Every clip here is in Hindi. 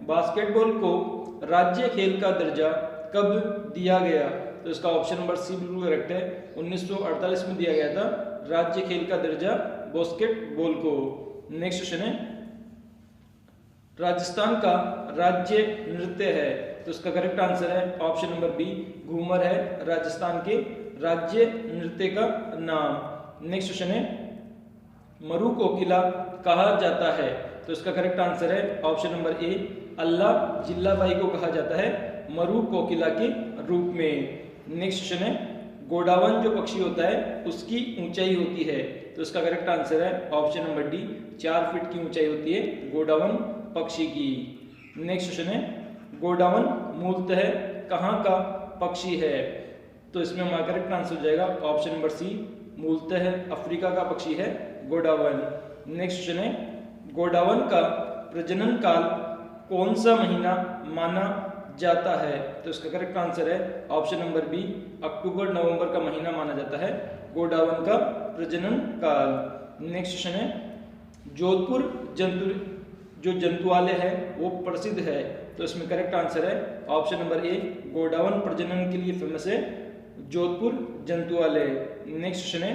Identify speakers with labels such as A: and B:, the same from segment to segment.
A: बास्केटबॉल को राज्य खेल का दर्जा कब दिया गया? तो इसका ऑप्शन नंबर सी बिल्कुल करेक्ट है। 1948 में दिया गया था राज्य खेल का दर्जा बास्केटबॉल को। नेक्स्ट क्वेश्चन है, राजस्थान का राज्य नृत्य है, तो इसका करेक्ट आंसर है ऑप्शन नंबर बी, घूमर है राजस्थान के राज्य नृत्य का नाम। नेक्स्ट क्वेश्चन है, मरु कोकिला कहा जाता है, तो इसका करेक्ट आंसर है ऑप्शन नंबर ए, अल्लाह जिल्लाबाई को कहा जाता है मरु कोकिला के रूप में। नेक्स्ट क्वेश्चन है, गोडावन जो पक्षी होता है उसकी ऊंचाई होती है, तो इसका करेक्ट आंसर है ऑप्शन नंबर डी, 4 फीट की ऊंचाई होती है गोडावन पक्षी की। नेक्स्ट क्वेश्चन है, गोडावन मूलतः कहाँ का पक्षी है, तो इसमें हमारा करेक्ट आंसर हो जाएगा ऑप्शन नंबर सी, मूलतः अफ्रीका का पक्षी है गोडावन। नेक्स्ट क्वेश्चन है, गोडावन का प्रजनन काल कौन सा महीना माना जाता है, तो इसका करेक्ट आंसर है ऑप्शन नंबर बी, अक्टूबर नवंबर का महीना माना जाता है गोडावन का प्रजनन काल। नेक्स्ट क्वेश्चन है, जोधपुर जंतुआलय है वो प्रसिद्ध है, तो इसमें करेक्ट आंसर है ऑप्शन नंबर ए, गोडावन प्रजनन के लिए फेमस है जोधपुर जंतुआलय। नेक्स्ट क्वेश्चन है,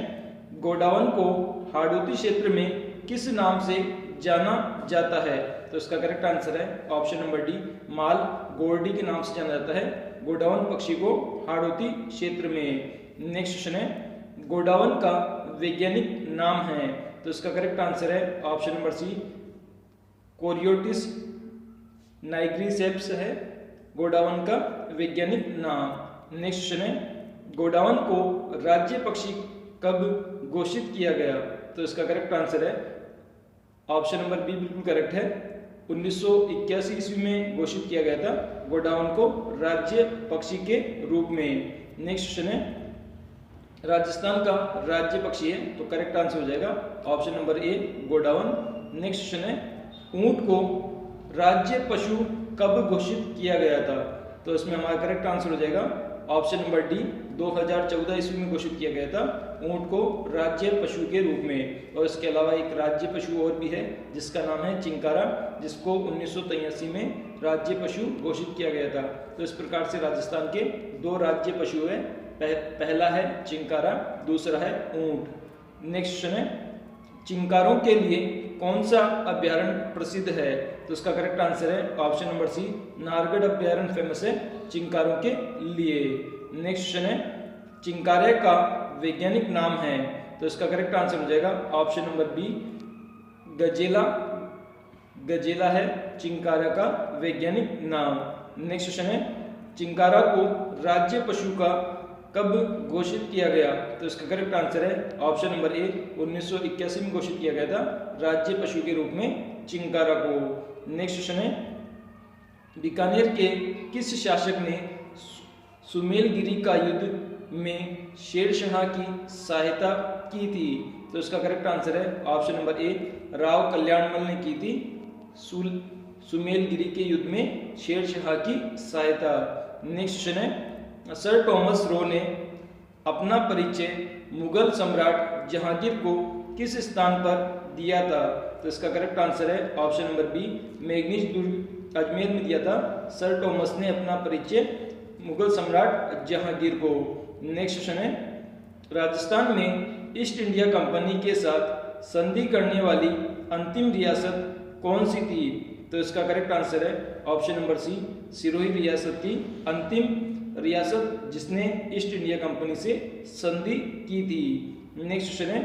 A: गोडावन को हाड़ौती क्षेत्र में किस नाम से जाना जाता है, तो इसका करेक्ट आंसर है ऑप्शन नंबर डी, माल गोरडी के नाम से जाना जाता है गोडावन पक्षी को हाड़ौती क्षेत्र में। नेक्स्ट क्वेश्चन है, गोडावन का वैज्ञानिक नाम है, तो इसका करेक्ट आंसर है ऑप्शन नंबर सी, कोरियोटिस नाइग्रिसेप्स है गोडावन का वैज्ञानिक नाम। नेक्स्ट क्वेश्चन है, गोडावन को राज्य पक्षी कब घोषित किया गया, तो इसका करेक्ट आंसर है ऑप्शन नंबर बी बिल्कुल करेक्ट है, 1981 ईस्वी में घोषित किया गया था गोडावन को राज्य पक्षी के रूप में। नेक्स्ट क्वेश्चन है, राजस्थान का राज्य पक्षी है, तो करेक्ट आंसर हो जाएगा ऑप्शन नंबर ए, गोडावन। नेक्स्ट क्वेश्चन है, ऊंट को राज्य पशु कब घोषित किया गया था, तो इसमें हमारा करेक्ट आंसर हो जाएगा ऑप्शन नंबर डी, 2014 ईस्वी में घोषित किया गया था ऊंट को राज्य पशु के रूप में। और इसके अलावा एक राज्य पशु और भी है जिसका नाम है चिंकारा, जिसको 1983 में राज्य पशु घोषित किया गया था। तो इस प्रकार से राजस्थान के 2 राज्य पशु है, पहला है चिंकारा, दूसरा है ऊंट। नेक्स्ट क्वेश्चन है, चिंकारों के लिए कौन सा अभ्यारण्य प्रसिद्ध है, तो इसका करेक्ट आंसर है ऑप्शन नंबर सी, नारगढ़ अभ्यारण्य फेमस है चिंकारों के लिए। नेक्स्ट क्वेश्चन है, चिंकारे का वैज्ञानिक नाम है, तो इसका करेक्ट आंसर हो जाएगा ऑप्शन नंबर बी, गजेला है चिंकारा का वैज्ञानिक नाम। नेक्स्ट क्वेश्चन है, चिंकारा को राज्य पशु का कब घोषित किया गया, तो इसका करेक्ट आंसर है ऑप्शन नंबर ए, 1981 में घोषित किया गया था राज्य पशु के रूप में चिंकारा को। नेक्स्ट क्वेश्चन है, बीकानेर के किस शासक ने सुमेलगिरी का युद्ध में शेरशाह की सहायता की थी, तो इसका करेक्ट आंसर है ऑप्शन नंबर ए, राव कल्याणमल ने की थी सुमेलगिरी के युद्ध में शेरशाह की सहायता। नेक्स्ट क्वेश्चन है, सर टॉमस रो ने अपना परिचय मुगल सम्राट जहांगीर को किस स्थान पर दिया था, तो इसका करेक्ट आंसर है option number B, मेघनीज Durg Ajmer में दिया था सर टॉमस ने अपना परिचय मुगल सम्राट जहांगीर को। नेक्स्ट क्वेश्चन है, राजस्थान में ईस्ट इंडिया कंपनी के साथ संधि करने वाली अंतिम रियासत कौन सी थी, तो इसका करेक्ट आंसर है ऑप्शन नंबर सी, सिरोही रियासत थी अंतिम रियासत जिसने ईस्ट इंडिया कंपनी से संधि की थी। नेक्स्ट क्वेश्चन है,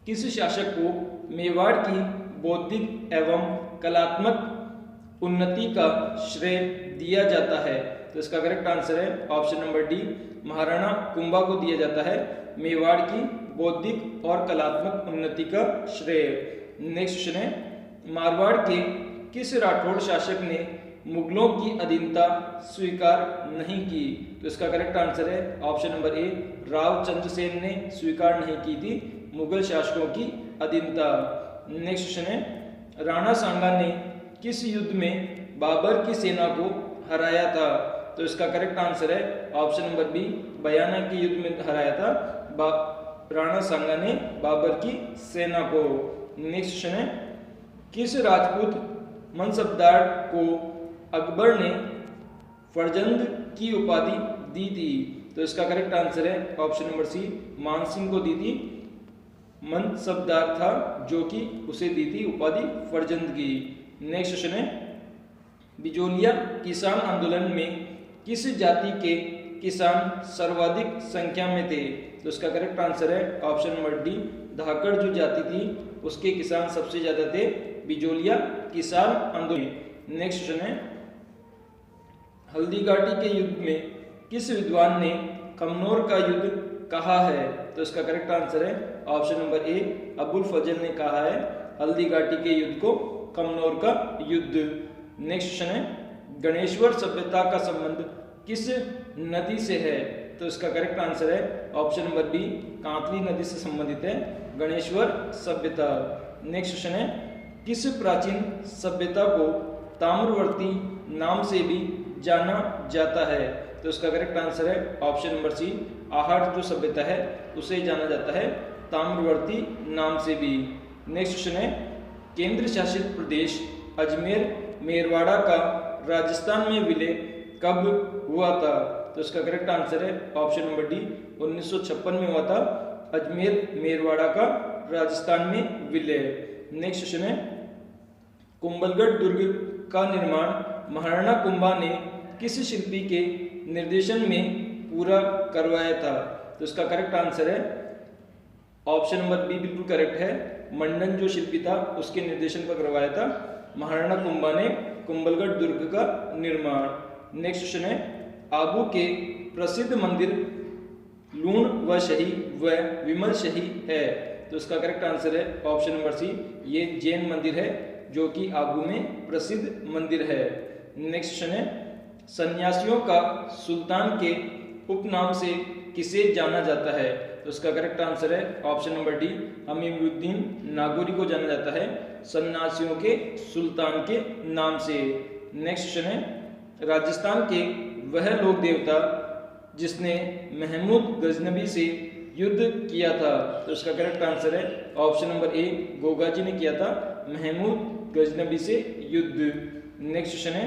A: किस शासक को मेवाड़ की बौद्धिक एवं कलात्मक उन्नति का श्रेय दिया जाता है, तो इसका करेक्ट आंसर है option number D, Maharana Kumbha को दिया जाता है मेवाड़ की बौद्धिक और कलात्मक उन्नति का श्रेय। नेक्स्ट क्वेश्चन है, मारवाड़ के किस राठौड़ शासक ने मुगलों की अधीनता स्वीकार नहीं की, तो इसका करेक्ट आंसर है ऑप्शन नंबर ए, राव चंद्रसेन ने स्वीकार नहीं की थी मुगल शासकों की अधीनता। नेक्स्ट क्वेश्चन है, राणा सांगा ने किस युद्ध में बाबर की सेना को हराया था, तो इसका करेक्ट आंसर है ऑप्शन नंबर बी, बयाना के युद्ध में हराया था राणा सांगा ने बाबर की सेना को। नेक्स्ट क्वेश्चन है, किस राजपूत मनसबदार को अकबर ने फरजंद की उपाधि दी थी? तो इसका करेक्ट आंसर है ऑप्शन नंबर सी, मानसिंह को दी थी। मनसबदार था जो कि उसे दी थी उपाधि फरजंद की। नेक्स्ट क्वेश्चन है, बिजोलिया किसान आंदोलन में किस जाति के किसान सर्वाधिक संख्या में थे? तो इसका करेक्ट आंसर है ऑप्शन नंबर डी, धाकड़ जो जाति थी उसके किसान सबसे ज्यादा थे बिजोलिया किसान आंदोलन। नेक्स्ट क्वेश्चन है, हल्दीघाटी के युद्ध में किस विद्वान ने कमनौर का युद्ध कहा है? तो इसका करेक्ट आंसर है ऑप्शन नंबर ए, अबुल फजल ने कहा है हल्दीघाटी के युद्ध को कमनौर का युद्ध। नेक्स्ट क्वेश्चन है, गणेश्वर सभ्यता का संबंध किस नदी से है? तो इसका करेक्ट आंसर है ऑप्शन नंबर बी, कांतली नदी से संबंधित है गणेश्वर सभ्यता। नेक्स्ट क्वेश्चन है, किस प्राचीन सभ्यता को ताम्रवर्ती नाम से भी जाना जाता है? तो इसका करेक्ट आंसर है ऑप्शन नंबर सी, आहट जो सभ्यता है उसे जाना जाता है ताम्रवर्ती नाम से भी। नेक्स्ट क्वेश्चन है, केंद्र शासित प्रदेश अजमेर मेरवाड़ा का राजस्थान में विलय कब हुआ था? तो इसका करेक्ट आंसर है ऑप्शन नंबर डी, 1956 में हुआ था अजमेर मेरवाड़ा का राजस्थान में विलय। नेक्स्ट क्वेश्चन है, कुंभलगढ़ दुर्ग का निर्माण महाराणा कुंभा ने किस शिल्पी के निर्देशन में पूरा करवाया था? तो इसका करेक्ट आंसर है ऑप्शन नंबर बी, बिल्कुल करेक्ट है, मंडन जो शिल्पी था उसके निर्देशन पर करवाया था महाराणा कुंभा ने कुंभलगढ़ दुर्ग का निर्माण। नेक्स्ट क्वेश्चन है, आबू के प्रसिद्ध मंदिर लूण व शही व विमल शही है? तो इसका करेक्ट आंसर है ऑप्शन नंबर सी, ये जैन मंदिर है जो कि आबू में प्रसिद्ध मंदिर है। नेक्स्ट क्वेश्चन है, सन्यासियों का सुल्तान के उपनाम से किसे जाना जाता है? तो इसका करेक्ट आंसर है option number D, Hamimuddin Nagauri को जाना जाता है सन्यासियों के सुल्तान के नाम से। नेक्स्ट क्वेश्चन है, राजस्थान के वह लोक देवता जिसने महमूद गजनबी से युद्ध किया था? तो इसका करेक्ट आंसर है ऑप्शन नंबर ए, गोगा जी ने किया था महमूद गजनबी से युद्ध। नेक्स्ट क्वेश्चन है,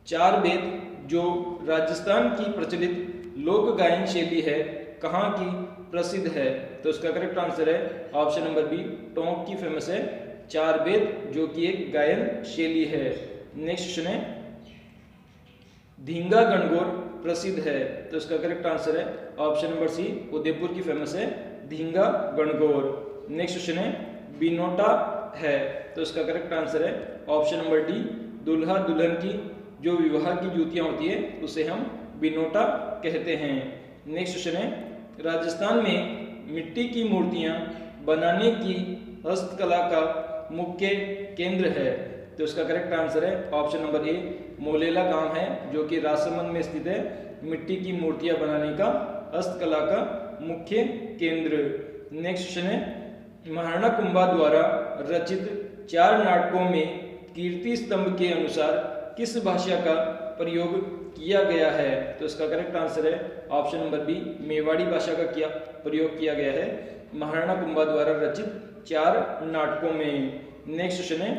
A: चार वेद जो राजस्थान की प्रचलित लोक गायन शैली है कहाँ की प्रसिद्ध है? तो इसका करेक्ट आंसर है ऑप्शन नंबर बी, टोंक की फेमस है चार वेद जो कि एक गायन शैली है। नेक्स्ट क्वेश्चन है, धींगा गणगौर प्रसिद्ध है? तो इसका करेक्ट आंसर है ऑप्शन नंबर सी, उदयपुर की फेमस है धींगा गणगौर। नेक्स्ट क्वेश्चन है, बिनोटा है? तो इसका करेक्ट आंसर है ऑप्शन नंबर डी, दुल्हा दुल्हन की जो विवाह की जूतियां होती है उसे हम बिनोटा कहते हैं। नेक्स्ट क्वेश्चन है, राजस्थान में मिट्टी की मूर्तियां बनाने की हस्तकला का मुख्य केंद्र है? तो इसका करेक्ट आंसर है ऑप्शन नंबर ए, मोलेला गांव है जो कि राजसमंद में स्थित है मिट्टी की मूर्तियां बनाने का हस्तकला का मुख्य केंद्र। नेक्स्ट क्वेश्चन है, महाराणा कुंभा द्वारा रचित चार नाटकों में कीर्ति स्तंभ के अनुसार किस भाषा का प्रयोग किया गया है? तो इसका करेक्ट आंसर है ऑप्शन नंबर बी, मेवाड़ी भाषा का प्रयोग किया गया है महाराणा कुंभा द्वारा रचित चार नाटकों में। नेक्स्ट क्वेश्चन है,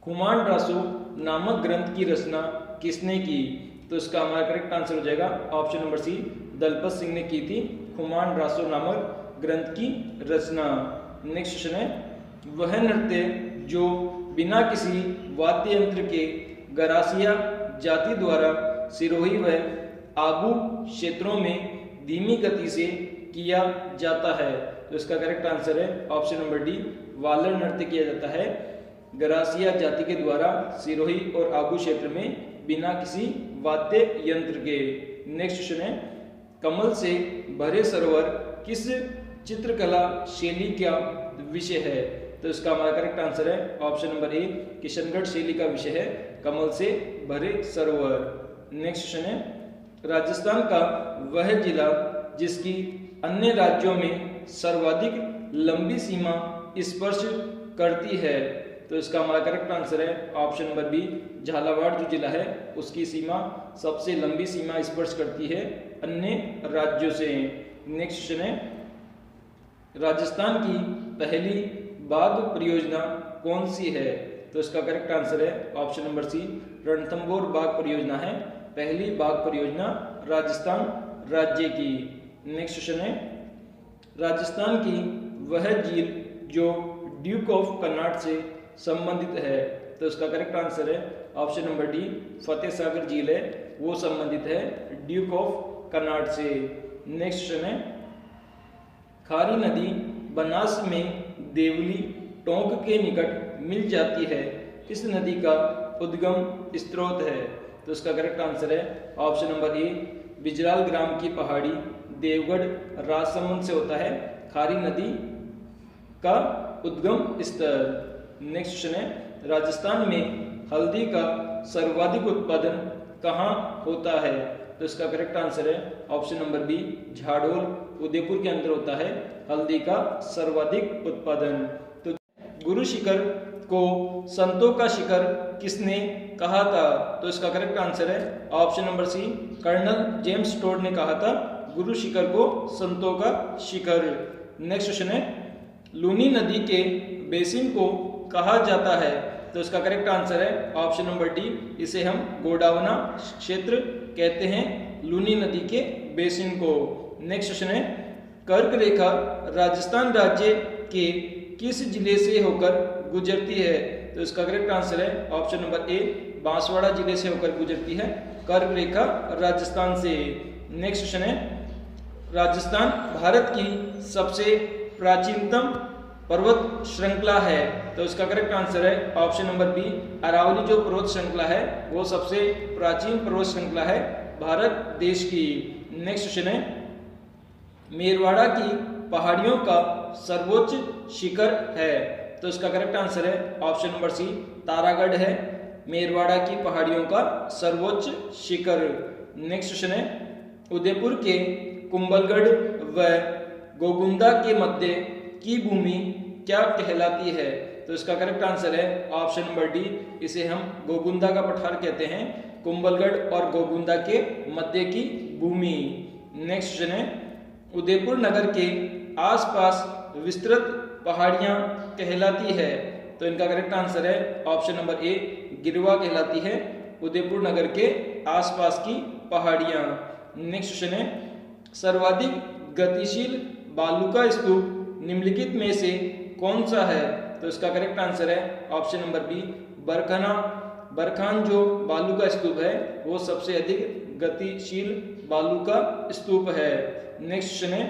A: खुमान रासो नामक ग्रंथ की रचना किसने की? तो इसका हमारा करेक्ट आंसर हो जाएगा option number C, Dalpat Singh ने की थी खुमान रासो नामक ग्रंथ की रचना। नेक्स्ट क्वेश्चन है, वह नृत्य जो बिना किसी वाद्य यंत्र के गरासिया जाति द्वारा सिरोही व आबू क्षेत्रों में धीमी गति से किया जाता है? तो इसका करेक्ट आंसर है ऑप्शन नंबर डी, वालर नृत्य किया जाता है गरासिया जाति के द्वारा सिरोही और आबू क्षेत्र में बिना किसी वाद्य यंत्र के। नेक्स्ट क्वेश्चन है, कमल से भरे सरोवर किस चित्रकला शैली का विषय है? तो इसका हमारा करेक्ट आंसर है ऑप्शन नंबर ए, किशनगढ़ शैली का विषय है कमल से भरे सरोवर। नेक्स्ट क्वेश्चन है, राजस्थान का वह जिला जिसकी अन्य राज्यों में सर्वाधिक लंबी सीमा स्पर्श करती है? तो इसका हमारा करेक्ट आंसर है ऑप्शन नंबर बी, झालावाड़ जो जिला है उसकी सीमा सबसे लंबी सीमा स्पर्श करती है अन्य राज्यों से। नेक्स्ट क्वेश्चन है, राजस्थान की पहली बाघ परियोजना कौन सी है? तो इसका करेक्ट आंसर है ऑप्शन नंबर सी, रणथंभौर बाघ परियोजना है पहली बाघ परियोजना राजस्थान राज्य की। नेक्स्ट क्वेश्चन है, राजस्थान की वह झील जो ड्यूक ऑफ कन्नाट से संबंधित है, तो इसका करेक्ट आंसर है option number D, Fateh Sagar झील है वो संबंधित है ड्यूक ऑफ कन्नाट से। नेक्स्ट क्वेश्चन है, खारी नदी बनास में देवली टोंक के निकट मिल जाती है, किस नदी का उद्गम स्रोत है, तो इसका करेक्ट आंसर है ऑप्शन नंबर ए, बिजराल ग्राम की पहाड़ी देवगढ़ राजसमंद से होता है खारी नदी का उद्गम स्थल। नेक्स्ट क्वेश्चन है, राजस्थान में हल्दी का सर्वाधिक उत्पादन कहाँ होता है, तो इसका करेक्ट आंसर है option number B, Jhadol Udaipur के अंदर होता है हल्दी का सर्वाधिक उत्पादन। तो गुरु शिखर को संतों का शिखर किसने कहा था, तो इसका करेक्ट आंसर है option number C, colonel James Tod ने कहा था गुरु शिखर को संतों का शिखर। नेक्स्ट क्वेश्चन है, लूनी नदी के बेसिन को कहा जाता है, तो इसका करेक्ट आंसर है ऑप्शन नंबर डी, इसे हम गोडावना क्षेत्र कहते हैं लूनी नदी के बेसिन को। नेक्स्ट क्वेश्चन है, कर्क रेखा राजस्थान राज्य के किस जिले से होकर गुजरती है, तो इसका करेक्ट आंसर है ऑप्शन नंबर ए, बांसवाड़ा जिले से होकर गुजरती है कर्क रेखा राजस्थान से। नेक्स्ट क्वेश्चन है, राजस्थान भारत की सबसे प्राचीनतम पर्वत श्रृंखला है, तो इसका करेक्ट आंसर है ऑप्शन नंबर बी, अरावली जो पर्वत श्रृंखला है वो सबसे प्राचीन पर्वत श्रृंखला है भारत देश की। नेक्स्ट क्वेश्चन है, मेरवाड़ा की पहाड़ियों का सर्वोच्च शिखर है, तो इसका करेक्ट आंसर है ऑप्शन नंबर सी, तारागढ़ है मेरवाड़ा की पहाड़ियों का सर्वोच्च शिखर। नेक्स्ट क्वेश्चन है, उदयपुर के कुंभलगढ़ व गोगुंदा के मध्य की भूमि क्या कहलाती है, तो इसका करेक्ट आंसर है ऑप्शन नंबर डी, इसे हम गोगुंदा का पठार कहते हैं कुंभलगढ़ और गोगुंदा के मध्य की भूमि। नेक्स्ट क्वेश्चन है, उदयपुर नगर के आसपास विस्तृत पहाड़ियां कहलाती है, तो इनका करेक्ट आंसर है ऑप्शन नंबर ए, गिरवा कहलाती है उदयपुर नगर के आसपास की पहाड़ियां। नेक्स्ट क्वेश्चन है, सर्वाधिक गतिशील बालू का स्तूप निम्नलिखित में से कौन सा है, तो इसका करेक्ट आंसर है ऑप्शन नंबर बी, बरखाना बरखान जो बालू का स्तूप है वो सबसे अधिक गतिशील बालू का स्तूप है। नेक्स्ट क्वेश्चन है,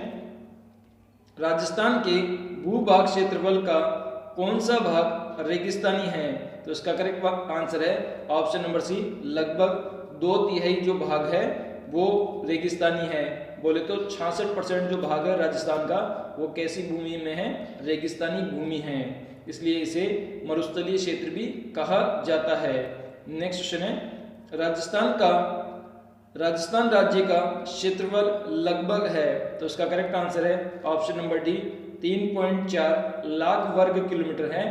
A: राजस्थान के भूभाग क्षेत्रफल का कौन सा भाग रेगिस्तानी है, तो इसका करेक्ट आंसर है ऑप्शन नंबर सी, लगभग 2/3 जो भाग है वो रेगिस्तानी है। बोले तो 66% जो भाग है राजस्थान का वो कैसी भूमि में है, रेगिस्तानी भूमि है, इसलिए इसे मरुस्थलीय क्षेत्र भी कहा जाता है। नेक्स्ट क्वेश्चन है, राजस्थान राज्य का क्षेत्रफल लगभग है, तो इसका करेक्ट आंसर है ऑप्शन नंबर डी, 3.4 लाख वर्ग किलोमीटर है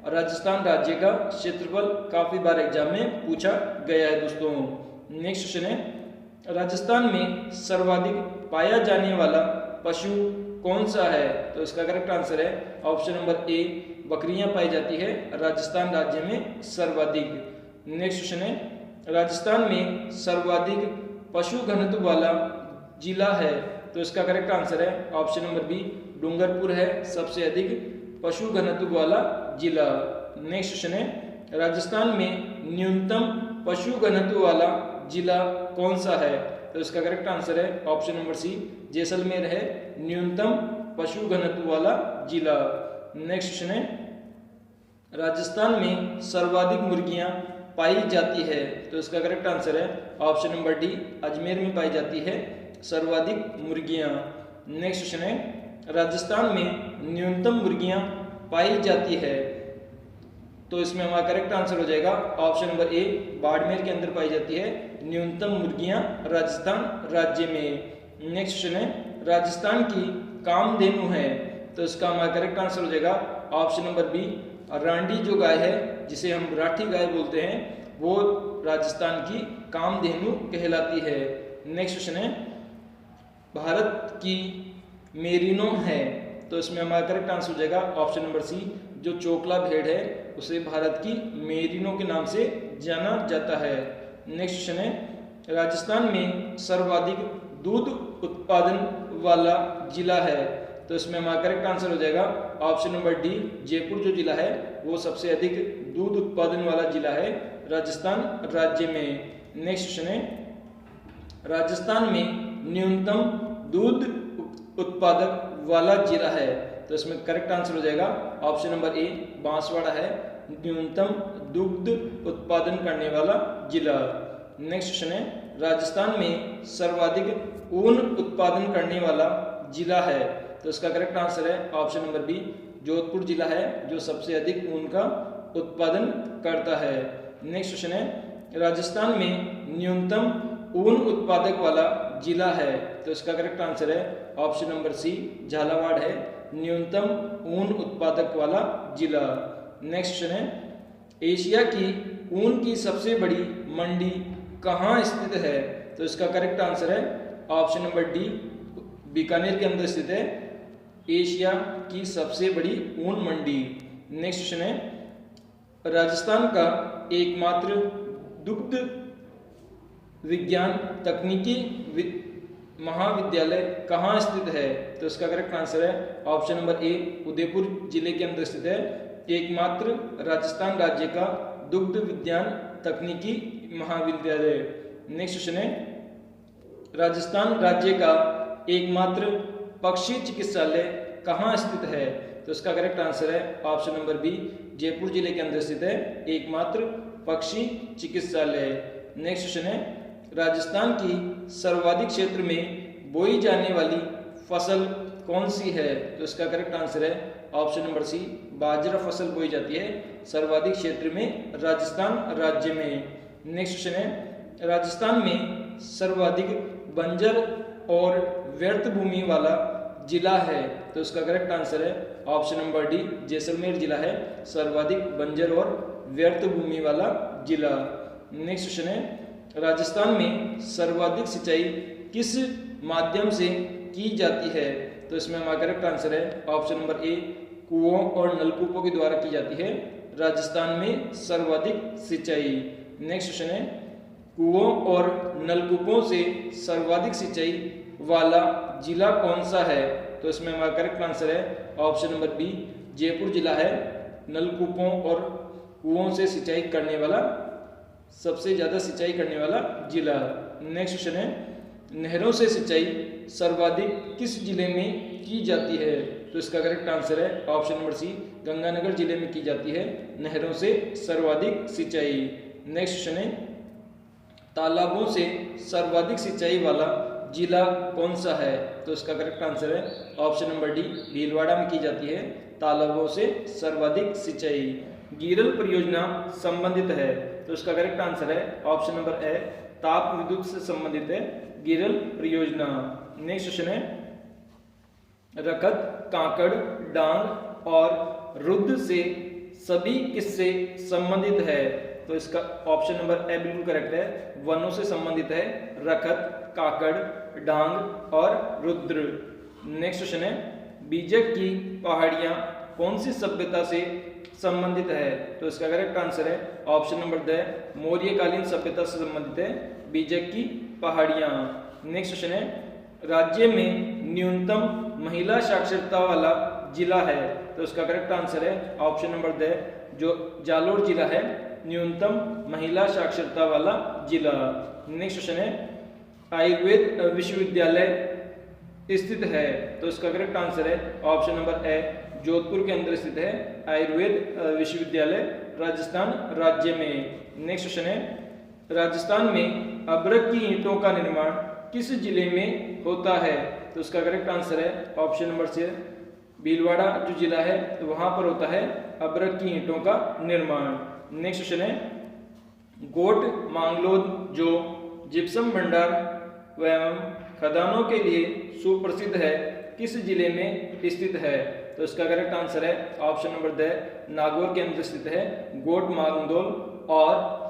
A: और राजस्थान राज्य का क्षेत्रफल काफी बार एग्जाम में पूछा गया है दोस्तों। नेक्स्ट क्वेश्चन है, राजस्थान में सर्वाधिक पाया जाने वाला पशु कौन सा है, तो इसका करेक्ट आंसर है ऑप्शन नंबर ए, बकरियां पाई जाती है राजस्थान राज्य में सर्वाधिक। नेक्स्ट क्वेश्चन है, राजस्थान में सर्वाधिक पशु घनत्व वाला जिला है, तो इसका करेक्ट आंसर है ऑप्शन नंबर बी, डूंगरपुर है सबसे अधिक पशु घनत्व वाला जिला। नेक्स्ट क्वेश्चन है, राजस्थान में न्यूनतम पशु घनत्व वाला जिला कौन सा है, तो इसका करेक्ट आंसर है ऑप्शन नंबर सी, जैसलमेर है न्यूनतम पशु घनत्व वाला जिला। नेक्स्ट क्वेश्चन है, राजस्थान में सर्वाधिक मुर्गियां पाई जाती है, तो इसका करेक्ट आंसर है ऑप्शन नंबर डी, अजमेर में पाई जाती है सर्वाधिक मुर्गियां। नेक्स्ट क्वेश्चन है, राजस्थान में न्यूनतम मुर्गियां पाई जाती है, तो इसमें हमारा करेक्ट आंसर हो जाएगा ऑप्शन नंबर ए, बाड़मेर के अंदर पाई जाती है न्यूनतम मुर्गियां राजस्थान राज्य में। नेक्स्ट क्वेश्चन है, राजस्थान की कामधेनु है, तो इसका हमारा करेक्ट आंसर हो जाएगा ऑप्शन नंबर बी, रांडी जो गाय है जिसे हम राठी गाय बोलते हैं वो राजस्थान की कामधेनु कहलाती है। नेक्स्ट क्वेश्चन है, भारत की मेरिनो है, तो इसमें हमारा करेक्ट आंसर हो जाएगा ऑप्शन नंबर सी, जो चोकला भेड़ है उसे भारत की मेरिनो के नाम से जाना जाता है। नेक्स्ट क्वेश्चन है, राजस्थान में सर्वाधिक दूध उत्पादन वाला जिला है। तो इसमें हमारा करेक्ट आंसर हो जाएगा ऑप्शन नंबर डी, जयपुर जो जिला है वो सबसे अधिक दूध उत्पादन वाला जिला है राजस्थान राज्य में। नेक्स्ट क्वेश्चन है, राजस्थान में न्यूनतम दूध उत्पादक वाला जिला है। तो इसमें करेक्ट आंसर हो जाएगा ऑप्शन नंबर ए, बांसवाड़ा है न्यूनतम दुग्ध उत्पादन करने वाला जिला। नेक्स्ट क्वेश्चन है, राजस्थान में सर्वाधिक ऊन उत्पादन करने वाला जिला है। तो इसका करेक्ट आंसर है ऑप्शन नंबर बी, जोधपुर जिला है जो सबसे अधिक ऊन का उत्पादन करता है। नेक्स्ट क्वेश्चन है, राजस्थान में न्यूनतम ऊन उत्पादक वाला जिला है। तो इसका करेक्ट आंसर है ऑप्शन नंबर सी, झालावाड़ है न्यूनतम ऊन उत्पादक वाला जिला। नेक्स्ट क्वेश्चन है, एशिया की ऊन की सबसे बड़ी मंडी कहाँ स्थित है। तो इसका करेक्ट आंसर है ऑप्शन नंबर डी, बीकानेर के अंदर स्थित है एशिया की सबसे बड़ी ऊन मंडी। नेक्स्ट क्वेश्चन है, राजस्थान का एकमात्र दुग्ध विज्ञान तकनीकी महाविद्यालय कहाँ स्थित है। तो इसका करेक्ट आंसर है ऑप्शन नंबर ए, उदयपुर जिले के अंदर स्थित है एकमात्र राजस्थान राज्य का दुग्ध विज्ञान तकनीकी महाविद्यालय। नेक्स्ट क्वेश्चन है, राजस्थान राज्य का एकमात्र पक्षी चिकित्सालय कहाँ स्थित है। तो इसका करेक्ट आंसर है ऑप्शन नंबर बी, जयपुर जिले के अंदर स्थित है एकमात्र पक्षी चिकित्सालय। नेक्स्ट क्वेश्चन है, राजस्थान की सर्वाधिक क्षेत्र में बोई जाने वाली फसल कौन सी है। तो इसका करेक्ट आंसर है ऑप्शन नंबर सी, बाजरा फसल बोई जाती है सर्वाधिक क्षेत्र में राजस्थान राज्य में। नेक्स्ट क्वेश्चन है, राजस्थान में सर्वाधिक बंजर और व्यर्थ भूमि वाला जिला है। तो इसका करेक्ट आंसर है ऑप्शन नंबर डी, जैसलमेर जिला है सर्वाधिक बंजर और व्यर्थ भूमि वाला जिला। नेक्स्ट क्वेश्चन है, राजस्थान में सर्वाधिक सिंचाई किस माध्यम से की जाती है। तो इसमें हमारा करेक्ट आंसर है ऑप्शन नंबर ए, कुओं और नलकूपों के द्वारा की जाती है राजस्थान में सर्वाधिक सिंचाई। नेक्स्ट क्वेश्चन है, कुओं और नलकूपों से सर्वाधिक सिंचाई वाला जिला कौन सा है। तो इसमें हमारा करेक्ट आंसर है ऑप्शन नंबर बी, जयपुर जिला है नलकूपों और कुओं से सिंचाई करने वाला सबसे ज्यादा सिंचाई करने वाला जिला। नेक्स्ट क्वेश्चन है, नहरों से सिंचाई सर्वाधिक किस जिले में की जाती है। तो इसका करेक्ट आंसर है ऑप्शन नंबर सी, गंगानगर जिले में की जाती है नहरों से सर्वाधिक सिंचाई। नेक्स्ट क्वेश्चन है, तालाबों से सर्वाधिक सिंचाई वाला जिला कौन सा है। तो इसका करेक्ट आंसर है ऑप्शन नंबर डी, भीलवाड़ा में की जाती है तालाबों से सर्वाधिक सिंचाई। गीरल परियोजना संबंधित है। तो इसका करेक्ट आंसर है ऑप्शन नंबर ए, ताप विद्युत से संबंधित है गीरल परियोजना। नेक्स्ट क्वेश्चन है, रखत, काकड़, डांग और रुद्र से सभी किससे संबंधित है। तो इसका ऑप्शन नंबर ए बिल्कुल करेक्ट है, वनों से संबंधित है रखत, काकड़, डांग और रुद्र। नेक्स्ट क्वेश्चन है, बीजक की पहाड़ियां कौन सी सभ्यता से संबंधित है। तो इसका करेक्ट आंसर है ऑप्शन नंबर द, मौर्यकालीन सभ्यता से संबंधित है बीजक की पहाड़ियां। नेक्स्ट क्वेश्चन है, राज्य में न्यूनतम महिला साक्षरता वाला जिला है। तो इसका करेक्ट आंसर है ऑप्शन नंबर द, जो जालोर जिला है न्यूनतम महिला साक्षरता वाला जिला। नेक्स्ट क्वेश्चन है, आयुर्वेद विश्वविद्यालय स्थित है। तो इसका करेक्ट आंसर है ऑप्शन नंबर ए, जोधपुर के अंदर स्थित है आयुर्वेद विश्वविद्यालय राजस्थान राज्य में। नेक्स्ट क्वेश्चन है, राजस्थान में अभ्रक की ईंटों का निर्माण किस जिले में होता है। तो इसका करेक्ट आंसर है ऑप्शन नंबर सी, भीलवाड़ा जो जिला है तो वहां पर होता है अभ्रक की ईंटों का निर्माण। नेक्स्ट क्वेश्चन है, गोट मांगलोद जो जिप्सम भंडार एवं खदानों के लिए सुप्रसिद्ध है किस जिले में स्थित है। तो इसका करेक्ट आंसर है ऑप्शन नंबर द, नागौर के अंदर स्थित है गोट मांगलोद, और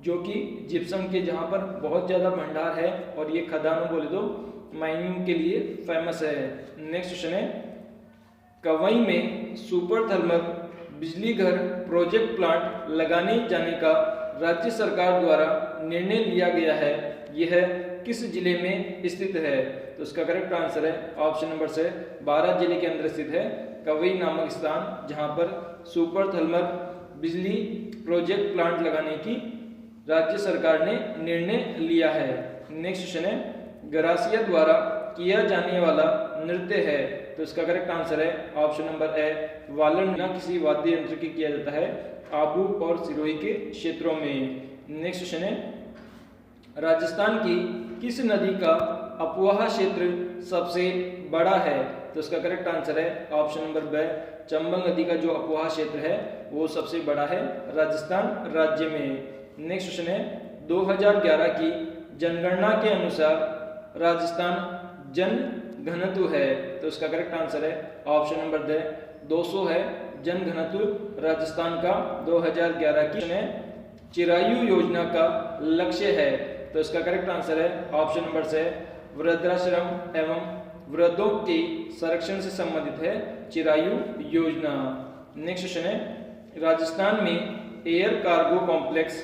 A: जो कि जिप्सम के जहां पर बहुत ज्यादा भंडार है और ये खदानों बोले तो माइनिंग के लिए फेमस है। नेक्स्ट क्वेश्चन है, कवई में सुपर थर्मल बिजली घर प्रोजेक्ट प्लांट लगाने जाने का राज्य सरकार द्वारा निर्णय लिया गया है, यह किस जिले में स्थित है? तो इसका करेक्ट आंसर है ऑप्शन नंबर से 12 जिले के अंदर स्थित है कवई नामक स्थान, जहां पर सुपर थर्मल बिजली प्रोजेक्ट प्लांट लगाने की राज्य सरकार ने निर्णय लिया है। नेक्स्ट क्वेश्चन है, गरासिया द्वारा किया जाने वाला नृत्य है, तो इसका करेक्ट आंसर है ऑप्शन नंबर ए वालन, किसी वाद्य यंत्र की किया जाता है आबू और सिरोही के क्षेत्रों में। नेक्स्ट क्वेश्चन है, राजस्थान की किस नदी का अपवाह क्षेत्र सबसे बड़ा है? तो इसका करेक्ट आंसर है ऑप्शन नंबर बी चंबल नदी का जो अपवाह क्षेत्र है वो सबसे बड़ा है राजस्थान राज्य में। नेक्स्ट क्वेश्चन है, 2011 की जनगणना के अनुसार राजस्थान जन घनत्व है, तो इसका करेक्ट आंसर है ऑप्शन नंबर डी 200 है जन घनत्व राजस्थान का 2011 की। चिरायु योजना का लक्ष्य है, तो इसका करेक्ट आंसर है ऑप्शन नंबर से वृद्धाश्रम एवं वृद्धों के संरक्षण से संबंधित है चिरायु योजना। नेक्स्ट क्वेश्चन है, राजस्थान में एयर कार्गो कॉम्प्लेक्स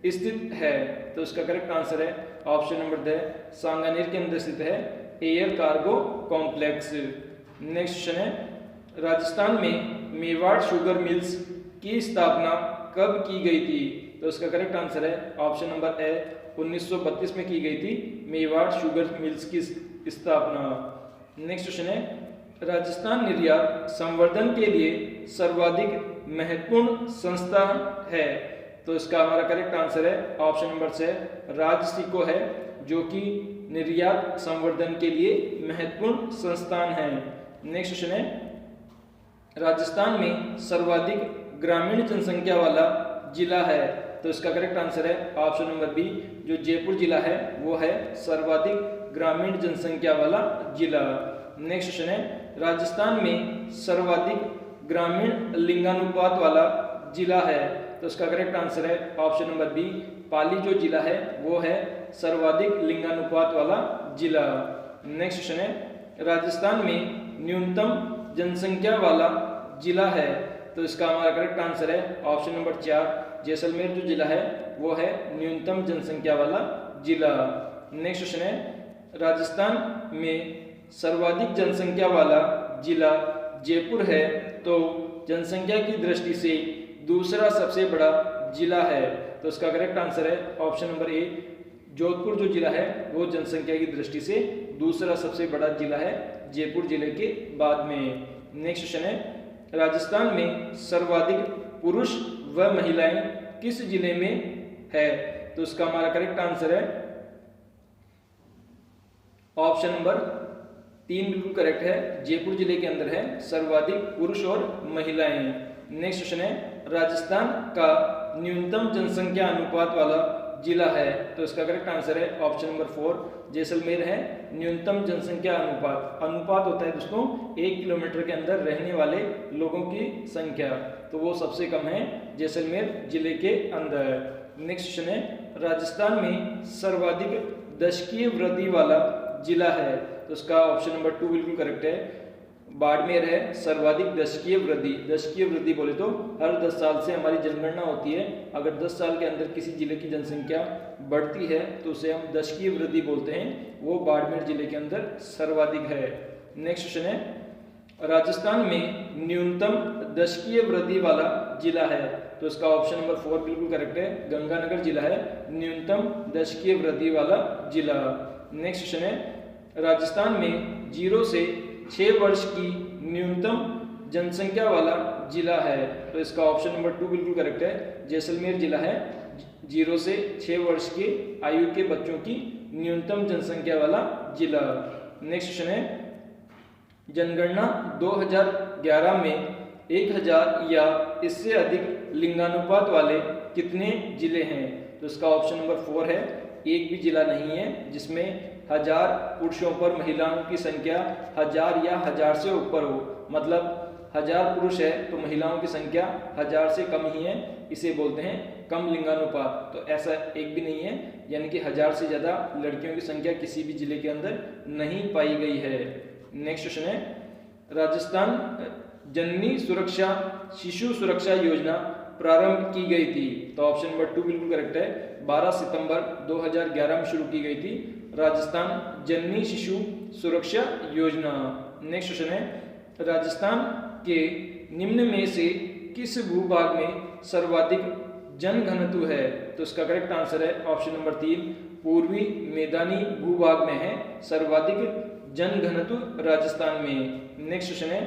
A: स्थित है, तो इसका करेक्ट आंसर है ऑप्शन नंबर डी सांगानेर के अंदर स्थित है air cargo complex. Next question है, राजस्थान में मेवाड़ शुगर मिल्स की स्थापना कब की गई थी? तो इसका करेक्ट आंसर है ऑप्शन नंबर ए 1932 में की गई थी मेवाड़ शुगर मिल्स की स्थापना। नेक्स्ट क्वेश्चन है, राजस्थान निर्यात संवर्धन के लिए सर्वाधिक महत्वपूर्ण संस्था है, तो इसका हमारा करेक्ट आंसर है ऑप्शन नंबर से राजसिको है, जो कि निर्यात संवर्धन के लिए महत्वपूर्ण संस्थान है। नेक्स्ट क्वेश्चन है, राजस्थान में सर्वाधिक ग्रामीण जनसंख्या वाला जिला है, तो इसका करेक्ट आंसर है ऑप्शन नंबर बी जो जयपुर जिला है वो है सर्वाधिक ग्रामीण जनसंख्या वाला जिला। नेक्स्ट क्वेश्चन है, राजस्थान में सर्वाधिक ग्रामीण लिंगानुपात वाला जिला है, तो इसका करेक्ट आंसर है ऑप्शन नंबर बी पाली जो जिला है वो है सर्वाधिक लिंगानुपात वाला जिला। नेक्स्ट क्वेश्चन है, राजस्थान में न्यूनतम जनसंख्या वाला जिला है, तो इसका हमारा करेक्ट आंसर है ऑप्शन नंबर 4 जैसलमेर जो जिला है वो है न्यूनतम जनसंख्या वाला जिला। नेक्स्ट क्वेश्चन है, राजस्थान में सर्वाधिक जनसंख्या वाला जिला जयपुर है, तो जनसंख्या की दृष्टि से दूसरा सबसे बड़ा जिला है, तो इसका करेक्ट आंसर है ऑप्शन नंबर ए जोधपुर जो जिला है वो जनसंख्या की दृष्टि से दूसरा सबसे बड़ा जिला है जयपुर जिले के बाद में। नेक्स्ट क्वेश्चन है, राजस्थान में सर्वाधिक पुरुष व महिलाएं किस जिले में है, तो इसका हमारा करेक्ट आंसर है ऑप्शन नंबर 3 बिल्कुल करेक्ट है, जयपुर जिले के अंदर है सर्वाधिक पुरुष और महिलाएं। नेक्स्ट क्वेश्चन है, राजस्थान का न्यूनतम जनसंख्या अनुपात वाला जिला है, तो इसका करेक्ट आंसर है ऑप्शन नंबर 4 जैसलमेर है न्यूनतम जनसंख्या अनुपात। अनुपात होता है दोस्तों 1 किलोमीटर के अंदर रहने वाले लोगों की संख्या, तो वो सबसे कम है जैसलमेर जिले के अंदर। नेक्स्ट क्वेश्चन है, राजस्थान में सर्वाधिक दशकीय वृद्धि वाला जिला है, तो इसका ऑप्शन नंबर 2 बिल्कुल करेक्ट है, बाड़मेर है सर्वाधिक दशकीय वृद्धि। दशकीय वृद्धि बोले तो हर 10 साल से हमारी जनगणना होती है, अगर 10 साल के अंदर किसी जिले की जनसंख्या बढ़ती है तो उसे हम दशकीय वृद्धि बोलते हैं, वो बाड़मेर जिले के अंदर सर्वाधिक है। नेक्स्ट क्वेश्चन है, राजस्थान में न्यूनतम दशकीय वृद्धि वाला जिला है, तो इसका ऑप्शन नंबर 4 बिल्कुल करेक्ट है, गंगानगर जिला है न्यूनतम दशकीय वृद्धि वाला जिला। नेक्स्ट क्वेश्चन है, राजस्थान में 0 से 6 वर्ष की न्यूनतम जनसंख्या वाला जिला है, तो इसका ऑप्शन नंबर 2 बिल्कुल करेक्ट है, जैसलमेर जिला है 0 से 6 वर्ष के आयु के बच्चों की न्यूनतम जनसंख्या वाला जिला। नेक्स्ट क्वेश्चन है, जनगणना 2011 में 1000 या इससे अधिक लिंगानुपात वाले कितने जिले हैं, तो इसका ऑप्शन नंबर 4 है, एक भी जिला नहीं है जिसमें 1000 पुरुषों पर महिलाओं की संख्या 1000 या 1000 से ऊपर हो, मतलब 1000 पुरुष है तो महिलाओं की संख्या 1000 से कम ही है, इसे बोलते हैं कम लिंगानुपात। तो ऐसा एक भी नहीं है, यानी कि 1000 से ज़्यादा लड़कियों की संख्या किसी भी जिले के अंदर नहीं पाई गई है। नेक्स्ट क्वेश्चन है, राजस्थान जननी सुरक्षा शिशु सुरक्षा योजना प्रारंभ की गई थी? तो ऑप्शन नंबर 2 बिल्कुल करेक्ट है। 12 सितंबर 2011 में शुरू की गई थी राजस्थान जननी शिशु सुरक्षा योजना। नेक्स्ट क्वेश्चन है, राजस्थान के निम्न में से किस भूभाग में सर्वाधिक जनघनत्व है? तो इसका करेक्ट आंसर है ऑप्शन नंबर 3, पूर्वी मैदानी भूभाग में है सर्वाधिक जनघनत्व राजस्थान में। नेक्स्ट क्वेश्चन है,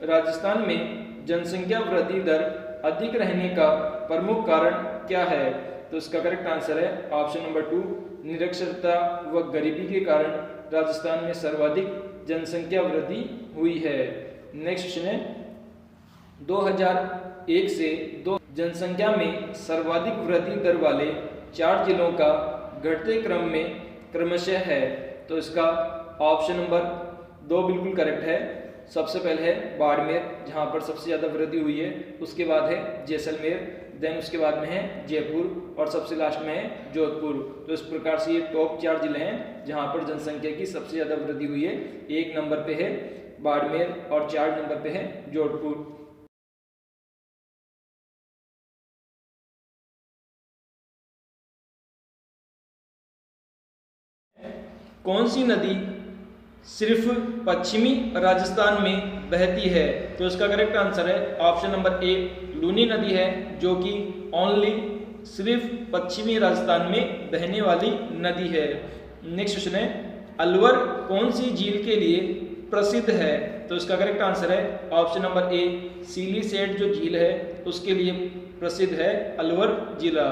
A: राजस्थान में जनसंख्या वृद्धि दर अधिक रहने का प्रमुख कारण क्या है? तो इसका करेक्ट आंसर है ऑप्शन नंबर 2, निरक्षरता व गरीबी के कारण राजस्थान में सर्वाधिक जनसंख्या वृद्धि हुई है। नेक्स्ट क्वेश्चन है, 2001 से 2 जनसंख्या में सर्वाधिक वृद्धि दर वाले 4 जिलों का घटते क्रम में क्रमशः है? तो इसका ऑप्शन नंबर 2 बिल्कुल करेक्ट है। सबसे पहले है बाड़मेर, जहां पर सबसे ज्यादा वृद्धि हुई है। उसके बाद है जैसलमेर, देन उसके बाद में है जयपुर और सबसे लास्ट में है जोधपुर। तो इस प्रकार से ये टॉप 4 जिले हैं जहां पर जनसंख्या की सबसे ज्यादा वृद्धि हुई है। 1 नंबर पे है बाड़मेर और 4 नंबर पे है जोधपुर। कौन सी नदी सिर्फ पश्चिमी राजस्थान में बहती है? तो इसका करेक्ट आंसर है ऑप्शन नंबर 1, लूनी नदी है, जो कि ओनली सिर्फ पश्चिमी राजस्थान में बहने वाली नदी है। नेक्स्ट क्वेश्चन है, अलवर कौन सी झील के लिए प्रसिद्ध है? तो इसका करेक्ट आंसर है ऑप्शन नंबर 1, सिलीसेट जो झील है उसके लिए प्रसिद्ध है अलवर जिला।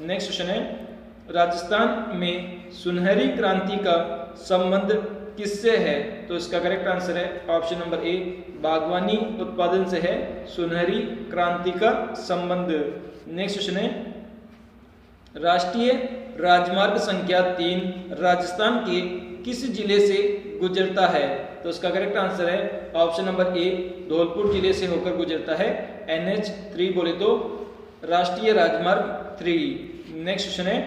A: नेक्स्ट क्वेश्चन है, राजस्थान में सुनहरी क्रांति का संबंध किससे है? तो इसका करेक्ट आंसर है ऑप्शन नंबर 1, बागवानी उत्पादन से है सुनहरी क्रांति का संबंध। नेक्स्ट क्वेश्चन है, राष्ट्रीय राजमार्ग संख्या 3 राजस्थान के किस जिले से गुजरता है? तो इसका करेक्ट आंसर है ऑप्शन नंबर 1, धौलपुर जिले से होकर गुजरता है। NH3 बोले तो राष्ट्रीय राजमार्ग 3। नेक्स्ट क्वेश्चन है,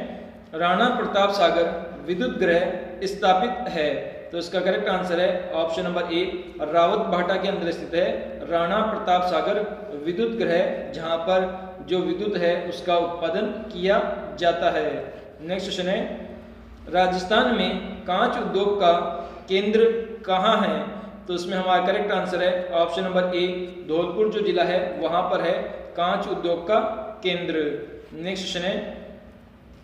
A: राणा प्रताप सागर विद्युत गृह स्थापित है? तो इसका करेक्ट आंसर है ऑप्शन नंबर 1, रावत भाटा के अंदर स्थित है राणा प्रताप सागर विद्युत गृह, जहां पर जो विद्युत है उसका उत्पादन किया जाता है। नेक्स्ट क्वेश्चन है, राजस्थान में कांच उद्योग का केंद्र कहाँ है? तो इसमें हमारा करेक्ट आंसर है ऑप्शन नंबर 1, धौलपुर जो जिला है वहां पर है कांच उद्योग का केंद्र। नेक्स्ट क्वेश्चन है,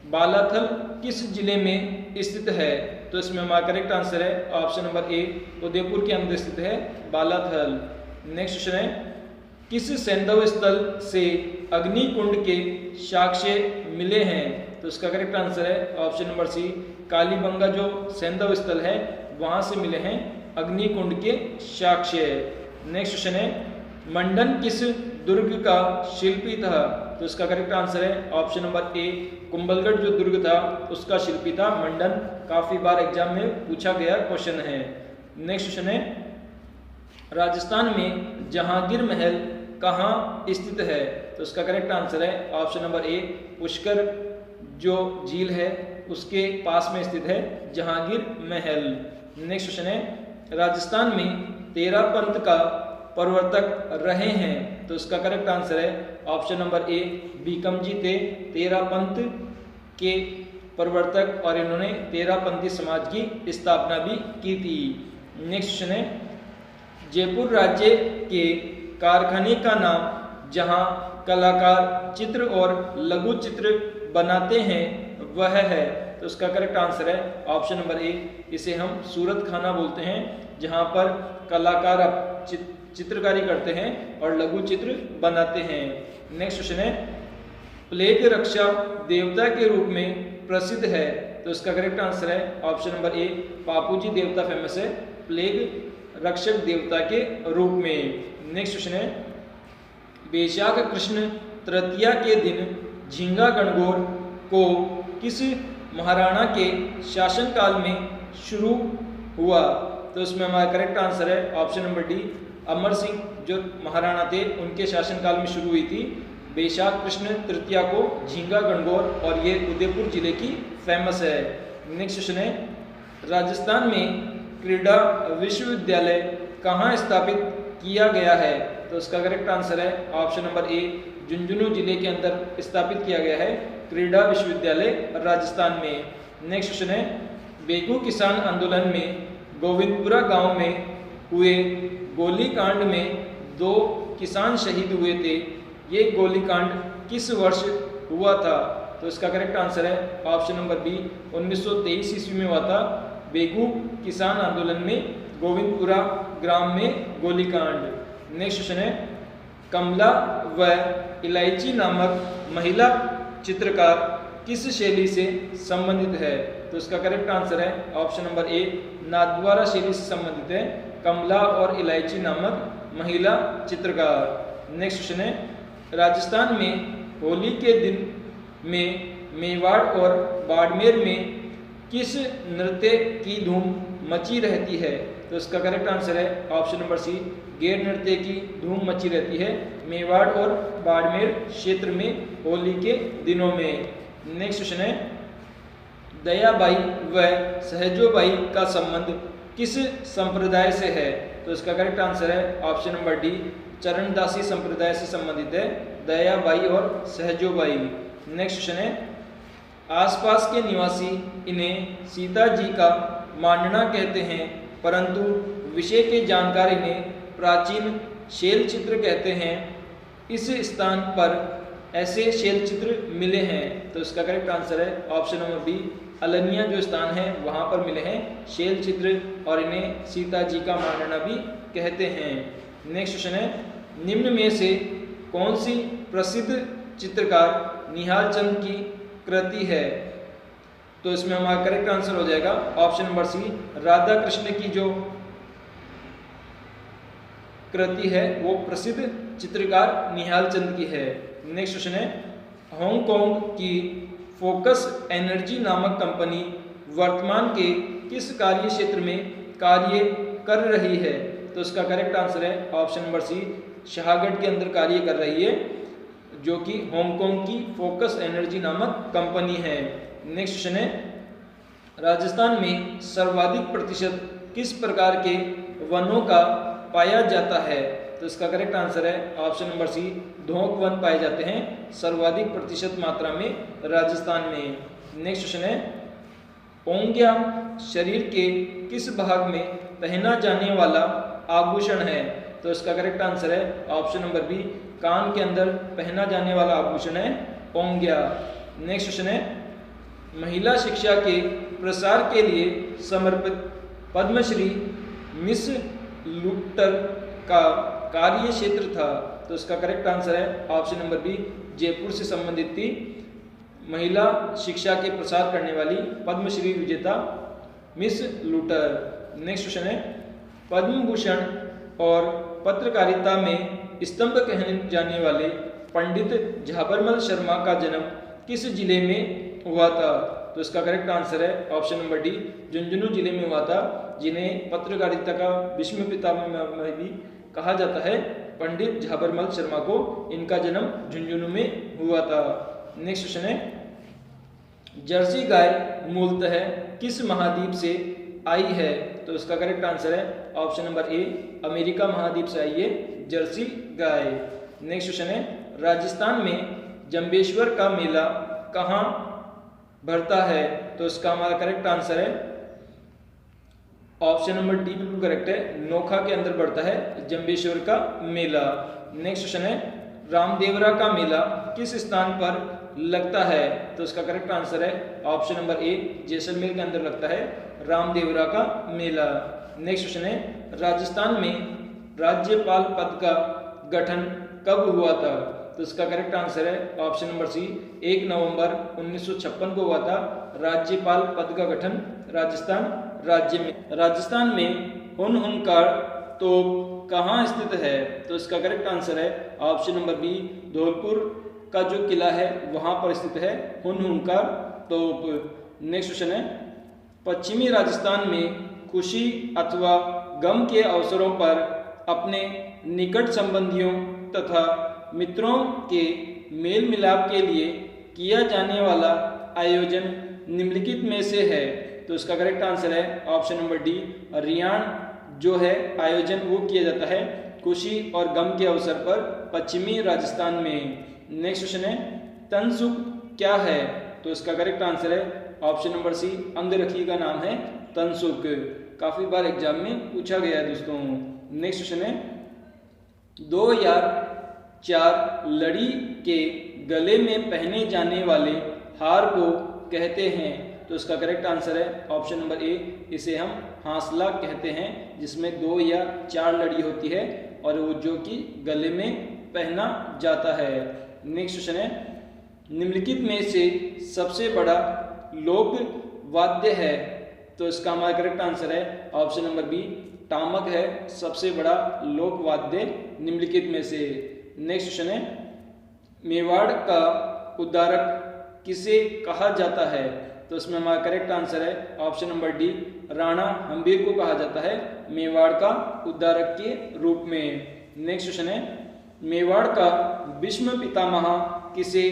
A: बालाथल किस जिले में स्थित है? तो इसमें हमारा करेक्ट आंसर है ऑप्शन नंबर 1, उदयपुर के अंदर स्थित है बालाथल। नेक्स्ट क्वेश्चन है, किस सैंधव स्थल से अग्निकुंड के साक्ष्य मिले हैं? तो इसका करेक्ट आंसर है ऑप्शन नंबर सी, कालीबंगा जो सैंधव स्थल है वहां से मिले हैं अग्निकुंड के साक्ष्य। नेक्स्ट क्वेश्चन है, मंडन किस दुर्ग का शिल्पी था? तो इसका करेक्ट आंसर है ऑप्शन नंबर ए, कुंभलगढ़ जो दुर्ग था उसका शिल्पी था मंडन। काफी बार एग्जाम में पूछा गया क्वेश्चन है। नेक्स्ट क्वेश्चन है, राजस्थान में जहांगीर महल कहाँ स्थित है? तो इसका करेक्ट आंसर है ऑप्शन नंबर ए, पुष्कर जो झील है उसके पास में स्थित है जहांगीर महल। नेक्स्ट क्वेश्चन है, राजस्थान में 13 पंथ का प्रवर्तक रहे हैं? तो इसका करेक्ट आंसर है ऑप्शन नंबर ए, बीकम जी थे 13 पंथ के प्रवर्तक और इन्होंने 13 पंथी समाज की स्थापना भी की थी। नेक्स्ट क्वेश्चन है, जयपुर राज्य के कारखाने का नाम जहां कलाकार चित्र और लघु चित्र बनाते हैं वह है? तो इसका करेक्ट आंसर है ऑप्शन नंबर ए, इसे हम सूरत खाना बोलते हैं, जहां पर कलाकार चित्रकारी करते हैं और लघु चित्र बनाते हैं। नेक्स्ट क्वेश्चन है, प्लेग रक्षा देवता के रूप में प्रसिद्ध है? तो इसका करेक्ट आंसर है ऑप्शन नंबर ए, पापूजी देवता फेमस है प्लेग रक्षक देवता के रूप में। नेक्स्ट क्वेश्चन है, वैशाख कृष्ण तृतीया के दिन झींगा गणगौर को किस महाराणा के शासनकाल में शुरू हुआ? तो इसमें हमारा करेक्ट आंसर है option number D, Amar Singh जो महाराणा थे उनके शासनकाल में शुरू हुई थी वैशाख कृष्ण तृतीया को झींगा गणगौर, और ये उदयपुर जिले की फेमस है। नेक्स्ट क्वेश्चन है, राजस्थान में क्रीड़ा विश्वविद्यालय कहाँ स्थापित किया गया है? तो इसका करेक्ट आंसर है ऑप्शन नंबर ए, झुंझुनू जिले के अंदर स्थापित किया गया है क्रीड़ा विश्वविद्यालय राजस्थान में। नेक्स्ट क्वेश्चन है, बेगू किसान आंदोलन में गोविंदपुरा गांव में हुए गोलीकांड में 2 किसान शहीद हुए थे। ये गोलीकांड किस वर्ष हुआ था? तो इसका करेक्ट आंसर है ऑप्शन नंबर बी, 1923 ईस्वी में हुआ था बेगू किसान आंदोलन में गोविंदपुरा ग्राम में गोलीकांड। नेक्स्ट क्वेश्चन है, कमला व इलायची नामक महिला चित्रकार किस शैली से संबंधित है? तो इसका करेक्ट आंसर है ऑप्शन नंबर ए, नाथद्वारा शैली से संबंधित है कमला और इलायची नामक महिला चित्रकार। नेक्स्ट क्वेश्चन है, राजस्थान में होली के दिन में मेवाड़ और बाड़मेर में किस नृत्य की धूम मची रहती है? तो इसका करेक्ट आंसर है ऑप्शन नंबर सी, गैर नृत्य की धूम मची रहती है मेवाड़ और बाड़मेर क्षेत्र में होली के दिनों में। नेक्स्ट क्वेश्चन है, दयाबाई व सहजोबाई का संबंध किस संप्रदाय से है? तो इसका करेक्ट आंसर है ऑप्शन नंबर डी, चरणदासी संप्रदाय से संबंधित है दयाबाई और सहजोबाई। नेक्स्ट क्वेश्चन है, आसपास के निवासी इन्हें सीता जी का मांडना कहते हैं, परंतु विषय के जानकार इन्हें प्राचीन शैल चित्र कहते हैं। इस स्थान पर ऐसे शैल चित्र मिले हैं। तो इसका करेक्ट आंसर है ऑप्शन नंबर बी, अलनिया जो स्थान है वहां पर मिले हैं शैल चित्र और इन्हें सीता जी का मांडना भी कहते हैं। नेक्स्ट क्वेश्चन है, निम्न में से कौन सी प्रसिद्ध चित्रकार निहाल चंद की कृति है? तो इसमें हमारा करेक्ट आंसर हो जाएगा option number C, Radha Krishna की जो कृति है वो प्रसिद्ध चित्रकार निहाल चंद की है। नेक्स्ट क्वेश्चन है, हांगकांग की फोकस एनर्जी नामक कंपनी वर्तमान के किस कार्य क्षेत्र में कार्य कर रही है? तो इसका करेक्ट आंसर है ऑप्शन नंबर सी, शाहगढ़ के अंदर कार्य कर रही है जो कि हांगकांग की फोकस एनर्जी नामक कंपनी है। नेक्स्ट क्वेश्चन है, राजस्थान में सर्वाधिक प्रतिशत किस प्रकार के वनों का पाया जाता है? तो इसका करेक्ट आंसर है ऑप्शन नंबर सी, धोंक वन पाए जाते हैं सर्वाधिक प्रतिशत मात्रा में राजस्थान में। नेक्स्ट क्वेश्चन है, ओंग्या शरीर के किस भाग में पहना जाने वाला आभूषण है? तो इसका करेक्ट आंसर है ऑप्शन नंबर बी, कान के अंदर पहना जाने वाला आभूषण है ओंग्या। नेक्स्ट क्वेश्चन है, महिला शिक्षा के प्रसार के लिए समर्पित पद्मश्री मिस लुट्टर का कार्य क्षेत्र था। तो इसका करेक्ट आंसर है ऑप्शन नंबर बी, जयपुर से संबंधित थी महिला शिक्षा के प्रसार करने वाली पद्मश्री विजेता मिस लुटर। नेक्स्ट क्वेश्चन है, पद्म भूषण और पत्रकारिता में स्तंभ कहने जाने वाले पंडित झाबरमल शर्मा का जन्म किस जिले में हुआ था? तो इसका करेक्ट आंसर है ऑप्शन नंबर डी, झुंझुनू जिले में हुआ था, जिन्हें पत्रकारिता का विश्व पितामह में भी कहा जाता है। पंडित झाबरमल शर्मा को इनका जन्म झुंझुनू में हुआ था। नेक्स्ट क्वेश्चन है, जर्सी गाय मूलतः किस महाद्वीप से आई है? तो इसका करेक्ट आंसर है ऑप्शन नंबर ए, अमेरिका महाद्वीप से आई है जर्सी गाय। नेक्स्ट क्वेश्चन है, राजस्थान में जंबेश्वर का मेला कहाँ भरता है? तो इसका हमारा करेक्ट आंसर है ऑप्शन नंबर डी बिल्कुल करेक्ट है, नोखा के अंदर बढ़ता है जंबेश्वर का मेला। नेक्स्ट क्वेश्चन है, रामदेवरा का मेला किस स्थान पर लगता है? तो इसका करेक्ट आंसर है ऑप्शन नंबर ए, जैसलमेर के अंदर लगता है रामदेवरा का मेला। नेक्स्ट क्वेश्चन है, राजस्थान में राज्यपाल पद का गठन कब हुआ था? तो इसका करेक्ट आंसर है ऑप्शन नंबर सी, 1 नवंबर 1956 को हुआ था राज्यपाल पद का गठन राजस्थान राज्य में। राजस्थान में हुनहुनकार तोप कहाँ स्थित है? तो इसका करेक्ट आंसर है ऑप्शन नंबर बी, धौलपुर का जो किला है वहां पर स्थित है हुनहुनकार तोप। नेक्स्ट क्वेश्चन है, पश्चिमी राजस्थान में खुशी अथवा गम के अवसरों पर अपने निकट संबंधियों तथा मित्रों के मेल मिलाप के लिए किया जाने वाला आयोजन निम्नलिखित में से है? तो इसका करेक्ट आंसर है ऑप्शन नंबर डी, रियान जो है आयोजन वो किया जाता है खुशी और गम के अवसर पर पश्चिमी राजस्थान में। नेक्स्ट क्वेश्चन है तनसुख क्या है? तो इसका करेक्ट आंसर है ऑप्शन नंबर सी, अंगरखी का नाम है तनसुख। काफी बार एग्जाम में पूछा गया है दोस्तों। नेक्स्ट क्वेश्चन है 2 या 4 लड़ी के गले में पहने जाने वाले हार को कहते हैं? तो इसका करेक्ट आंसर है ऑप्शन नंबर ए, इसे हम हांसला कहते हैं, जिसमें 2 या 4 लड़ी होती है और वो जो कि गले में पहना जाता है। नेक्स्ट क्वेश्चन है निम्नलिखित में से सबसे बड़ा लोक वाद्य है? तो इसका हमारा करेक्ट आंसर है ऑप्शन नंबर बी, टामक है सबसे बड़ा लोक वाद्य निम्नलिखित में से। नेक्स्ट क्वेश्चन है मेवाड़ का उद्धारक किसे कहा जाता है? तो इसमें हमारा करेक्ट आंसर है option number D, Rana Hambir को कहा जाता है मेवाड़ का उद्धारक के रूप में। नेक्स्ट क्वेश्चन है मेवाड़ का भीष्म पितामह किसे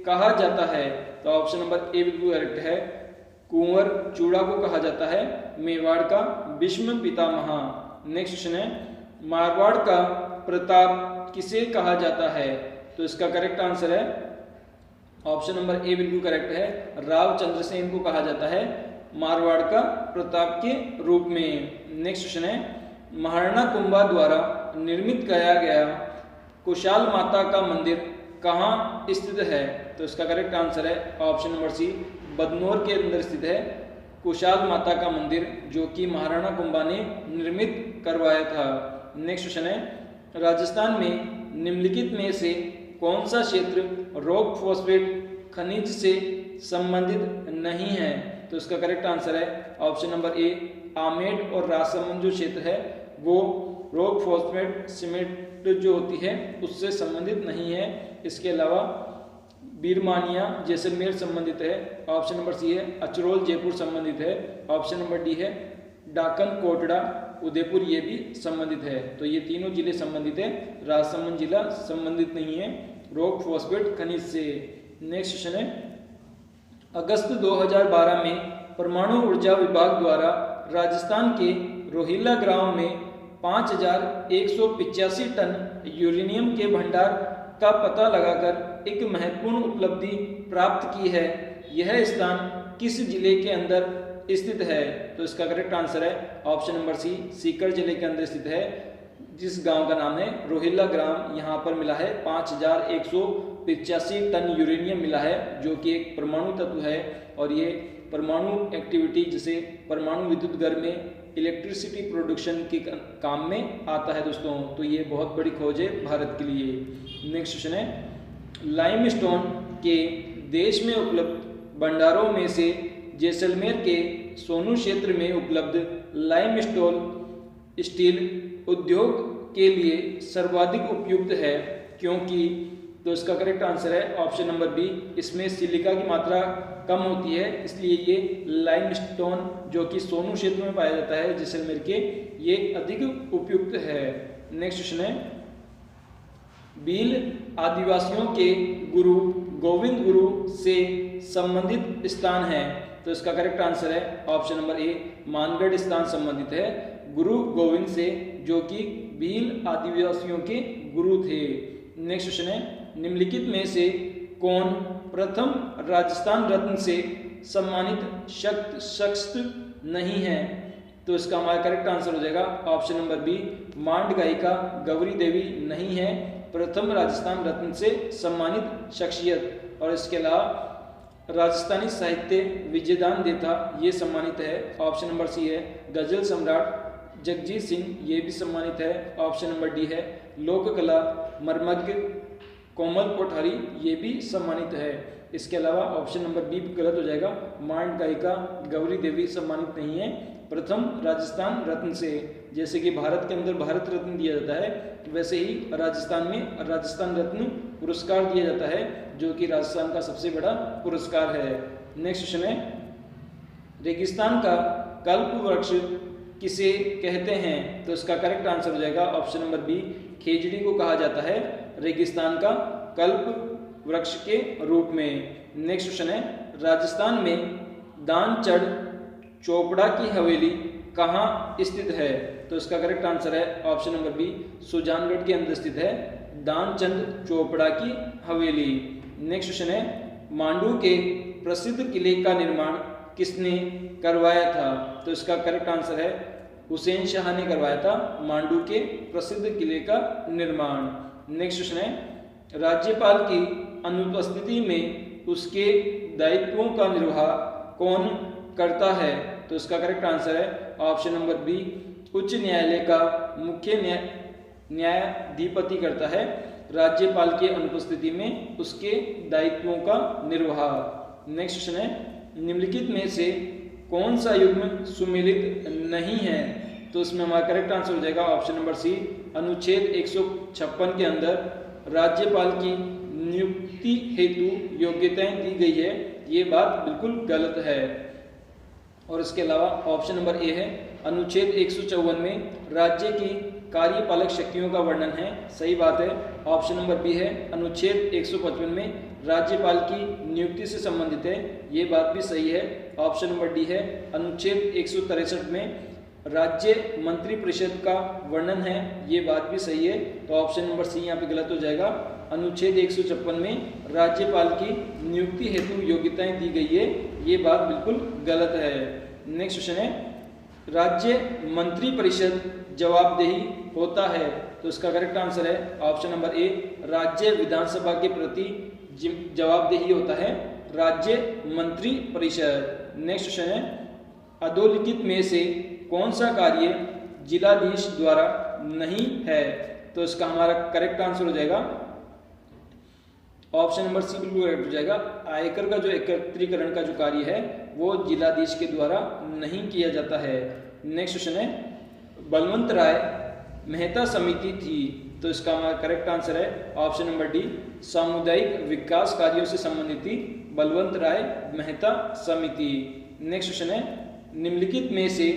A: कहा जाता है? तो ऑप्शन नंबर ए बिल्कुल करेक्ट है, कुंवर चूड़ा को कहा जाता है मेवाड़ का भीष्म पितामह। नेक्स्ट क्वेश्चन है मारवाड़ का प्रताप किसे कहा जाता है? तो इसका करेक्ट आंसर है ऑप्शन नंबर ए बिल्कुल करेक्ट है, राव चंद्रसेन को कहा जाता है मारवाड़ का प्रताप के रूप में। नेक्स्ट क्वेश्चन है महाराणा कुंभा द्वारा निर्मित किया गया कुशाल माता का मंदिर कहाँ स्थित है? तो इसका करेक्ट आंसर है ऑप्शन नंबर सी, बदनौर के अंदर स्थित है कुशाल माता का मंदिर, जो कि महाराणा कुंभा ने निर्मित करवाया था। नेक्स्ट क्वेश्चन है राजस्थान में निम्नलिखित में से कौन सा क्षेत्र रॉक फॉस्फेट खनिज से संबंधित नहीं है? तो इसका करेक्ट आंसर है ऑप्शन नंबर ए, आमेर और राजसमंद जो क्षेत्र है वो रॉक फॉस्फेट सीमेंट जो होती है उससे संबंधित नहीं है। इसके अलावा बीरमानिया जैसलमेर संबंधित है, ऑप्शन नंबर सी है, अचरोल जयपुर संबंधित है, ऑप्शन नंबर डी है, डाकन कोटड़ा उदयपुर ये भी संबंधित है। तो ये तीनों जिले संबंधित है, राजसमंद जिला संबंधित नहीं है रॉक फॉस्फेट खनिज से। नेक्स्ट क्वेश्चन है अगस्त 2012 में परमाणु ऊर्जा विभाग द्वारा राजस्थान के रोहिल्ला गांव में 5185 टन यूरेनियम के भंडार का पता लगाकर एक महत्वपूर्ण उपलब्धि प्राप्त की है। यह स्थान किस जिले के अंदर स्थित है? तो इसका करेक्ट आंसर है ऑप्शन नंबर सी, सीकर जिले के अंदर स्थित है, जिस गांव का नाम है रोहिल्ला ग्राम। यहाँ पर मिला है 5185 टन यूरेनियम मिला है, जो कि एक परमाणु तत्व है और ये परमाणु एक्टिविटी जिसे परमाणु विद्युत घर में इलेक्ट्रिसिटी प्रोडक्शन के काम में आता है दोस्तों। तो ये बहुत बड़ी खोज है भारत के लिए। नेक्स्ट क्वेश्चन है लाइमस्टोन के देश में उपलब्ध भंडारों में से जैसलमेर के सोनू क्षेत्र में उपलब्ध लाइमस्टोन स्टील उद्योग के लिए सर्वाधिक उपयुक्त है क्योंकि? तो इसका करेक्ट आंसर है ऑप्शन नंबर बी, इसमें सिलिका की मात्रा कम होती है, इसलिए ये लाइमस्टोन जो कि सोनू क्षेत्र में पाया जाता है जैसलमेर के, ये अधिक उपयुक्त है। नेक्स्ट क्वेश्चन है भील आदिवासियों के गुरु गोविंद गुरु से संबंधित स्थान है। तो इसका करेक्ट आंसर है ऑप्शन नंबर ए, मानगढ़ स्थान संबंधित है गुरु गोविंद से, जो कि भील आदिवासियों के गुरु थे। नेक्स्ट क्वेश्चन है निम्नलिखित में से कौन प्रथम राजस्थान रत्न से सम्मानित शख्स नहीं है? तो इसका हमारा करेक्ट आंसर हो जाएगा ऑप्शन नंबर बी, मांड गायिका गौरी देवी नहीं है प्रथम राजस्थान रत्न से सम्मानित शख्सियत। और इसके अलावा राजस्थानी साहित्य विजयदान देता ये सम्मानित है, ऑप्शन नंबर सी है। गजल सम्राट जगजीत सिंह ये भी सम्मानित है, ऑप्शन नंबर डी है। लोक कला मर्मज्ञ कोमल कोठारी ये भी सम्मानित है। इसके अलावा ऑप्शन नंबर बी गलत हो जाएगा, मांड गायिका गौरी देवी सम्मानित नहीं है प्रथम राजस्थान रत्न से। जैसे कि भारत के अंदर भारत रत्न दिया जाता है, वैसे ही राजस्थान में राजस्थान रत्न पुरस्कार दिया जाता है, जो कि राजस्थान का सबसे बड़ा पुरस्कार है। नेक्स्ट क्वेश्चन है रेगिस्तान का कल्प वृक्ष किसे कहते हैं? तो इसका करेक्ट आंसर हो जाएगा ऑप्शन नंबर बी, खेजड़ी को कहा जाता है रेगिस्तान का कल्प वृक्ष के रूप में। नेक्स्ट क्वेश्चन है राजस्थान में दानचढ़ चोपड़ा की हवेली कहाँ स्थित है? तो इसका करेक्ट आंसर है ऑप्शन नंबर बी, सुजानगढ़ के अंदर स्थित है दानचंद चोपड़ा की हवेली। नेक्स्ट क्वेश्चन है, मांडू के प्रसिद्ध किले का निर्माण किसने करवाया था? तो इसका करेक्ट आंसर है हुसैन शाह ने करवाया था मांडू के प्रसिद्ध किले का निर्माण। नेक्स्ट क्वेश्चन है, राज्यपाल की अनुपस्थिति में उसके दायित्वों का निर्वाह कौन करता है? तो इसका करेक्ट आंसर है ऑप्शन नंबर बी, उच्च न्यायालय का मुख्य न्यायाधिपति करता है राज्यपाल के अनुपस्थिति में उसके दायित्वों का निर्वाह। नेक्स्ट क्वेश्चन है, निम्नलिखित में से कौन सा युग्म सुमेलित नहीं है? तो इसमें हमारा करेक्ट आंसर हो जाएगा ऑप्शन नंबर सी, अनुच्छेद 156 के अंदर राज्यपाल की नियुक्ति हेतु योग्यताएं दी गई है, ये बात बिल्कुल गलत है। और इसके अलावा ऑप्शन नंबर ए है, अनुच्छेद 154 में राज्य की कार्यपालक शक्तियों का वर्णन है, सही बात है। ऑप्शन नंबर बी है, अनुच्छेद 155 में राज्यपाल की नियुक्ति से संबंधित है, ये बात भी सही है। ऑप्शन नंबर डी है, अनुच्छेद 163 में राज्य मंत्री परिषद का वर्णन है, ये बात भी सही है। तो ऑप्शन नंबर सी यहाँ पे गलत हो जाएगा, अनुच्छेद 156 में राज्यपाल की नियुक्ति हेतु योग्यताएं दी गई है, ये बात बिल्कुल गलत है। नेक्स्ट क्वेश्चन है, राज्य मंत्री परिषद जवाबदेही होता है? तो इसका करेक्ट आंसर है ऑप्शन नंबर ए, राज्य विधानसभा के प्रति जवाबदेही होता है राज्य मंत्री परिषद। नेक्स्ट क्वेश्चन है, अधोलिखित में से कौन सा कार्य जिलाधीश द्वारा नहीं है? तो इसका हमारा करेक्ट आंसर हो जाएगा ऑप्शन नंबर सी, बिल्कुल करेक्ट हो जाएगा। आयकर का जो एकत्रीकरण का जो कार्य है वो जिलाधीश के द्वारा नहीं किया जाता है। नेक्स्ट क्वेश्चन है, बलवंत राय मेहता समिति थी, तो इसका हमारा करेक्ट आंसर है ऑप्शन नंबर डी, सामुदायिक विकास कार्यों से संबंधित थी बलवंत राय मेहता समिति। नेक्स्ट क्वेश्चन है, निम्नलिखित में से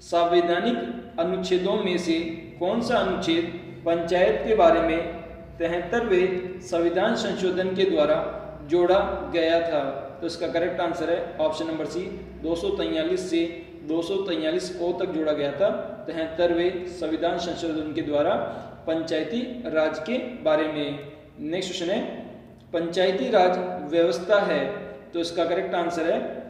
A: संवैधानिक अनुच्छेदों में से कौन सा अनुच्छेद पंचायत के बारे में 73वें संविधान संशोधन के द्वारा जोड़ा गया था? तो इसका करेक्ट आंसर है ऑप्शन नंबर सी, 243 से 243 ओ तक जोड़ा गया था 73वें संविधान संशोधन के द्वारा पंचायती राज के बारे में। नेक्स्ट क्वेश्चन है, पंचायती राज व्यवस्था है, तो इसका करेक्ट आंसर है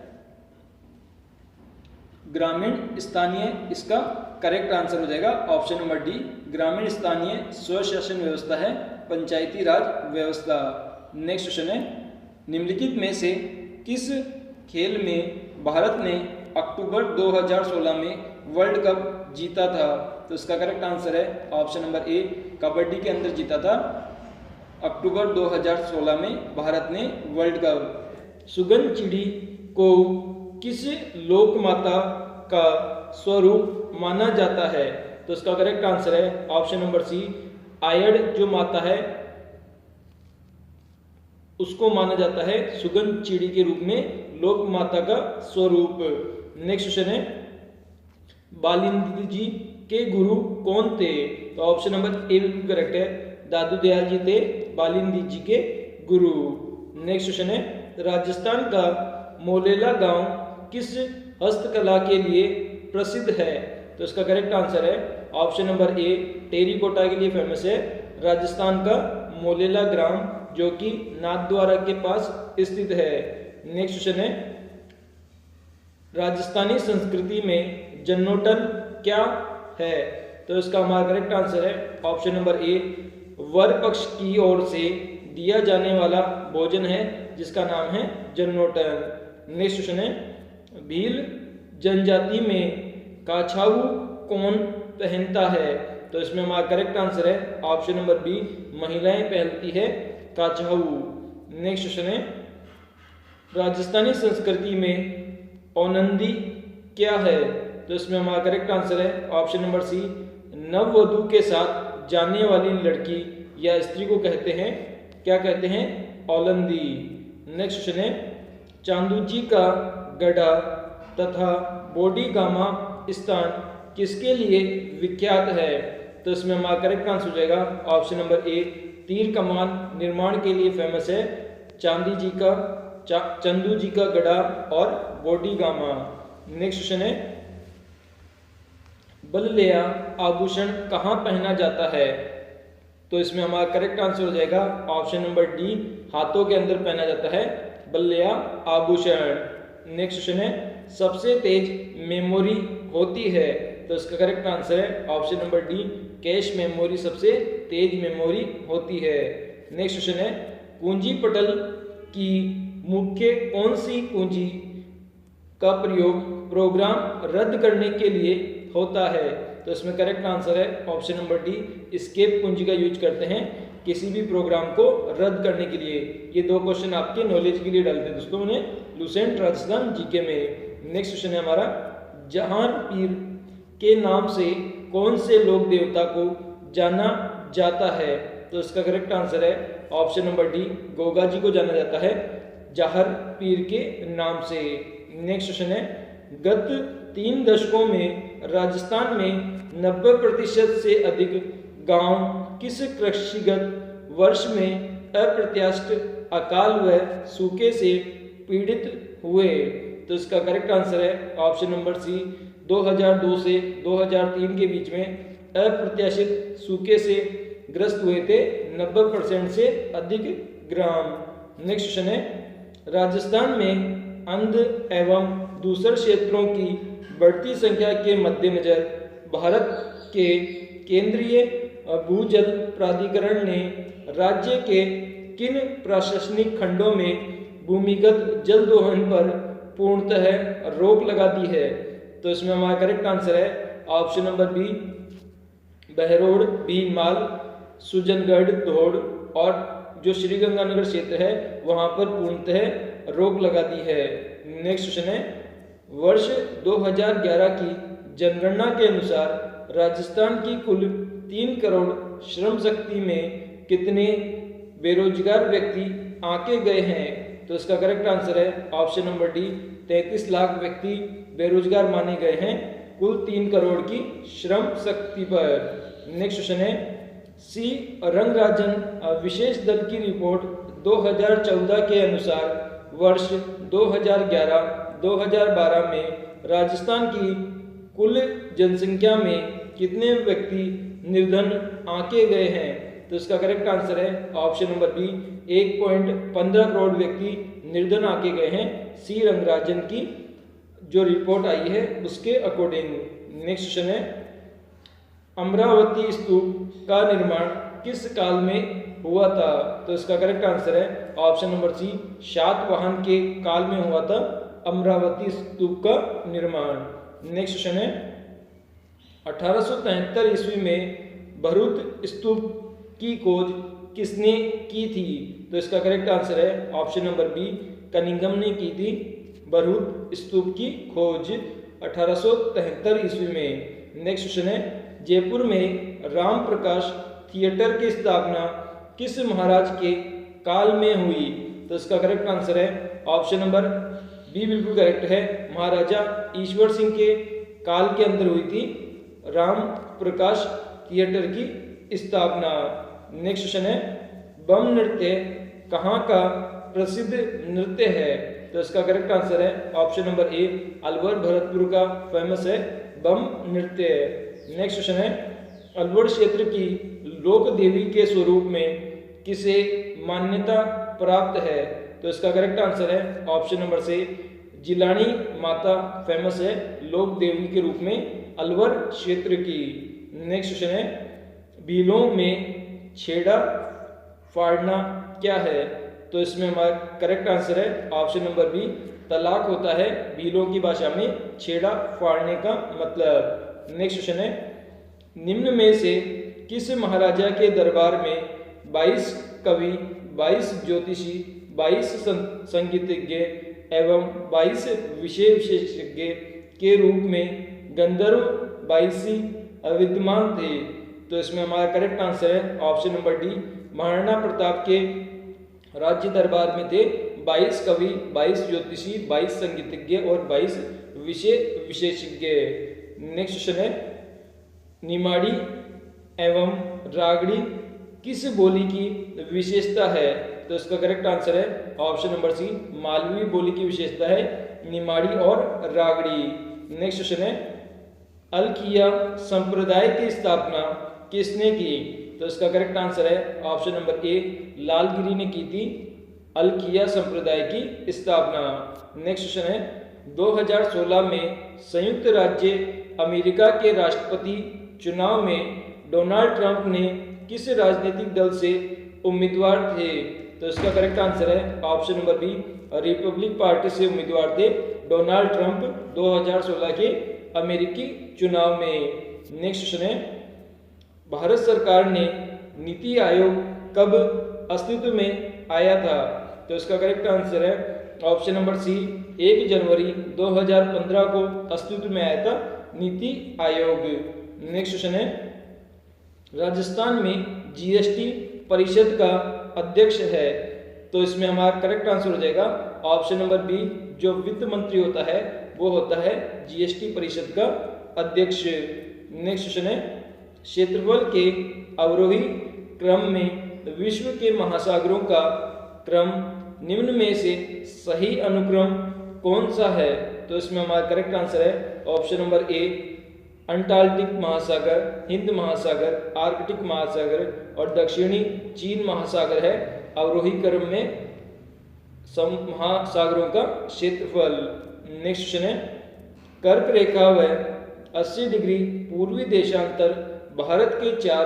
A: ग्रामीण स्थानीय, इसका करेक्ट आंसर हो जाएगा ऑप्शन नंबर डी, ग्रामीण स्थानीय स्वशासन व्यवस्था है पंचायती राज व्यवस्था। नेक्स्ट क्वेश्चन है, निम्नलिखित में से किस खेल में भारत ने अक्टूबर 2016 में वर्ल्ड कप जीता था? तो इसका करेक्ट आंसर है ऑप्शन नंबर ए, कबड्डी के अंदर जीता था अक्टूबर 2016 में भारत ने वर्ल्ड कप। सुगन चिड़ी को किस लोक माता का स्वरूप माना जाता है? तो इसका करेक्ट आंसर है ऑप्शन नंबर सी, आयड़ जो माता है उसको माना जाता है सुगन चिड़ी के रूप में लोक माता का स्वरूप। नेक्स्ट क्वेश्चन है, बालिंदी जी के गुरु कौन थे? तो ऑप्शन नंबर ए बिल्कुल करेक्ट है, दादू दयाल जी थे बालिंदी जी के गुरु। नेक्स्ट क्वेश्चन है, राजस्थान का मोलेला गांव किस हस्तकला के लिए प्रसिद्ध है? तो इसका करेक्ट आंसर है ऑप्शन नंबर ए, टेरिकोटा के लिए फेमस है राजस्थान का मोलेला ग्राम, जो कि नाथद्वारा के पास स्थित है। नेक्स्ट क्वेश्चन है, राजस्थानी संस्कृति में जन्नोटन क्या है? तो इसका हमारा करेक्ट आंसर है ऑप्शन नंबर ए, वर पक्ष की ओर से दिया जाने वाला भोजन है जिसका नाम है जन्नोटन। नेक्स्ट क्वेश्चन है, भील जनजाति में काछाऊ कौन पहनता है? तो इसमें हमारा करेक्ट आंसर है ऑप्शन नंबर बी, महिलाएं पहनती है काछाऊ। नेक्स्ट क्वेश्चन है, राजस्थानी संस्कृति में औनंदी क्या है? तो इसमें हमारा करेक्ट आंसर है ऑप्शन नंबर सी, नववधु के साथ जाने वाली लड़की या स्त्री को कहते हैं, क्या कहते हैं? औलंदी। नेक्स्ट क्वेश्चन है, चांदूजी का गढ़ा तथा बोडी गामा स्थान किसके लिए विख्यात है? तो इसमें हमारा करेक्ट आंसर हो जाएगा ऑप्शन नंबर ए, तीर कमान निर्माण के लिए फेमस है चंदू जी का गढ़ा और बोडी गामा। नेक्स्ट क्वेश्चन है, बल्लेया आभूषण कहाँ पहना जाता है? तो इसमें हमारा करेक्ट आंसर हो जाएगा ऑप्शन नंबर डी, हाथों के अंदर पहना जाता है बल्लेया आभूषण। नेक्स्ट क्वेश्चन है, सबसे तेज मेमोरी होती है? तो इसका करेक्ट आंसर है option number D, cache memory सबसे तेज मेमोरी होती है। नेक्स्ट क्वेश्चन है, कुंजी पटल की मुख्य कौन सी कुंजी का प्रयोग प्रोग्राम रद्द करने के लिए होता है? तो इसमें करेक्ट आंसर है ऑप्शन नंबर डी, एस्केप कुंजी का यूज करते हैं किसी भी प्रोग्राम को रद्द करने के लिए। ये दो क्वेश्चन आपके नॉलेज के लिए डालते हैं दोस्तों मैंने लूसेंट राजस्थान जीके में। नेक्स्ट क्वेश्चन है हमारा, जहांगीर के नाम से कौन से लोक देवता को जाना जाता है? तो इसका करेक्ट आंसर है option number D, Goga ji को जाना जाता है जहर पीर के नाम से। नेक्स्ट क्वेश्चन है, गत 3 दशकों में राजस्थान में 90% से अधिक गांव किस कृषिगत वर्ष में अप्रत्याशित अकाल व सूखे से पीड़ित हुए? तो इसका करेक्ट आंसर है ऑप्शन नंबर सी, 2002 से 2003 के बीच में अप्रत्याशित सूखे से ग्रस्त हुए थे 90% से अधिक ग्राम। नेक्स्ट क्वेश्चन है, राजस्थान में अंध एवं दूसरे क्षेत्रों की बढ़ती संख्या के मद्देनजर भारत के केंद्रीय भूजल प्राधिकरण ने राज्य के किन प्रशासनिक खंडों में भूमिगत जल दोहन पर पूर्णतः रोक लगा दी है? तो इसमें हमारा करेक्ट आंसर है option number B, Behror, Bhinmal, Sujangarh, Dhod और जो श्रीगंगानगर क्षेत्र है वहां पर पूर्णतः रोक लगा दी है। नेक्स्ट क्वेश्चन है, वर्ष 2011 की जनगणना के अनुसार राजस्थान की कुल 3 करोड़ श्रम शक्ति में कितने बेरोजगार व्यक्ति आंके गए हैं? तो इसका करेक्ट आंसर है ऑप्शन नंबर डी, 33 लाख व्यक्ति बेरोजगार माने गए हैं कुल 3 करोड़ की श्रम शक्ति पर। नेक्स्ट क्वेश्चन है, सी रंगराजन विशेष दल की रिपोर्ट 2014 के अनुसार वर्ष 2011-2012 में राजस्थान की कुल जनसंख्या में कितने व्यक्ति निर्धन आंके गए हैं? तो इसका करेक्ट आंसर है ऑप्शन नंबर बी, 1.15 करोड़ व्यक्ति निर्धन आंके गए हैं सी रंगराजन की जो रिपोर्ट आई है उसके अकॉर्डिंग। नेक्स्ट क्वेश्चन है, अमरावती स्तूप का निर्माण किस काल में हुआ था? तो इसका करेक्ट आंसर है ऑप्शन नंबर सी, सातवाहन के काल में हुआ था अमरावती स्तूप का निर्माण। नेक्स्ट क्वेश्चन है, 1873 ईस्वी में भरूच स्तूप की खोज किसने की थी? तो इसका करेक्ट आंसर है ऑप्शन नंबर बी, कनिंघम ने की थी भरूच स्तूप की खोज 1873 ईस्वी में। नेक्स्ट क्वेश्चन है, जयपुर में राम प्रकाश थिएटर की स्थापना किस महाराज के काल में हुई? तो इसका करेक्ट आंसर है ऑप्शन नंबर बी बिल्कुल करेक्ट है, महाराजा ईश्वर सिंह के काल के अंदर हुई थी राम प्रकाश थिएटर की स्थापना। नेक्स्ट क्वेश्चन है, बम नृत्य कहाँ का प्रसिद्ध नृत्य है? तो इसका करेक्ट आंसर है ऑप्शन नंबर ए, अलवर भरतपुर का फेमस है बम नृत्य। नेक्स्ट क्वेश्चन है, अलवर क्षेत्र की लोक देवी के स्वरूप में किसे मान्यता प्राप्त है? तो इसका करेक्ट आंसर है ऑप्शन नंबर से, जिलानी माता फेमस है लोक देवी के रूप में अलवर क्षेत्र की। नेक्स्ट क्वेश्चन है, भीलों में छेड़ा फाड़ना क्या है? तो इसमें हमारा करेक्ट आंसर है ऑप्शन नंबर बी, तलाक होता है भीलों की भाषा में छेड़ा फाड़ने का मतलब। नेक्स्ट क्वेश्चन है, निम्न में से किस महाराजा के दरबार में 22 कवि, 22 ज्योतिषी, 22 संगीतज्ञ एवं 22 विषय विशेषज्ञ के रूप में गंधर्व 22 विद्यमान थे? तो इसमें हमारा करेक्ट आंसर है option number D, Maharana Pratap के राज्य दरबार में थे 22 कवि, 22 ज्योतिषी, 22 संगीतज्ञ और 22 विषय विशेषज्ञ। नेक्स्ट क्वेश्चन है, निमाड़ी एवं रागड़ी किस बोली की विशेषता है? तो इसका करेक्ट आंसर है ऑप्शन नंबर सी, मालवी बोली की विशेषता है निमाड़ी और रागड़ी। नेक्स्ट क्वेश्चन है, अलखिया संप्रदाय की स्थापना किसने की? तो इसका करेक्ट आंसर है ऑप्शन नंबर ए, लालगिरी ने की थी अलखिया संप्रदाय की स्थापना। नेक्स्ट क्वेश्चन है 2016 में संयुक्त राज्य अमेरिका के राष्ट्रपति चुनाव में डोनाल्ड ट्रंप ने किस राजनीतिक दल से उम्मीदवार थे? तो इसका करेक्ट आंसर है option number B, republic party से उम्मीदवार थे डोनाल्ड ट्रंप 2016 के अमेरिकी चुनाव में। नेक्स्ट क्वेश्चन है भारत सरकार ने नीति आयोग कब अस्तित्व में आया था? तो इसका करेक्ट आंसर है ऑप्शन नंबर सी, 1 जनवरी 2015 को अस्तित्व में आया था नीति आयोग। नेक्स्ट क्वेश्चन है राजस्थान में जीएसटी परिषद का अध्यक्ष है, तो इसमें हमारा करेक्ट आंसर हो जाएगा ऑप्शन नंबर बी, जो वित्त मंत्री होता है वो होता है जीएसटी परिषद का अध्यक्ष। नेक्स्ट क्वेश्चन है क्षेत्रफल के अवरोही क्रम में विश्व के महासागरों का क्रम निम्न में से सही अनुक्रम कौन सा है? तो इसमें हमारा करेक्ट आंसर है ऑप्शन नंबर ए, अंटार्कटिक महासागर, हिंद महासागर, आर्कटिक महासागर और दक्षिणी चीन महासागर है अवरोही क्रम में महासागरों का क्षेत्रफल। नेक्स्ट क्वेश्चन है कर्क रेखा व 80 डिग्री पूर्वी देशांतर भारत के 4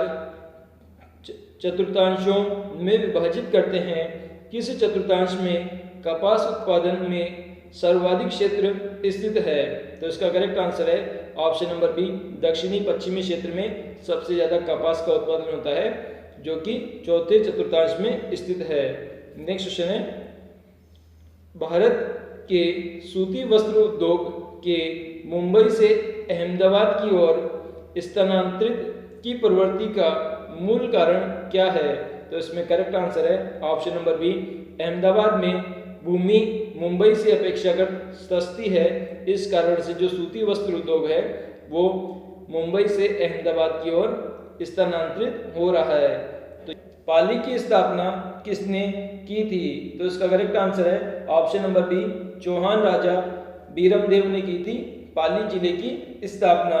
A: चतुर्थांशों में विभाजित करते हैं। किस चतुर्थांश में कपास उत्पादन में सर्वाधिक क्षेत्र स्थित है? तो इसका करेक्ट आंसर है ऑप्शन नंबर बी, दक्षिणी पश्चिमी क्षेत्र में सबसे ज्यादा कपास का उत्पादन होता है जो कि चौथे चतुर्थांश में स्थित है। नेक्स्ट क्वेश्चन है भारत के सूती वस्त्र उद्योग के मुंबई से अहमदाबाद की ओर स्थानांतरित की प्रवृत्ति का मूल कारण क्या है? तो इसमें करेक्ट आंसर है ऑप्शन नंबर बी, अहमदाबाद में भूमि मुंबई से अपेक्षाकृत सस्ती है, इस कारण से जो सूती वस्त्र उद्योग है वो मुंबई से अहमदाबाद की ओर स्थानांतरित हो रहा है। तो पाली की स्थापना किसने की थी? तो इसका करेक्ट आंसर है ऑप्शन नंबर बी, चौहान राजा बीरमदेव ने की थी पाली जिले की स्थापना।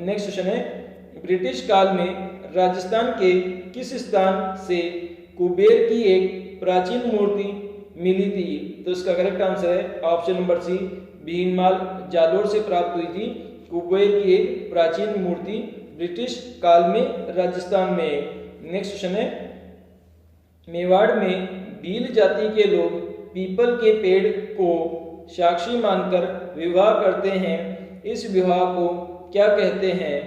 A: नेक्स्ट क्वेश्चन है ब्रिटिश काल में राजस्थान के किस स्थान से कुबेर की एक प्राचीन मूर्ति मिली थी? तो इसका करेक्ट आंसर है option number C, Bhinmal Jalore से प्राप्त हुई थी कुबेर की एक प्राचीन मूर्ति ब्रिटिश काल में राजस्थान में। नेक्स्ट क्वेश्चन है मेवाड़ में भील जाति के लोग पीपल के पेड़ को साक्षी मानकर विवाह करते हैं, इस विवाह को क्या कहते हैं?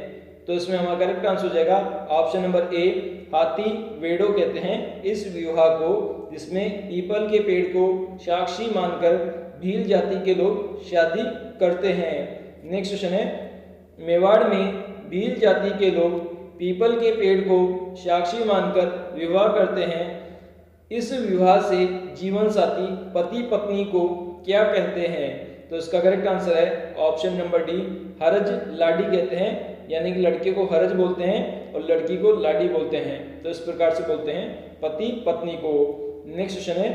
A: तो इसमें हमारा करेक्ट आंसर हो जाएगा ऑप्शन नंबर ए, हाथी वेड़ो कहते हैं इस विवाह को, जिसमें पीपल के पेड़ को साक्षी मानकर भील जाति के लोग शादी करते हैं। नेक्स्ट क्वेश्चन है मेवाड़ में भील जाति के लोग पीपल के पेड़ को साक्षी मानकर विवाह करते हैं, इस विवाह से जीवन साथी पति पत्नी को क्या कहते हैं? तो इसका करेक्ट आंसर है ऑप्शन नंबर डी, हरज लाडी कहते हैं, यानी कि लड़के को हरज बोलते हैं और लड़की को लाडी बोलते हैं, तो इस प्रकार से बोलते हैं पति पत्नी को। नेक्स्ट क्वेश्चन है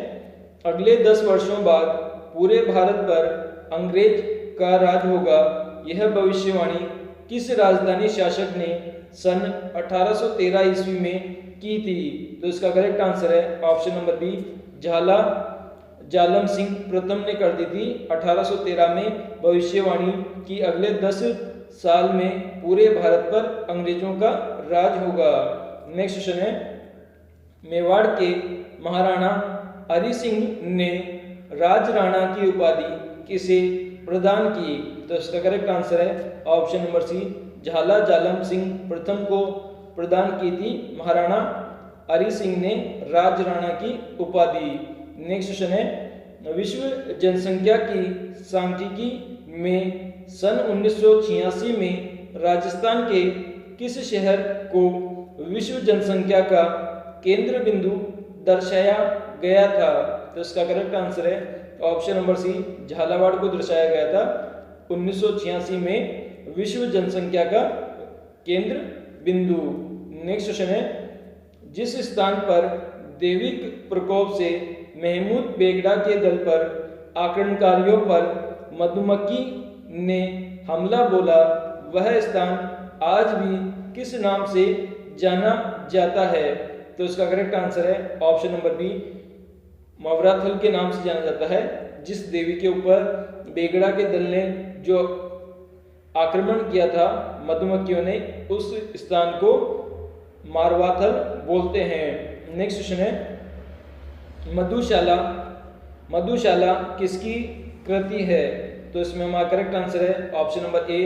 A: अगले 10 वर्षों बाद पूरे भारत पर अंग्रेज का राज होगा, यह भविष्यवाणी किस राजधानी शासक ने सन 1813 ईस्वी में की थी? तो इसका करेक्ट आंसर है ऑप्शन नंबर बी, झाला जालम सिंह प्रथम ने कर दी थी 1813 में भविष्यवाणी की अगले 10 साल में पूरे भारत पर अंग्रेजों का राज होगा। नेक्स्ट क्वेश्चन है मेवाड़ के महाराणा हरि सिंह ने राजराणा की उपाधि किसे प्रदान की? तो इसका करेक्ट आंसर है ऑप्शन नंबर सी, झाला जालम सिंह प्रथम को प्रदान की थी महाराणा हरि सिंह ने राजराणा की उपाधि। नेक्स्ट क्वेश्चन है विश्व जनसंख्या की सांख्यिकी में सन 1986 में राजस्थान के किस शहर को विश्व जनसंख्या का केंद्र बिंदु दर्शाया गया था? तो इसका करेक्ट आंसर है ऑप्शन नंबर सी, झालावाड़ को दर्शाया गया था 1986 में विश्व जनसंख्या का केंद्र बिंदु। नेक्स्ट क्वेश्चन है जिस स्थान पर दैविक प्रकोप से महमूद बेगड़ा के दल पर आक्रमणकारियों पर मधुमक्खी ने हमला बोला वह स्थान आज भी किस नाम से जाना जाता है? तो इसका करेक्ट आंसर है ऑप्शन नंबर बी, मवराथल के नाम से जाना जाता है। जिस देवी के ऊपर बेगड़ा के दल ने जो आक्रमण किया था मधुमक्खियों ने, उस स्थान को मारवाथल बोलते हैं। नेक्स्ट क्वेश्चन है मधुशाला। मधुशाला किसकी कृति है? तो इसमें हमारा करेक्ट आंसर है ऑप्शन नंबर ए,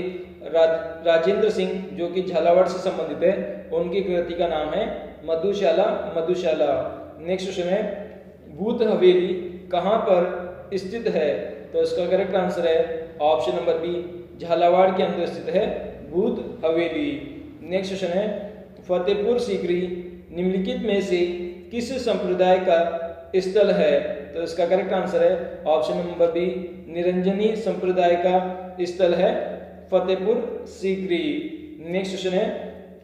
A: राजेंद्र सिंह जो कि झालावाड़ से संबंधित है, उनकी कृति का नाम है मधुशाला। मधुशाला। नेक्स्ट क्वेश्चन है भूत हवेली कहाँ पर स्थित है? तो इसका करेक्ट आंसर है ऑप्शन नंबर बी, झालावाड़ के अंदर स्थित है भूत हवेली। नेक्स्ट क्वेश्चन है फतेहपुर सीकरी निम्नलिखित में से किस संप्रदाय का स्थल है? तो इसका करेक्ट आंसर है ऑप्शन नंबर बी, निरंजनी संप्रदाय का स्थल है फतेहपुर सीकरी। नेक्स्ट क्वेश्चन है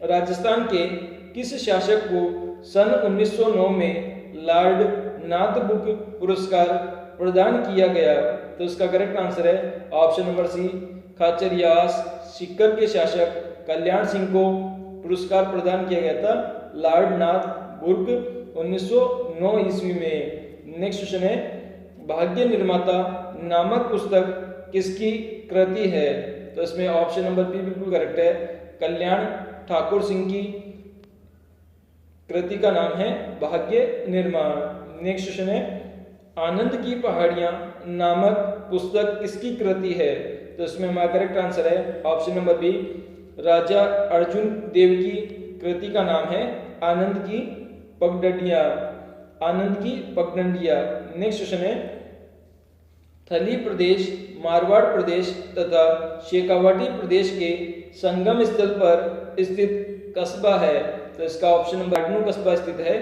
A: राजस्थान के किस शासक को सन 1909 में लॉर्ड नाथबुक पुरस्कार प्रदान किया गया? तो इसका करेक्ट आंसर है ऑप्शन नंबर सी, खाचरियास सीकर के शासक कल्याण सिंह को पुरस्कार प्रदान किया गया था लॉर्ड नाथबुक 1909 ईस्वी में। नेक्स्ट क्वेश्चन है भाग्य निर्माता नामक पुस्तक किसकी कृति है? तो इसमें ऑप्शन नंबर बी बिल्कुल करेक्ट है, कल्याण ठाकुर सिंह की कृति का नाम है भाग्य निर्माण। नेक्स्ट क्वेश्चन है आनंद की पहाड़ियां नामक पुस्तक किसकी कृति है? तो इसमें हमारा करेक्ट आंसर है ऑप्शन नंबर बी, राजा अर्जुन देव की कृति का नाम है आनंद की पगडंडिया। आनंद की पगडंडिया। नेक्स्ट क्वेश्चन है थली प्रदेश, मारवाड़ प्रदेश तथा शेखावाटी प्रदेश के संगम स्थल पर स्थित कस्बा है? तो इसका ऑप्शन नंबर अग्नू कस्बा स्थित है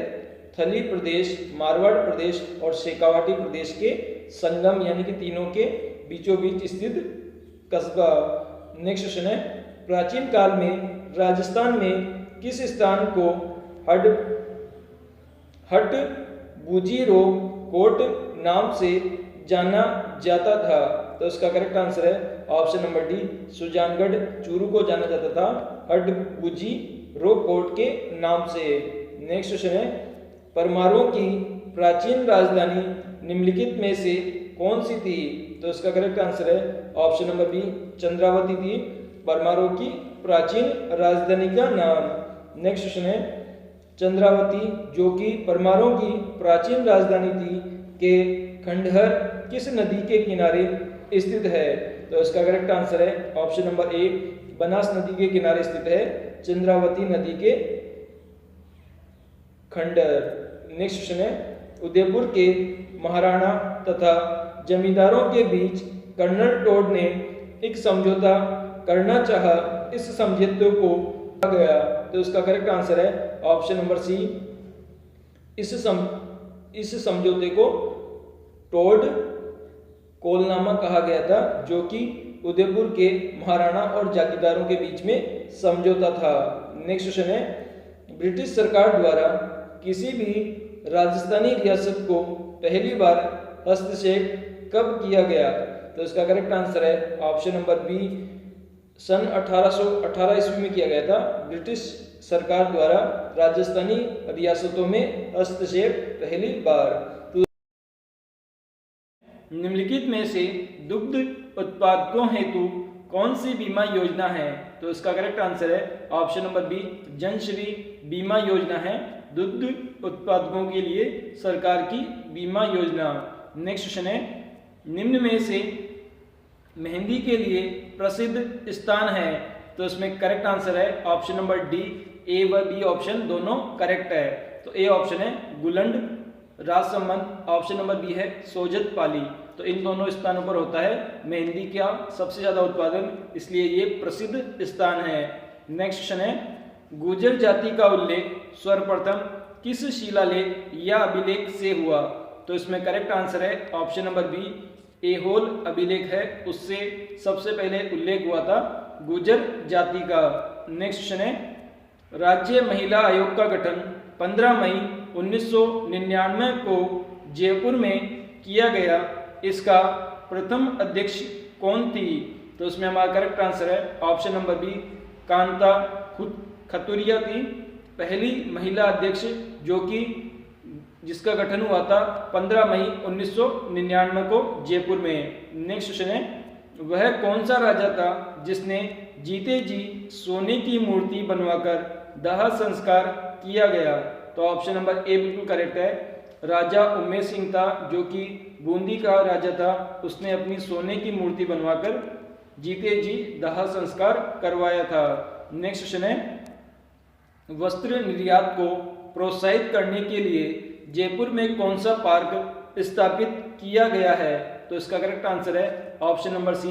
A: थली प्रदेश, मारवाड़ प्रदेश और शेखावाटी प्रदेश के संगम यानी कि तीनों के बीचों बीच स्थित कस्बा। नेक्स्ट क्वेश्चन है प्राचीन काल में राजस्थान में किस स्थान को हट बूजीरो कोट नाम से जाना जाता था? तो इसका करेक्ट आंसर है option number D, Sujangarh Churu को जाना जाता था हट बूजीरो कोट के नाम से। नेक्स्ट क्वेश्चन है परमारों की प्राचीन राजधानी निम्नलिखित में से कौन सी थी? तो इसका करेक्ट आंसर है ऑप्शन नंबर बी, चंद्रावती थी परमारों की प्राचीन राजधानी का नाम। नेक्स्ट क्वेश्चन है चंद्रावती जो कि परमारों की प्राचीन राजधानी थी के खंडहर किस नदी के किनारे स्थित है? तो इसका करेक्ट आंसर है ऑप्शन नंबर ए, बनास नदी के किनारे स्थित है चंद्रावती नदी के खंडहर। नेक्स्ट क्वेश्चन है उदयपुर के महाराणा तथा जमींदारों के बीच कर्नल टोड ने एक समझौता करना चाहा, इस समझौते को कहा गया? तो इसका करेक्ट आंसर है ऑप्शन नंबर सी, इस समझौते को टोड कोलनामा कहा गया था जो कि उदयपुर के महाराणा और जागीरदारों के बीच में समझौता था। नेक्स्ट क्वेश्चन है ब्रिटिश सरकार द्वारा किसी भी राजस्थानी रियासत को पहली बार हस्तक्षेप कब किया गया? तो इसका करेक्ट आंसर है ऑप्शन नंबर बी, सन 1818 ईस्वी में किया गया था ब्रिटिश सरकार द्वारा राजस्थानी रियासतों में हस्तक्षेप पहली बार। तो निम्नलिखित में से दुग्ध उत्पादकों हेतु कौन सी बीमा योजना है? तो इसका करेक्ट आंसर है ऑप्शन नंबर बी, जनश्री बीमा योजना है दुग्ध उत्पादकों के लिए सरकार की बीमा योजना। नेक्स्ट क्वेश्चन है निम्न में से मेहंदी के लिए प्रसिद्ध स्थान है? तो इसमें करेक्ट आंसर है ऑप्शन नंबर डी, ए व बी ऑप्शन दोनों करेक्ट है। तो ए ऑप्शन है गुलंड राजसमंद, ऑप्शन नंबर बी है सोजत पाली। तो इन दोनों स्थानों पर होता है मेहंदी का सबसे ज्यादा उत्पादन, इसलिए ये प्रसिद्ध स्थान है। नेक्स्ट क्वेश्चन है गुर्जर जाति का उल्लेख सर्वप्रथम किस शिलालेख या अभिलेख से हुआ? तो इसमें करेक्ट आंसर है ऑप्शन नंबर बी, एहोल अभिलेख है उससे सबसे पहले उल्लेख हुआ था गुर्जर जाति का। नेक्स्ट क्वेश्चन है राज्य महिला आयोग का गठन 15 मई 1999 को जयपुर में किया गया, इसका प्रथम अध्यक्ष कौन थी? तो उसमें हमारा करेक्ट आंसर है option number B, Kanta Khaturia थी पहली महिला अध्यक्ष जो कि जिसका गठन हुआ था 15 मई 1999 को जयपुर में। नेक्स्ट क्वेश्चन है, वह कौन सा राजा था जिसने जीते जी सोने की मूर्ति बनवाकर दाह संस्कार किया गया? तो ऑप्शन नंबर ए बिल्कुल करेक्ट है। राजा उमेश सिंह था जो कि बूंदी का राजा था, उसने अपनी सोने की मूर्ति बनवाकर जीते जी दाह संस्कार करवाया था। नेक्स्ट क्वेश्चन है, वस्त्र निर्यात को प्रोत्साहित करने के लिए जयपुर में कौन सा पार्क स्थापित किया गया है? तो इसका करेक्ट आंसर है ऑप्शन नंबर सी,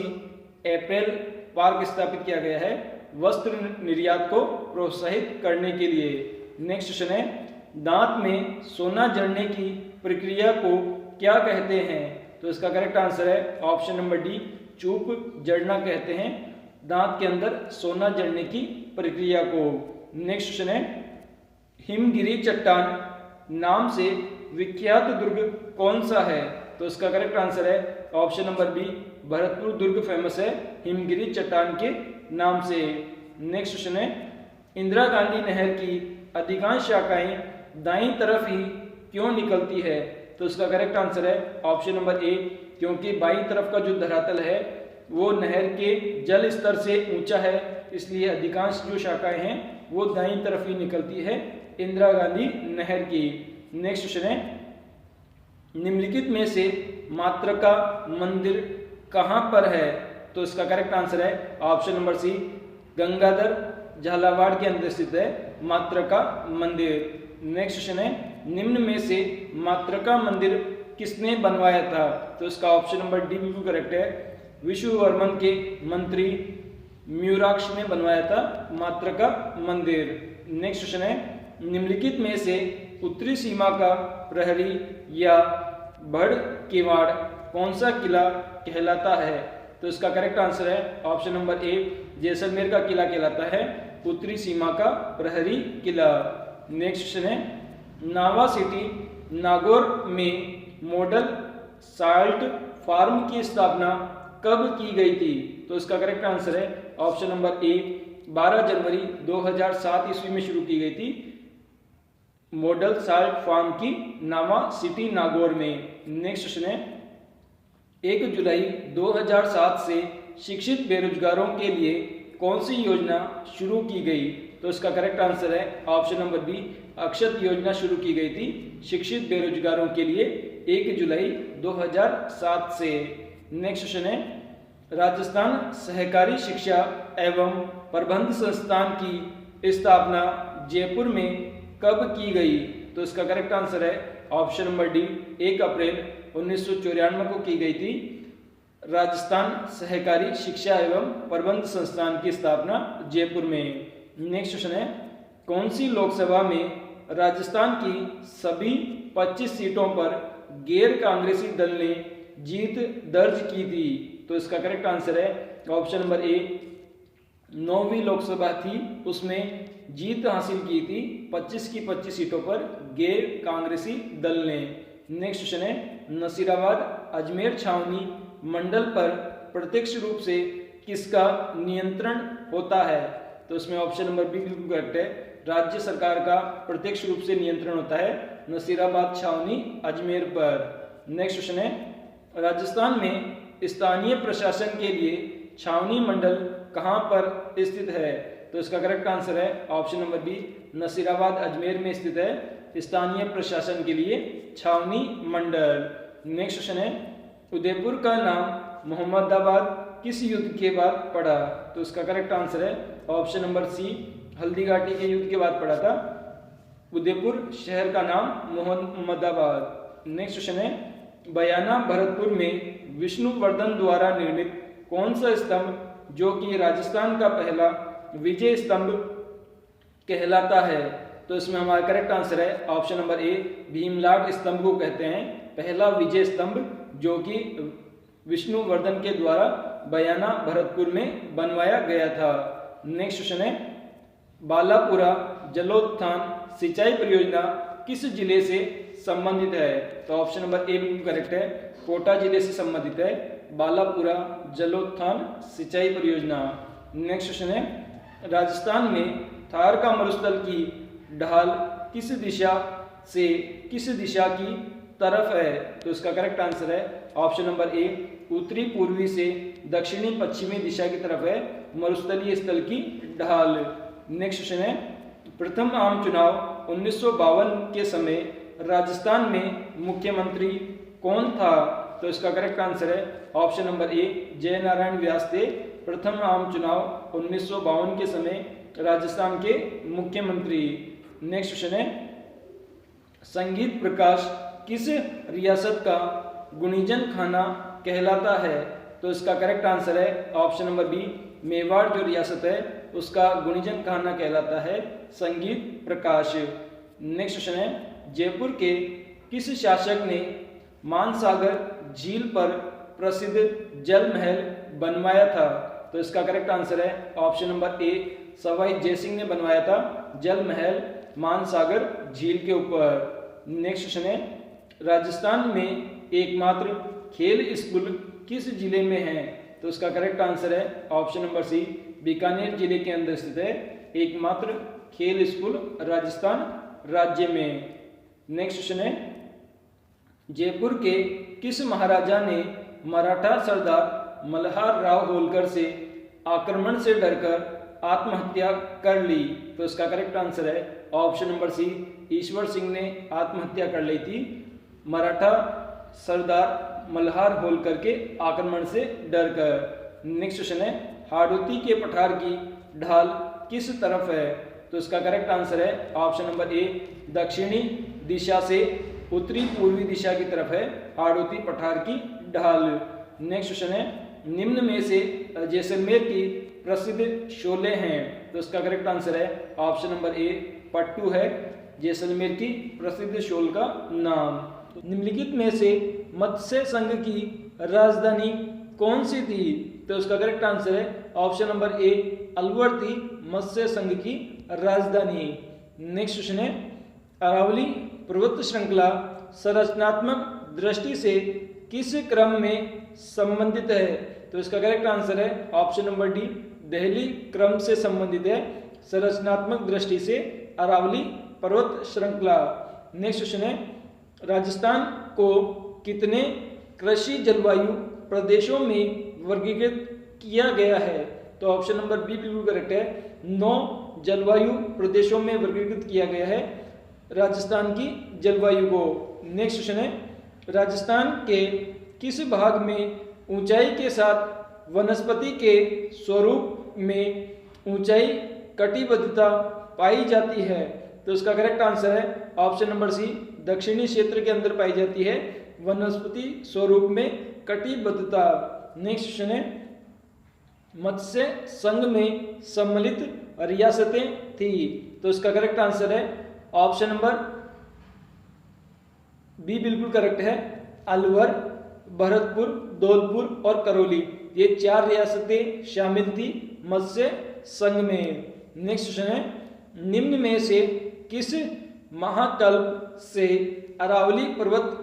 A: अप्रैल पार्क स्थापित किया गया है वस्त्र निर्यात को प्रोत्साहित करने के लिए। नेक्स्ट क्वेश्चन है, दांत में सोना जड़ने की प्रक्रिया को क्या कहते हैं? तो इसका करेक्ट आंसर है ऑप्शन नंबर डी, चूप जड़ना कहते हैं दांत के अंदर सोना जड़ने की प्रक्रिया को। नेक्स्ट क्वेश्चन है, हिमगिरी चट्टान नाम से विख्यात दुर्ग कौन सा है? तो इसका करेक्ट आंसर है ऑप्शन नंबर बी, भरतपुर दुर्ग फेमस है हिमगिरी चट्टान के नाम से। नेक्स्ट क्वेश्चन है, इंदिरा गांधी नहर की अधिकांश शाखाएं दाईं तरफ ही क्यों निकलती है? तो इसका करेक्ट आंसर है ऑप्शन नंबर ए, क्योंकि बाईं तरफ का जो धरातल है वो नहर के जल स्तर से ऊंचा है, इसलिए अधिकांश जो शाखाएं हैं वो दाईं तरफ ही निकलती है इंदिरा गांधी नहर की। नेक्स्ट क्वेश्चन है, निम्नलिखित में से मातृका मंदिर कहां पर है? तो इसका करेक्ट आंसर है option number C, Gangadhar Jhalawar के अंदर स्थित है मातृका मंदिर। नेक्स्ट क्वेश्चन है, निम्न में से मातृका मंदिर किसने बनवाया था? तो इसका ऑप्शन नंबर डी बिल्कुल करेक्ट है, विश्ववर्मन के मंत्री म्यूराक्ष ने बनवाया था मातृका मंदिर। नेक्स्ट क्वेश्चन है, निम्नलिखित में से उत्तरी सीमा का प्रहरी या बढ़ किवाड़ कौन सा किला कहलाता है? तो इसका करेक्ट आंसर है ऑप्शन नंबर ए, जैसलमेर का किला कहलाता है उत्तरी सीमा का प्रहरी किला। नेक्स्ट क्वेश्चन है, नावा सिटी नागौर में मॉडल साल्ट फार्म की स्थापना कब की गई थी? तो इसका करेक्ट आंसर है ऑप्शन नंबर ए, 12 जनवरी 2007 ईस्वी में शुरू की गई थी मॉडल साल्ट फार्म की नावा सिटी नागौर में। नेक्स्ट क्वेश्चन है, 1 जुलाई 2007 से शिक्षित बेरोजगारों के लिए कौन सी योजना शुरू की गई? तो इसका करेक्ट आंसर है ऑप्शन नंबर बी, अक्षत योजना शुरू की गई थी शिक्षित बेरोजगारों के लिए 1 जुलाई 2007 से। नेक्स्ट क्वेश्चन है, राजस्थान सहकारी शिक्षा एवं प्रबंध संस्थान की स्थापना जयपुर में कब की गई? तो इसका करेक्ट आंसर है ऑप्शन नंबर डी, 1 अप्रैल 1994 को की गई थी राजस्थान सहकारी शिक्षा एवं प्रबंध संस्थान की स्थापना जयपुर में। नेक्स्ट क्वेश्चन है, कौन सी लोकसभा में राजस्थान की सभी 25 सीटों पर गैर कांग्रेसी दल ने जीत दर्ज की थी? तो इसका करेक्ट आंसर है ऑप्शन नंबर ए, 9वीं लोकसभा थी उसमें जीत हासिल की थी 25 की 25 सीटों पर गैर कांग्रेसी दल ने। नेक्स्ट क्वेश्चन है, नसीराबाद अजमेर छावनी मंडल पर प्रत्यक्ष रूप से किसका नियंत्रण होता है? तो इसमें ऑप्शन नंबर बी बिल्कुल करेक्ट है, राज्य सरकार का प्रत्यक्ष रूप से नियंत्रण होता है नसीराबाद छावनी अजमेर पर। नेक्स्ट क्वेश्चन है, राजस्थान में स्थानीय प्रशासन के लिए छावनी मंडल कहां पर स्थित है? तो इसका करेक्ट आंसर है option number B, Nasirabad Ajmer में स्थित है स्थानीय प्रशासन के लिए छावनी मंडल। नेक्स्ट क्वेश्चन है, उदयपुर का नाम मोहम्मदाबाद किस युद्ध के बाद पड़ा? तो इसका करेक्ट आंसर है ऑप्शन नंबर सी, हल्दीघाटी के युद्ध के बाद पड़ा था उदयपुर शहर का नाम मोहम्मदाबाद। नेक्स्ट क्वेश्चन है, बयाना भरतपुर में विष्णुवर्धन द्वारा निर्मित कौन सा स्तंभ जो कि राजस्थान का पहला विजय स्तंभ कहलाता है? तो इसमें हमारा करेक्ट आंसर है ऑप्शन नंबर ए, भीमलाट स्तंभ को कहते हैं पहला विजय स्तंभ जो कि विष्णुवर्धन के द्वारा बयाना भरतपुर में बनवाया गया था। नेक्स्ट क्वेश्चन है, बालापुरा जलोत्थान सिंचाई परियोजना किस जिले से संबंधित है? तो ऑप्शन नंबर ए बिल्कुल करेक्ट है, कोटा जिले से संबंधित है बालापुरा जलोत्थान सिंचाई परियोजना। नेक्स्ट क्वेश्चन है, राजस्थान में थार का मरुस्थल की ढाल किस दिशा से किस दिशा की तरफ है? तो इसका करेक्ट आंसर है ऑप्शन नंबर ए, उत्तरी पूर्वी से दक्षिणी पश्चिमी दिशा की तरफ है मरुस्थलीय स्थल की ढाल। नेक्स्ट क्वेश्चन है, प्रथम आम चुनाव 1952 के समय राजस्थान में मुख्यमंत्री कौन था? तो इसका करेक्ट आंसर है ऑप्शन नंबर ए, जयनारायण व्यास थे प्रथम आम चुनाव 1952 के समय राजस्थान के मुख्यमंत्री। नेक्स्ट क्वेश्चन है, संगीत प्रकाश किस रियासत का गुणीजन खाना कहलाता है? तो इसका करेक्ट आंसर है ऑप्शन नंबर बी, मेवाड़ जो रियासत है उसका गुणीजन खाना कहलाता है संगीत प्रकाश। नेक्स्ट क्वेश्चन है, जयपुर के किस शासक ने मानसागर झील पर प्रसिद्ध जल महल बनवाया था? तो इसका करेक्ट आंसर है option number A, Sawai Jaisingh ने बनवाया था जल महल मानसागर झील के ऊपर। नेक्स्ट क्वेश्चन है, राजस्थान में एकमात्र खेल स्कूल किस जिले में है? तो इसका करेक्ट आंसर है ऑप्शन नंबर सी, बीकानेर जिले के अंदर स्थित है एकमात्र खेल स्कूल राजस्थान राज्य में। नेक्स्ट क्वेश्चन है, जयपुर के किस महाराजा ने मराठा सरदार मल्हार राव होलकर से आक्रमण से डरकर आत्महत्या कर ली? तो इसका करेक्ट आंसर है ऑप्शन नंबर सी, ईश्वर सिंह ने आत्महत्या कर ली थी मराठा सरदार मल्हार होलकर के आक्रमण से डरकर। नेक्स्ट क्वेश्चन है, हाड़ौती के पठार की ढाल किस तरफ है? तो इसका करेक्ट आंसर है ऑप्शन नंबर ए, दक्षिणी दिशा से उत्तरी पूर्वी दिशा की तरफ है हाड़ौती पठार की ढाल। नेक्स्ट क्वेश्चन है, निम्न में से जैसलमेर की प्रसिद्ध शोले हैं? तो इसका करेक्ट आंसर है ऑप्शन नंबर ए, पट्टू है जैसलमेर की प्रसिद्ध शोल का नाम। निम्नलिखित में से मत्स्य संघ की राजधानी कौन सी थी? तो इसका करेक्ट आंसर है ऑप्शन नंबर ए, अलवर थी मत्स्य संघ की राजधानी। नेक्स्ट क्वेश्चन है, अरावली पर्वत श्रृंखला संरचनात्मक दृष्टि से किस क्रम में संबंधित है? तो इसका करेक्ट आंसर है ऑप्शन नंबर डी, दहली क्रम से संबंधित है संरचनात्मक दृष्टि से अरावली पर्वत श्रृंखला। नेक्स्ट क्वेश्चन है, राजस्थान को कितने कृषि जलवायु प्रदेशों में वर्गीकृत किया गया है? तो ऑप्शन नंबर बी बिल्कुल करेक्ट है, 9 जलवायु प्रदेशों में वर्गीकृत किया गया है राजस्थान की जलवायु को। नेक्स्ट क्वेश्चन है, राजस्थान के किस भाग में ऊंचाई के साथ वनस्पति के स्वरूप में ऊंचाई कटिबद्धता पाई जाती है? तो इसका करेक्ट आंसर है ऑप्शन नंबर सी, दक्षिणी क्षेत्र के अंदर पाई जाती है वनस्पति स्वरूप में कटिबद्धता। नेक्स्ट क्वेश्चन है, मत्स्य संघ में सम्मिलित रियासतें थी? तो इसका करेक्ट आंसर है ऑप्शन नंबर बी बिल्कुल करेक्ट है, अलवर, भरतपुर, धौलपुर और करौली, ये 4 रियासतें शामिल थी मत्स्य संघ में। नेक्स्ट क्वेश्चन है, निम्न में से किस महाकल्प से अरावली पर्वत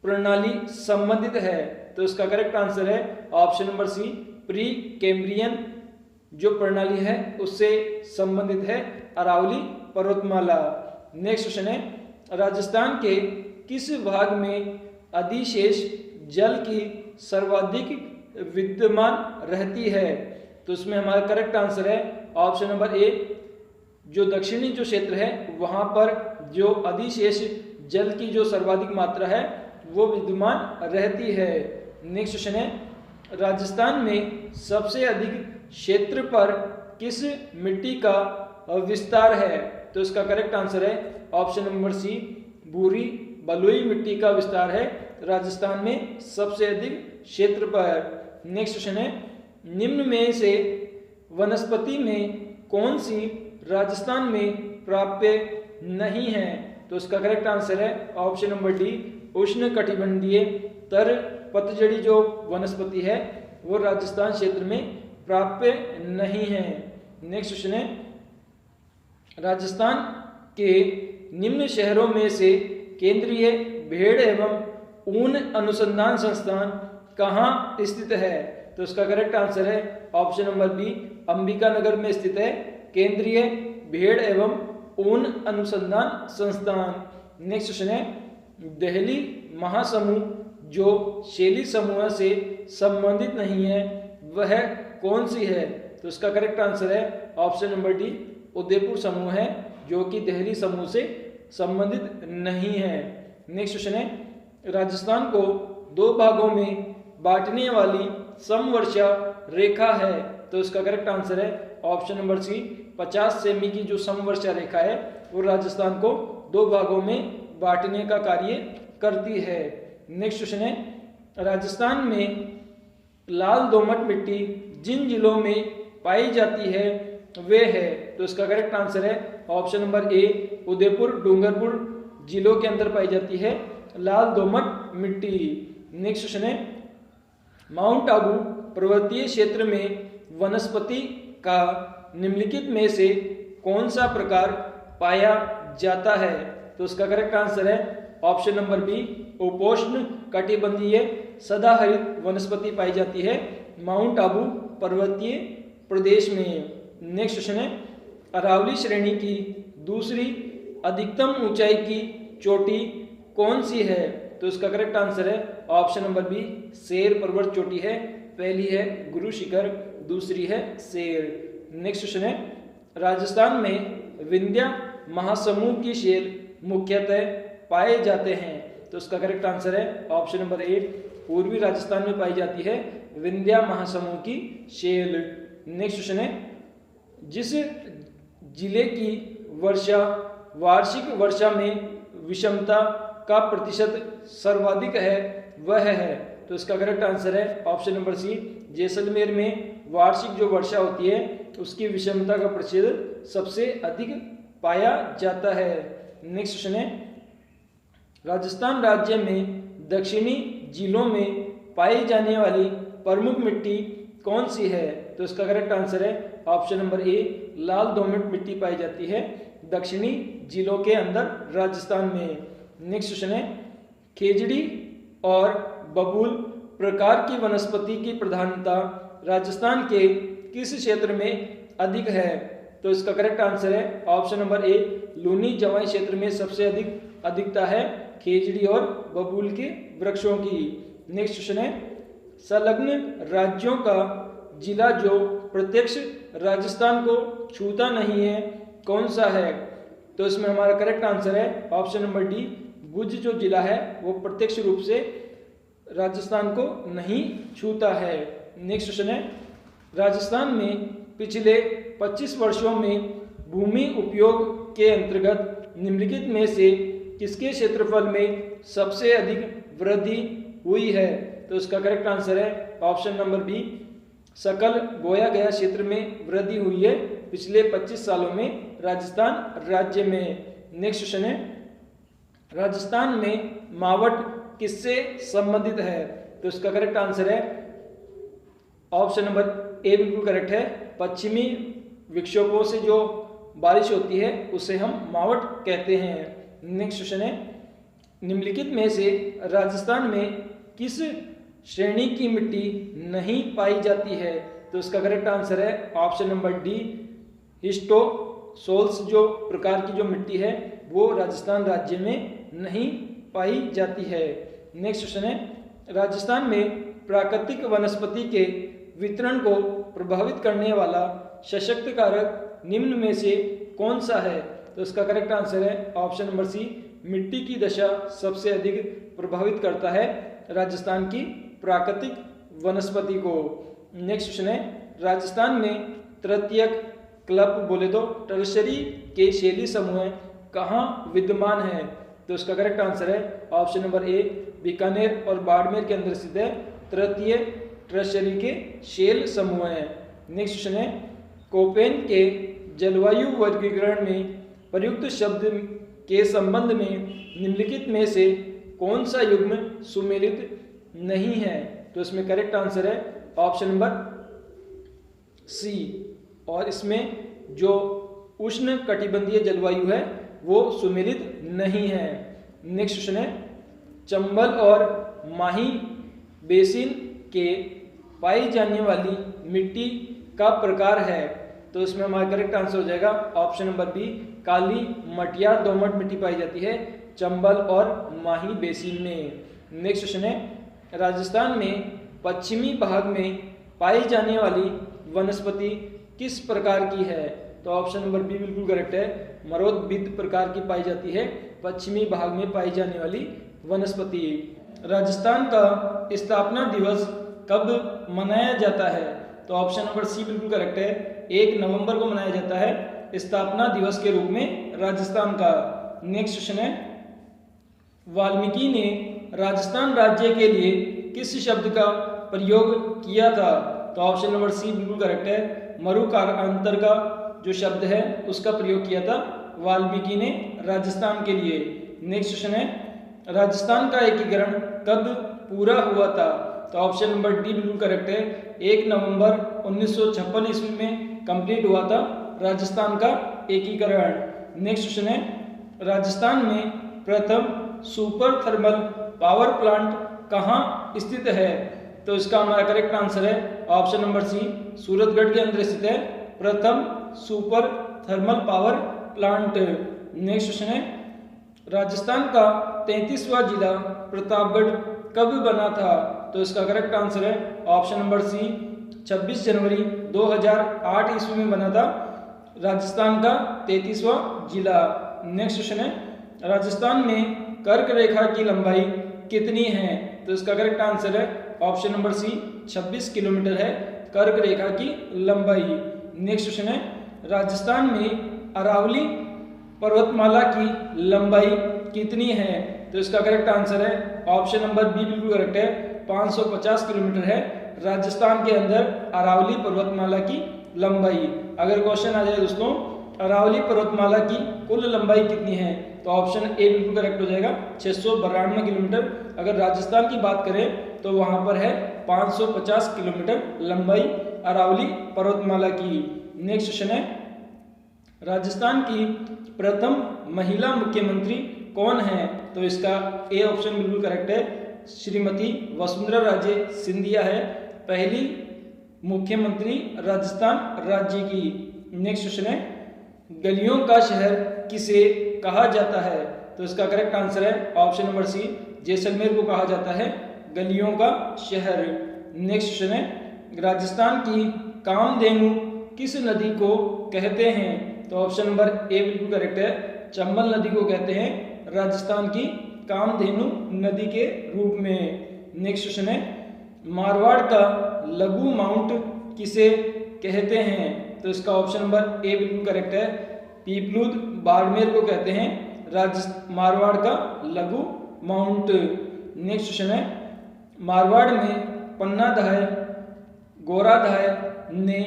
A: प्रणाली संबंधित है? तो इसका करेक्ट आंसर है option number C, pre Cambrian जो प्रणाली है उससे संबंधित है अरावली पर्वतमाला। नेक्स्ट क्वेश्चन है, राजस्थान के किस भाग में अधिशेष जल की सर्वाधिक विद्यमान रहती है? तो इसमें हमारा करेक्ट आंसर है ऑप्शन नंबर ए, जो दक्षिणी जो क्षेत्र है वहां पर जो अधिशेष जल की जो सर्वाधिक मात्रा है वो विद्यमान रहती है। नेक्स्ट क्वेश्चन है, राजस्थान में सबसे अधिक क्षेत्र पर किस मिट्टी का विस्तार है? तो इसका करेक्ट आंसर है ऑप्शन नंबर सी, भूरी बलुई मिट्टी का विस्तार है राजस्थान में सबसे अधिक क्षेत्र पर। नेक्स्ट क्वेश्चन है, निम्न में से वनस्पति में कौन सी राजस्थान में प्राप्य नहीं है? तो इसका करेक्ट आंसर है ऑप्शन नंबर डी, उष्ण कटिबंधीय तर पतझड़ी जो वनस्पति है वो राजस्थान क्षेत्र में प्राप्य नहीं है। नेक्स्ट क्वेश्चन है, राजस्थान के निम्न शहरों में से केंद्रीय भेड़ एवं ऊन अनुसंधान संस्थान कहाँ स्थित है? तो इसका करेक्ट आंसर है ऑप्शन नंबर बी, अंबिकानगर में स्थित है केंद्रीय भेड़ एवं ऊन अनुसंधान संस्थान। नेक्स्ट क्वेश्चन है, दिल्ली महासमूह जो शैली समूह से संबंधित नहीं है वह कौन सी है? तो इसका करेक्ट आंसर है ऑप्शन नंबर डी, उदयपुर समूह है जो कि दिल्ली समूह से संबंधित नहीं है। नेक्स्ट क्वेश्चन है, राजस्थान को दो भागों में बांटने वाली समवर्षा रेखा है? तो इसका करेक्ट आंसर है ऑप्शन नंबर सी, 50 सेमी की जो समवर्षा रेखा है वो राजस्थान को दो भागों में बांटने का कार्य करती है। नेक्स्ट क्वेश्चन है, राजस्थान में लाल दोमट मिट्टी जिन जिलों में पाई जाती है वे है? तो इसका करेक्ट आंसर है ऑप्शन नंबर ए, उदयपुर डूंगरपुर जिलों के अंदर पाई जाती है लाल दोमट मिट्टी। नेक्स्ट क्वेश्चन है, माउंट आबू पर्वतीय क्षेत्र में वनस्पति का निम्नलिखित में से कौन सा प्रकार पाया जाता है? तो इसका करेक्ट आंसर है ऑप्शन नंबर बी, उपोष्ण कटिबंधीय सदाहरित वनस्पति पाई जाती है माउंट आबू पर्वतीय प्रदेश में। नेक्स्ट क्वेश्चन है, अरावली श्रेणी की दूसरी अधिकतम ऊंचाई की चोटी कौन सी है? तो इसका करेक्ट आंसर है ऑप्शन नंबर बी, शेर पर्वत चोटी है। पहली है गुरु शिखर, दूसरी है शेर। नेक्स्ट क्वेश्चन है, राजस्थान में विंध्य महासमूह की शेल मुख्यतः पाए जाते हैं? तो इसका करेक्ट आंसर है ऑप्शन नंबर ए, पूर्वी राजस्थान में पाई जाती है विंध्य महासमूह की शेल। नेक्स्ट क्वेश्चन है, जिस जिले की वर्षा वार्षिक वर्षा में विषमता का प्रतिशत सर्वाधिक है वह है? तो इसका करेक्ट आंसर है ऑप्शन नंबर सी, जैसलमेर में वार्षिक जो वर्षा होती है उसकी विषमता का प्रतिशत सबसे अधिक पाया जाता है। नेक्स्ट क्वेश्चन है, राजस्थान राज्य में दक्षिणी जिलों में पाई जाने वाली प्रमुख मिट्टी कौन सी है? तो इसका करेक्ट आंसर है ऑप्शन नंबर ए, लाल दोमट मिट्टी पाई जाती है दक्षिणी जिलों के अंदर राजस्थान में। नेक्स्ट क्वेश्चन है, खेजड़ी और बबूल प्रकार की वनस्पति की प्रधानता राजस्थान के किस क्षेत्र में अधिक है? तो इसका करेक्ट आंसर है ऑप्शन नंबर ए, लूनी जवाई क्षेत्र में सबसे अधिकता है खेजड़ी और बबूल के वृक्षों की। नेक्स्ट क्वेश्चन है, संलग्न राज्यों का जिला जो प्रत्यक्ष राजस्थान को छूता नहीं है कौन सा है? तो इसमें हमारा करेक्ट आंसर है ऑप्शन नंबर डी, भुज जो जिला है वो प्रत्यक्ष रूप से राजस्थान को नहीं छूता है। नेक्स्ट क्वेश्चन है, राजस्थान में पिछले 25 वर्षों में भूमि उपयोग के अंतर्गत निम्नलिखित में से किसके क्षेत्रफल में सबसे अधिक वृद्धि हुई है? तो इसका करेक्ट आंसर है ऑप्शन नंबर बी, सकल बोया गया क्षेत्र में वृद्धि हुई है पिछले 25 सालों में राजस्थान राज्य में। नेक्स्ट क्वेश्चन है, राजस्थान में मावट किससे संबंधित है? तो इसका करेक्ट आंसर है ऑप्शन नंबर ए बिल्कुल करेक्ट है, पश्चिमी विक्षोभों से जो बारिश होती है उसे हम मावट कहते हैं। नेक्स्ट क्वेश्चन है, निम्नलिखित में से राजस्थान में किस श्रेणी की मिट्टी नहीं पाई जाती है? तो इसका करेक्ट आंसर है ऑप्शन नंबर डी, हिस्टोसोल्स जो प्रकार की जो मिट्टी है वो राजस्थान राज्य में नहीं पाई जाती है। नेक्स्ट क्वेश्चन है, राजस्थान में प्राकृतिक वनस्पति के वितरण को प्रभावित करने वाला सशक्त कारक निम्न में से कौन सा है? तो इसका करेक्ट आंसर है ऑप्शन नंबर सी, मिट्टी की दशा सबसे अधिक प्रभावित करता है राजस्थान की प्राकृतिक वनस्पति को। नेक्स्ट क्वेश्चन है, राजस्थान में तृतीयक क्लब बोले तो टर्शरी के शैली समूह कहाँ विद्यमान है? तो इसका करेक्ट आंसर है ऑप्शन नंबर ए, बीकानेर और बाड़मेर के अंदर स्थित है तृतीय टर्शरी के शैल समूह है। नेक्स्ट क्वेश्चन है, कोपेन के जलवायु वर्गीकरण में प्रयुक्त शब्द के संबंध में निम्नलिखित में से कौन सा युग्म सुमेलित नहीं है? तो इसमें करेक्ट आंसर है ऑप्शन नंबर सी, और इसमें जो उष्ण कटिबंधीय जलवायु है वो सुमेलित नहीं है। नेक्स्ट क्वेश्चन है, चंबल और माही बेसिन के पाई जाने वाली मिट्टी का प्रकार है। तो इसमें हमारा करेक्ट आंसर हो जाएगा ऑप्शन नंबर बी, काली मटियार दोमट मिट्टी पाई जाती है चंबल और माही बेसिन में। नेक्स्ट क्वेश्चन है, राजस्थान में पश्चिमी भाग में पाई जाने वाली वनस्पति किस प्रकार की है? तो ऑप्शन नंबर बी बिल्कुल करेक्ट है, मरोदबिद प्रकार की पाई जाती है पश्चिमी भाग में पाई जाने वाली वनस्पति। राजस्थान का स्थापना दिवस कब मनाया जाता है? तो ऑप्शन नंबर सी बिल्कुल करेक्ट है, 1 नवंबर को मनाया जाता है स्थापना दिवस के रूप में राजस्थान का। नेक्स्ट क्वेश्चन है, वाल्मीकि ने राजस्थान राज्य के लिए किस शब्द का प्रयोग किया था? तो ऑप्शन नंबर सी बिल्कुल करेक्ट है, मरुकारांतर का जो शब्द है उसका प्रयोग किया था वाल्मीकि ने राजस्थान के लिए। नेक्स्ट क्वेश्चन है, राजस्थान का एकीकरण कब पूरा हुआ था? तो ऑप्शन नंबर डी बिल्कुल करेक्ट है, 1 नवंबर 1956 ईस्वी में कंप्लीट हुआ था राजस्थान का एकीकरण। नेक्स्ट क्वेश्चन है, राजस्थान में प्रथम सुपर थर्मल पावर प्लांट कहाँ स्थित है? तो इसका हमारा करेक्ट आंसर है ऑप्शन नंबर सी, सूरतगढ़ के अंदर स्थित है प्रथम super thermal power plant. Next question है, राजस्थान का 33वां जिला प्रतापगढ़ कब बना था? तो इसका करेक्ट आंसर है ऑप्शन नंबर सी, 26 जनवरी 2008 ईस्वी में बना था राजस्थान का 33वां जिला। नेक्स्ट क्वेश्चन है, राजस्थान में कर्क रेखा की लंबाई कितनी है? तो इसका करेक्ट आंसर है ऑप्शन नंबर सी, 26 किलोमीटर है कर्क रेखा की लंबाई। नेक्स्ट क्वेश्चन है, राजस्थान में अरावली पर्वतमाला की लंबाई कितनी है? तो इसका करेक्ट आंसर है ऑप्शन नंबर बी बिल्कुल करेक्ट है, 550 किलोमीटर है राजस्थान के अंदर अरावली पर्वतमाला की लंबाई। अगर क्वेश्चन आ जाए दोस्तों अरावली पर्वतमाला की कुल लंबाई कितनी है, तो ऑप्शन ए बिल्कुल करेक्ट हो जाएगा, 692 किलोमीटर। अगर राजस्थान की बात करें तो वहां पर है 550 किलोमीटर लंबाई अरावली पर्वतमाला की। नेक्स्ट क्वेश्चन है, राजस्थान की प्रथम महिला मुख्यमंत्री कौन है? तो इसका ए ऑप्शन बिल्कुल करेक्ट है, श्रीमती वसुंधरा राजे सिंधिया है पहली मुख्यमंत्री राजस्थान राज्य की। नेक्स्ट क्वेश्चन है, गलियों का शहर किसे कहा जाता है? तो इसका करेक्ट आंसर है ऑप्शन नंबर सी, जैसलमेर को कहा जाता है गलियों का शहर। नेक्स्ट क्वेश्चन है, राजस्थान की कामधेनु किस नदी को कहते हैं? तो ऑप्शन नंबर ए बिल्कुल करेक्ट है, चंबल नदी को कहते हैं राजस्थान की कामधेनु नदी के रूप में। नेक्स्ट क्वेश्चन है, मारवाड़ का लघु माउंट किसे कहते हैं? तो इसका ऑप्शन नंबर ए बिल्कुल करेक्ट है, पीपलूद बाड़मेर को कहते हैं मारवाड़ का लघु माउंट। नेक्स्ट क्वेश्चन है, मारवाड़ में पन्नाधाय गोराधाय ने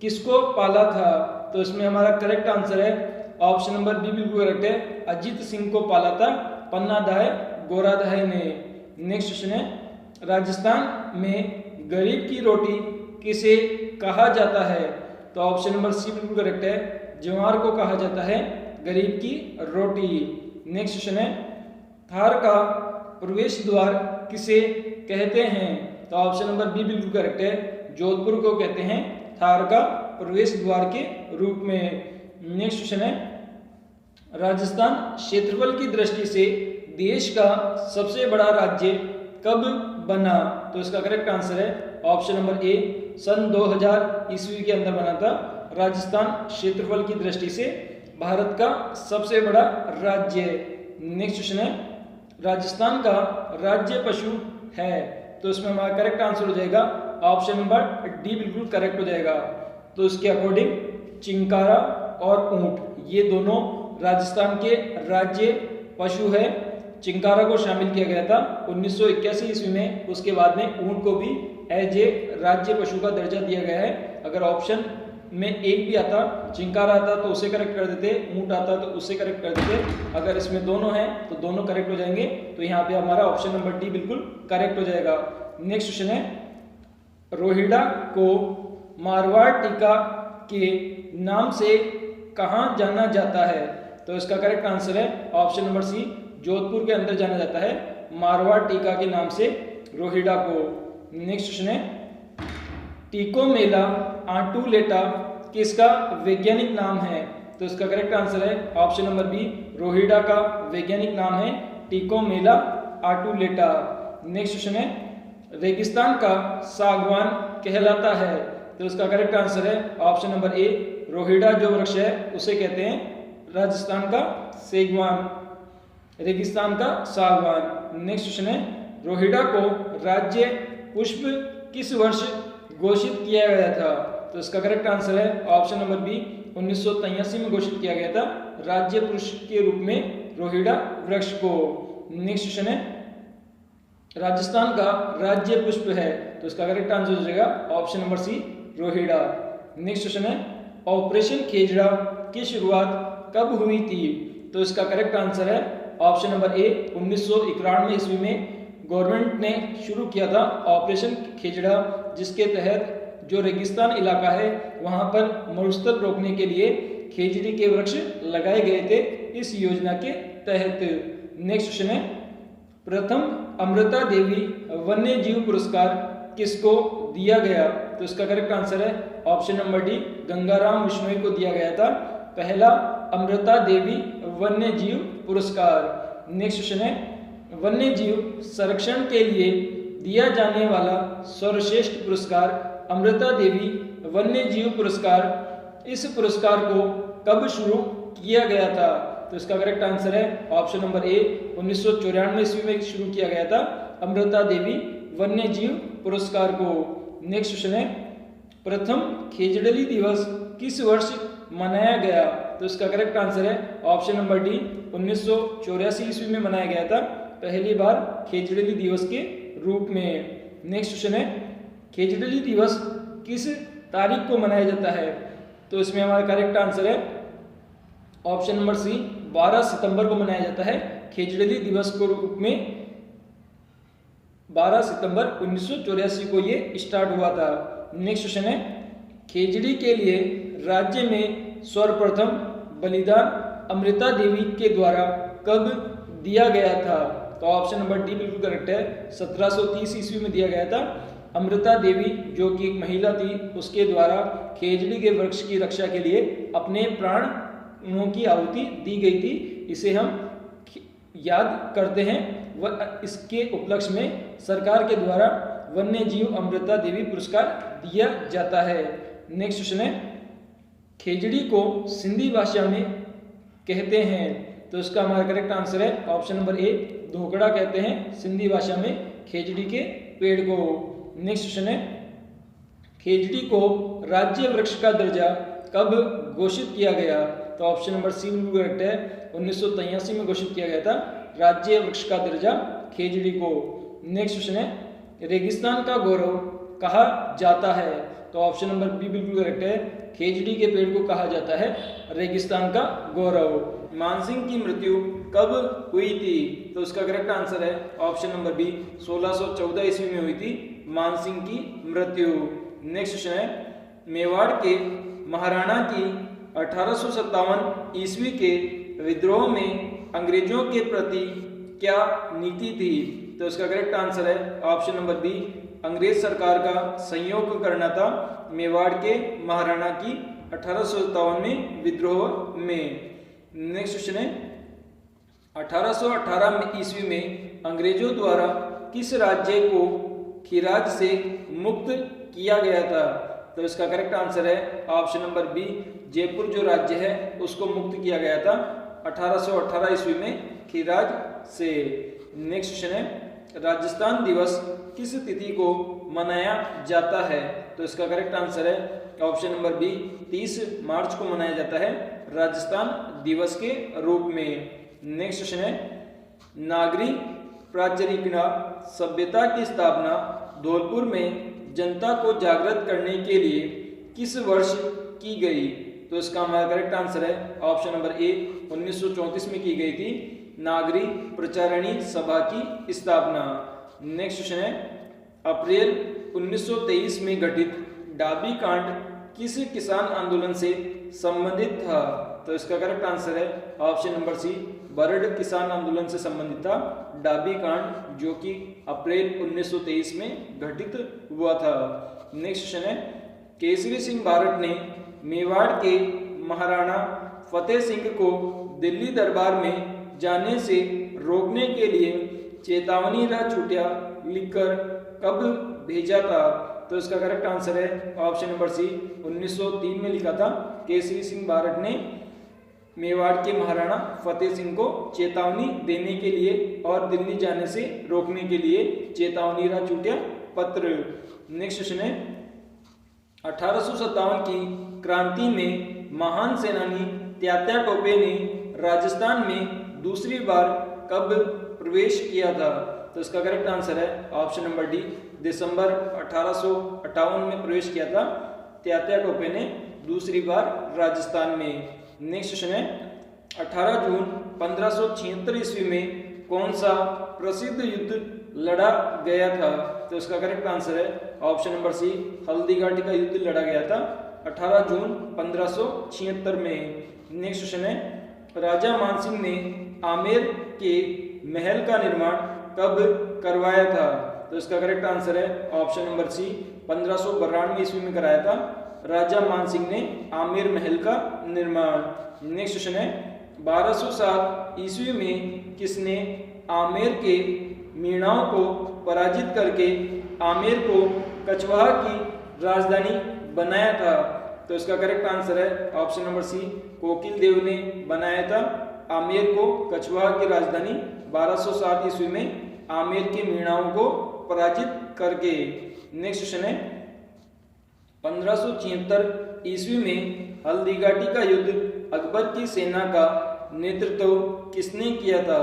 A: किसको पाला था? तो इसमें हमारा करेक्ट आंसर है ऑप्शन नंबर बी बिल्कुल करेक्ट है, अजीत सिंह को पाला था पन्नाधाय गोराधाय ने। नेक्स्ट क्वेश्चन है, राजस्थान में गरीब की रोटी किसे कहा जाता है? तो ऑप्शन नंबर सी बिल्कुल करेक्ट है, ज्वार को कहा जाता है गरीब की रोटी। नेक्स्ट क्वेश्चन है, थार का प्रवेश द्वार किसे कहते हैं? तो ऑप्शन नंबर बी बिल्कुल करेक्ट है, जोधपुर को कहते हैं थार का प्रवेश द्वार के रूप में। नेक्स्ट क्वेश्चन है, राजस्थान क्षेत्रफल की दृष्टि से देश का सबसे बड़ा राज्य कब बना? तो इसका करेक्ट आंसर है ऑप्शन नंबर ए, सन 2000 ईस्वी के अंदर बना था राजस्थान क्षेत्रफल की दृष्टि से भारत का सबसे बड़ा राज्य। नेक्स्ट क्वेश्चन है, राजस्थान का राज्य पशु है? तो इसमें हमारा करेक्ट आंसर हो जाएगा ऑप्शन नंबर डी बिल्कुल करेक्ट हो जाएगा। तो इसके अकॉर्डिंग चिंकारा और ऊंट ये दोनों राजस्थान के राज्य पशु है। चिंकारा को शामिल किया गया था 1981 ईस्वी में, उसके बाद में ऊंट को भी एज ए राज्य पशु का दर्जा दिया गया है। अगर ऑप्शन में एक भी आता, चिंकारा आता तो उसे करेक्ट कर देते, ऊंट आता तो उसे करेक्ट कर देते। अगर इसमें दोनों हैं तो दोनों करेक्ट हो जाएंगे, तो यहाँ पे हमारा ऑप्शन नंबर डी बिल्कुल करेक्ट हो जाएगा। नेक्स्ट क्वेश्चन है, रोहिड़ा को मारवाड़ टीका के नाम से कहाँ जाना जाता है? तो इसका करेक्ट आंसर है ऑप्शन नंबर सी, जोधपुर के अंदर जाना जाता है मारवाड़ टीका के नाम से रोहिड़ा को। नेक्स्ट क्वेश्चन है टिकोमेला आर्टुलेटा किसका वैज्ञानिक नाम है? तो इसका करेक्ट आंसर है ऑप्शन नंबर बी, रोहिडा का वैज्ञानिक नाम है टिकोमेला आर्टुलेटा। नेक्स्ट क्वेश्चन है रेगिस्तान का सागवान कहलाता है? तो इसका करेक्ट आंसर है ऑप्शन नंबर ए, रोहिडा जो वृक्ष है उसे कहते हैं राजस्थान का सेगवान, रेगिस्तान का सागवान। नेक्स्ट क्वेश्चन है रोहिडा को राज्य पुष्प किस वर्ष घोषित किया गया था? तो इसका करेक्ट आंसर है ऑप्शन नंबर बी, 1983 में घोषित किया गया था राज्य पुष्प के रूप में रोहिडा वृक्ष को। नेक्स्ट क्वेश्चन है राजस्थान का राज्य पुष्प है? तो इसका करेक्ट आंसर हो जाएगा ऑप्शन नंबर सी, रोहिडा। नेक्स्ट क्वेश्चन है ऑपरेशन खेजड़ा की शुरुआत कब हुई थी? तो इसका करेक्ट आंसर है ऑप्शन नंबर ए, 1991 ईस्वी में गवर्नमेंट ने शुरू किया था ऑपरेशन खेजड़ा, जिसके तहत जो रेगिस्तान इलाका है वहां पर मरुस्थल रोकने के लिए खेजड़ी के वृक्ष लगाए गए थे इस योजना के तहत। नेक्स्ट क्वेश्चन है प्रथम अमृता देवी वन्य जीव पुरस्कार किसको दिया गया? तो इसका करेक्ट आंसर है option number D, Gangaram Bishnoi को दिया गया था पहला अमृता देवी वन्य जीव पुरस्कार। नेक्स्ट क्वेश्चन है वन्य जीव संरक्षण के लिए दिया जाने वाला सर्वश्रेष्ठ पुरस्कार अमृता देवी वन्य जीव पुरस्कार, इस पुरस्कार को कब शुरू किया गया था? तो इसका करेक्ट आंसर है ऑप्शन नंबर ए, 1994 ईस्वी में शुरू किया गया था अमृता देवी वन्य जीव पुरस्कार को। नेक्स्ट क्वेश्चन है प्रथम खेजड़ली दिवस किस वर्ष मनाया गया? तो इसका करेक्ट आंसर है ऑप्शन नंबर डी, 1984 ईस्वी में मनाया गया था पहली बार खेजड़ली दिवस के रूप में। नेक्स्ट क्वेश्चन है खेजड़ली दिवस किस तारीख को मनाया जाता है? तो इसमें हमारा करेक्ट आंसर है ऑप्शन नंबर सी, 12 सितंबर को मनाया जाता है खेजड़ली दिवस के रूप में। 12 सितंबर 1984 को ये स्टार्ट हुआ था। नेक्स्ट क्वेश्चन है खेजड़ी के लिए राज्य में सर्वप्रथम बलिदान अमृता देवी के द्वारा कब दिया गया था? तो ऑप्शन नंबर डी बिल्कुल करेक्ट है, 1730 ईस्वी में दिया गया था। अमृता देवी जो कि एक महिला थी उसके द्वारा खेजड़ी के वृक्ष की रक्षा के लिए अपने प्राणों की आहुति दी गई थी, इसे हम याद करते हैं। इसके उपलक्ष्य में सरकार के द्वारा वन्य जीव अमृता देवी पुरस्कार दिया जाता है। नेक्स्ट क्वेश्चन है खेजड़ी को सिंधी भाषा में कहते हैं? तो इसका हमारा करेक्ट आंसर है ऑप्शन नंबर ए, धोकड़ा कहते हैं सिंधी भाषा में खेजड़ी के पेड़ को। नेक्स्ट क्वेश्चन है खेजड़ी को राज्य वृक्ष का दर्जा कब घोषित किया गया? तो ऑप्शन नंबर सी बिल्कुल करेक्ट है, 1983 में घोषित किया गया था राज्य वृक्ष का दर्जा खेजड़ी को। नेक्स्ट क्वेश्चन है रेगिस्तान का गौरव कहा जाता है? तो ऑप्शन नंबर बी बिल्कुल करेक्ट है, खेजड़ी के पेड़ को कहा जाता है रेगिस्तान का गौरव। मानसिंह की मृत्यु कब हुई थी? तो उसका करेक्ट आंसर है ऑप्शन नंबर बी, 1614 ईस्वी में हुई थी मानसिंह की मृत्यु। नेक्स्ट क्वेश्चन है मेवाड़ के महाराणा की 1857 ईस्वी के विद्रोह में अंग्रेजों के प्रति क्या नीति थी? तो इसका करेक्ट आंसर है ऑप्शन नंबर बी, अंग्रेज सरकार का सहयोग करना था मेवाड़ के महाराणा की 1857 में विद्रोह में। नेक्स्ट क्वेश्चन है 1818 ईस्वी में अंग्रेजों द्वारा किस राज्य को खिराज से मुक्त किया गया था? तो इसका करेक्ट आंसर है ऑप्शन नंबर बी, जयपुर जो राज्य है उसको मुक्त किया गया था 1818 ईस्वी में खिराज से। नेक्स्ट क्वेश्चन है राजस्थान दिवस किस तिथि को मनाया जाता है? तो इसका करेक्ट आंसर है ऑप्शन नंबर बी, 30 मार्च को मनाया जाता है राजस्थान दिवस के रूप में। नेक्स्ट क्वेश्चन है नागरी प्राचरिकना सभ्यता की स्थापना धौलपुर में जनता को जागृत करने के लिए किस वर्ष की गई? तो इसका हमारा करेक्ट आंसर है ऑप्शन नंबर ए, 1934 में की गई थी नागरी प्रचारणी सभा की स्थापना। नेक्स्ट क्वेश्चन है अप्रैल 1923 में घटित डाबी कांड किस किसान आंदोलन से संबंधित था? तो इसका करेक्ट आंसर है ऑप्शन नंबर सी, बरड किसान आंदोलन से संबंधित था, डाबी कांड जो कि अप्रैल 1923 में घटित हुआ था। नेक्स्ट क्वेश्चन है, केसरी सिंह बारड ने मेवाड़ के महाराणा फतेह सिंह को दिल्ली दरबार में जाने से रोकने के लिए चेतावनी रा छूटिया लिखकर कब भेजा था? तो इसका करेक्ट आंसर है ऑप्शन नंबर सी, 1903 में लिखा था। केसरी सिंह बारड ने मेवाड़ के महाराणा फतेह सिंह को चेतावनी देने के लिए और दिल्ली जाने से रोकने के लिए चेतावनी रा छूटिया पत्र। नेक्स्ट क्वेश्चन है, 1857 की क्रांति में महान सेनानी तात्या टोपे ने राजस्थान में दूसरी बार कब प्रवेश किया था? तो इसका करेक्ट आंसर है ऑप्शन नंबर डी, दिसंबर 1858 में प्रवेश किया था तात्या टोपे ने दूसरी बार राजस्थान में। नेक्स्ट क्वेश्चन है, 18 जून 1576 ईस्वी में कौन सा प्रसिद्ध युद्ध लड़ा गया था? तो इसका करेक्ट आंसर है ऑप्शन नंबर सी, हल्दीघाटी का युद्ध लड़ा गया था 18 जून 1576 में। नेक्स्ट क्वेश्चन है, राजा मानसिंह ने आमेर के महल का निर्माण कब करवाया था? तो इसका करेक्ट आंसर है ऑप्शन नंबर सी, 1592 ईस्वी में कराया था राजा मानसिंह ने आमेर महल का निर्माण। नेक्स्ट क्वेश्चन है, 1207 ईस्वी में किसने आमेर के मीणाओं को पराजित करके आमेर को कछवाहा की राजधानी बनाया था? तो इसका करेक्ट आंसर है ऑप्शन नंबर सी, कोकिल देव ने बनाया था आमेर को कछवाहा की राजधानी 1207 ईस्वी में आमेर के मीणाओं को पराजित करके। नेक्स्ट क्वेश्चन है, 1576 ईस्वी में हल्दीघाटी का युद्ध अकबर की सेना का नेतृत्व किसने किया था?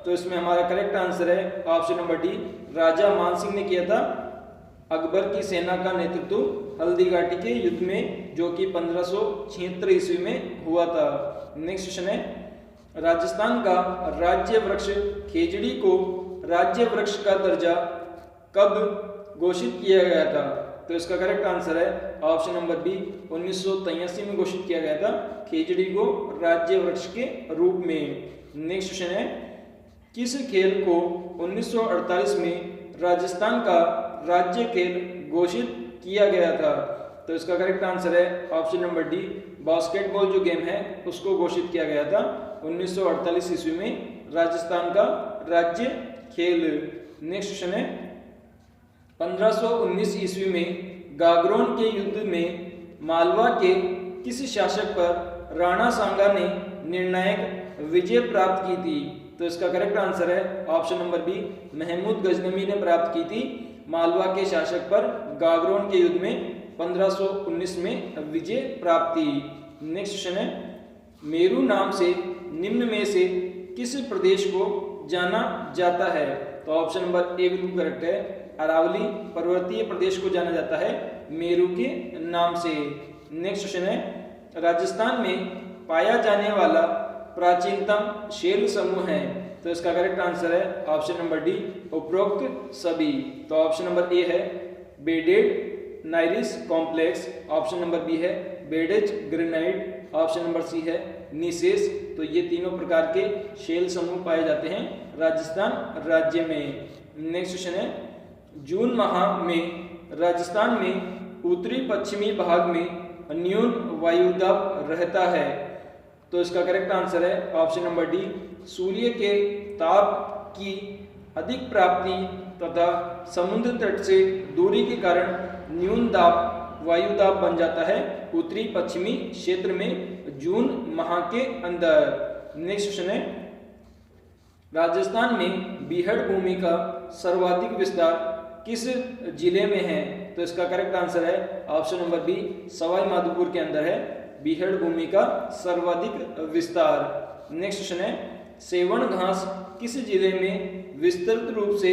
A: तो इसमें हमारा करेक्ट आंसर है ऑप्शन नंबर डी, राजा मानसिंह ने किया था अकबर की सेना का नेतृत्व हल्दीघाटी के युद्ध में, जो कि 1576 ईस्वी में हुआ था। नेक्स्ट क्वेश्चन है, राजस्थान का राज्य वृक्ष खेजड़ी को राज्य वृक्ष का दर्जा कब घोषित किया गया था? तो इसका करेक्ट आंसर है ऑप्शन नंबर बी, 1983 में घोषित किया गया था खेजड़ी को राज्य वृक्ष के रूप में। नेक्स्ट क्वेश्चन है, किस खेल को 1948 में राजस्थान का राज्य खेल घोषित किया गया था? तो इसका करेक्ट आंसर है ऑप्शन नंबर डी, बास्केटबॉल जो गेम है उसको घोषित किया गया था 1948 ईस्वी में राजस्थान का राज्य खेल। नेक्स्ट क्वेश्चन है, 1519 ईस्वी में गागरोन के युद्ध में मालवा के किस शासक पर राणा सांगा ने निर्णायक विजय प्राप्त की थी? तो इसका करेक्ट आंसर है option number B, Mahmud Ghaznavi ने प्राप्त की थी मालवा के शासक पर गागरोन के युद्ध में 1519 में विजय प्राप्ति। नेक्स्ट क्वेश्चन है, मेरू नाम से निम्न में से किस प्रदेश को जाना जाता है? तो ऑप्शन नंबर ए बिल्कुल करेक्ट है, अरावली पर्वतीय प्रदेश को जाना जाता है मेरू के नाम से। नेक्स्ट क्वेश्चन है, राजस्थान में पाया जाने वाला प्राचीनतम शैल समूह है? तो इसका करेक्ट आंसर है ऑप्शन नंबर डी, उपरोक्त सभी। तो ऑप्शन नंबर ए है बेडेड नाइरिस कॉम्प्लेक्स, ऑप्शन नंबर बी है Berach granite, option number C है निसेस। तो ये तीनों प्रकार के शैल समूह पाए जाते हैं राजस्थान राज्य में। नेक्स्ट क्वेश्चन है, जून माह में राजस्थान में उत्तरी पश्चिमी भाग में न्यून वायुदाब रहता है? तो इसका करेक्ट आंसर है ऑप्शन नंबर डी, सूर्य के ताप की अधिक प्राप्ति तथा समुद्र तट से दूरी के कारण न्यून दाब वायुदाब बन जाता है उत्तरी पश्चिमी क्षेत्र में जून माह के अंदर। नेक्स्ट क्वेश्चन है, राजस्थान में बीहड़ भूमि का सर्वाधिक विस्तार किस जिले में है? तो इसका करेक्ट आंसर है option number B, Sawai Madhopur के अंदर है बीहड़ भूमि का सर्वाधिक विस्तार। नेक्स्ट क्वेश्चन है, सेवण घास किस जिले में विस्तृत रूप से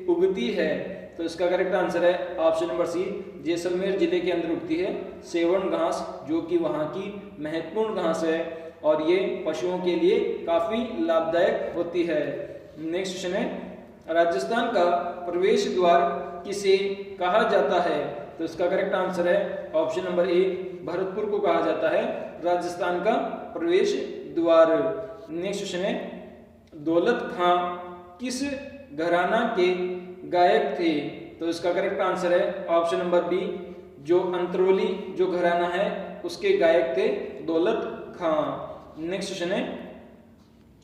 A: उगती है? तो इसका करेक्ट आंसर है ऑप्शन नंबर सी, जैसलमेर जिले के अंदर उगती है सेवण घास, जो कि वहाँ की महत्वपूर्ण घास है और ये पशुओं के लिए काफी लाभदायक होती है। नेक्स्ट क्वेश्चन है, राजस्थान का प्रवेश द्वार किसे कहा जाता है? तो इसका करेक्ट आंसर है ऑप्शन नंबर ए, भरतपुर को कहा जाता है राजस्थान का प्रवेश द्वार। नेक्स्ट क्वेश्चन है, दौलत खां किस घराना के गायक थे? तो इसका करेक्ट आंसर है ऑप्शन नंबर बी, जो अंतरोली जो घराना है उसके गायक थे दौलत खां। नेक्स्ट क्वेश्चन है,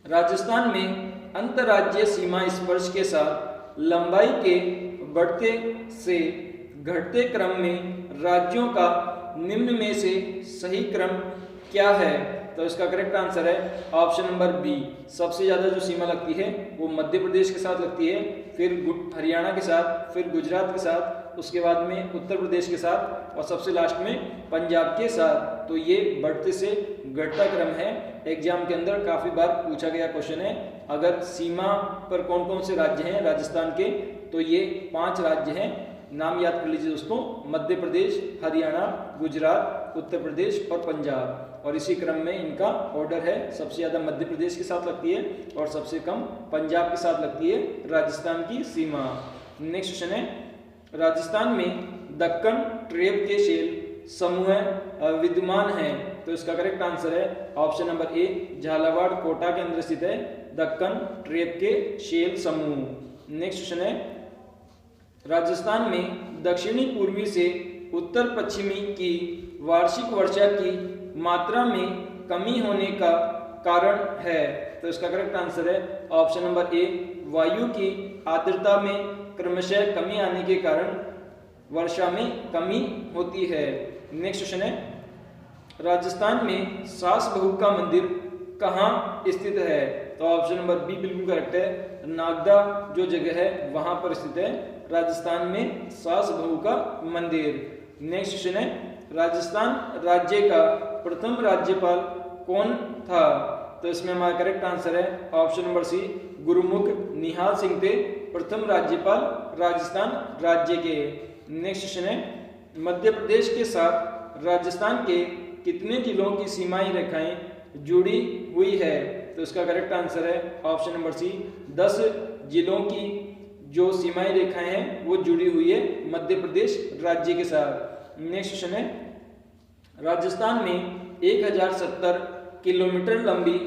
A: राजस्थान में अंतर्राज्यीय सीमा स्पर्श के साथ लंबाई के बढ़ते से घटते क्रम में राज्यों का निम्न में से सही क्रम क्या है? तो इसका करेक्ट आंसर है ऑप्शन नंबर बी, सबसे ज्यादा जो सीमा लगती है वो मध्य प्रदेश के साथ लगती है, फिर हरियाणा के साथ, फिर गुजरात के साथ, उसके बाद में उत्तर प्रदेश के साथ और सबसे लास्ट में पंजाब के साथ। तो ये बढ़ते से घटता क्रम है। एग्जाम के अंदर काफी बार पूछा गया क्वेश्चन है। अगर सीमा पर कौन कौन से राज्य हैं राजस्थान के, तो ये 5 राज्य हैं, नाम याद कर लीजिए दोस्तों, मध्य प्रदेश, हरियाणा, गुजरात, उत्तर प्रदेश और पंजाब। और इसी क्रम में इनका ऑर्डर है, सबसे ज्यादा मध्य प्रदेश के साथ लगती है और सबसे कम पंजाब के साथ लगती है राजस्थान की सीमा। नेक्स्ट क्वेश्चन है, राजस्थान में दक्कन ट्रेप के शेल समूह विद्यमान है? तो इसका करेक्ट आंसर है option number A, Jhalawar Kota के अंदर स्थित है दक्कन ट्रेप के शेल समूह। नेक्स्ट क्वेश्चन है, राजस्थान में दक्षिणी पूर्वी से उत्तर पश्चिमी की वार्षिक वर्षा की मात्रा में कमी होने का कारण है? तो इसका करेक्ट आंसर है ऑप्शन नंबर ए, वायु की आर्द्रता में क्रमशः कमी आने के कारण वर्षा में कमी होती है। नेक्स्ट क्वेश्चन है, राजस्थान में सास बहू का मंदिर कहाँ स्थित है? तो ऑप्शन नंबर बी बिल्कुल करेक्ट है, नागदा जो जगह है वहां पर स्थित है राजस्थान में सास बहू का मंदिर। नेक्स्ट क्वेश्चन है, राजस्थान राज्य का प्रथम राज्यपाल कौन था? तो इसमें हमारा करेक्ट आंसर है ऑप्शन नंबर सी, गुरुमुख निहाल सिंह थे प्रथम राज्यपाल राजस्थान राज्य के। नेक्स्ट क्वेश्चन है, मध्य प्रदेश के साथ राजस्थान के कितने जिलों की सीमाई रेखाएं जुड़ी हुई है? तो इसका करेक्ट आंसर है ऑप्शन नंबर सी, 10 जिलों की जो सीमाई रेखाएं हैं वो जुड़ी हुई है मध्य प्रदेश राज्य के साथ। नेक्स्ट क्वेश्चन है, राजस्थान में 1070 किलोमीटर लंबी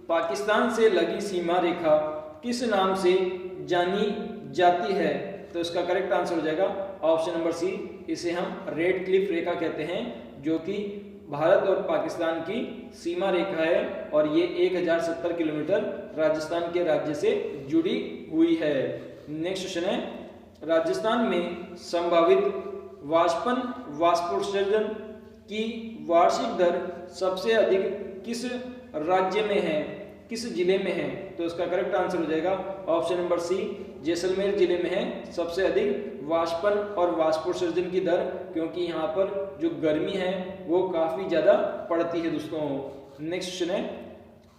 A: पाकिस्तान से लगी सीमा रेखा किस नाम से जानी जाती है? तो इसका करेक्ट आंसर हो जाएगा ऑप्शन नंबर सी, इसे हम रेड क्लिफ रेखा कहते हैं, जो कि भारत और पाकिस्तान की सीमा रेखा है और ये 1070 किलोमीटर राजस्थान के राज्य से जुड़ी हुई है। नेक्स्ट क्वेश्चन है, राजस्थान में संभावित वाष्पन वाष्पोत्सर्जन की वार्षिक दर सबसे अधिक किस राज्य में है, किस जिले में है? तो इसका करेक्ट आंसर हो जाएगा ऑप्शन नंबर सी, जैसलमेर जिले में है सबसे अधिक वाष्पन और वाष्पोत्सर्जन की दर, क्योंकि यहाँ पर जो गर्मी है वो काफी ज्यादा पड़ती है दोस्तों। नेक्स्ट क्वेश्चन है,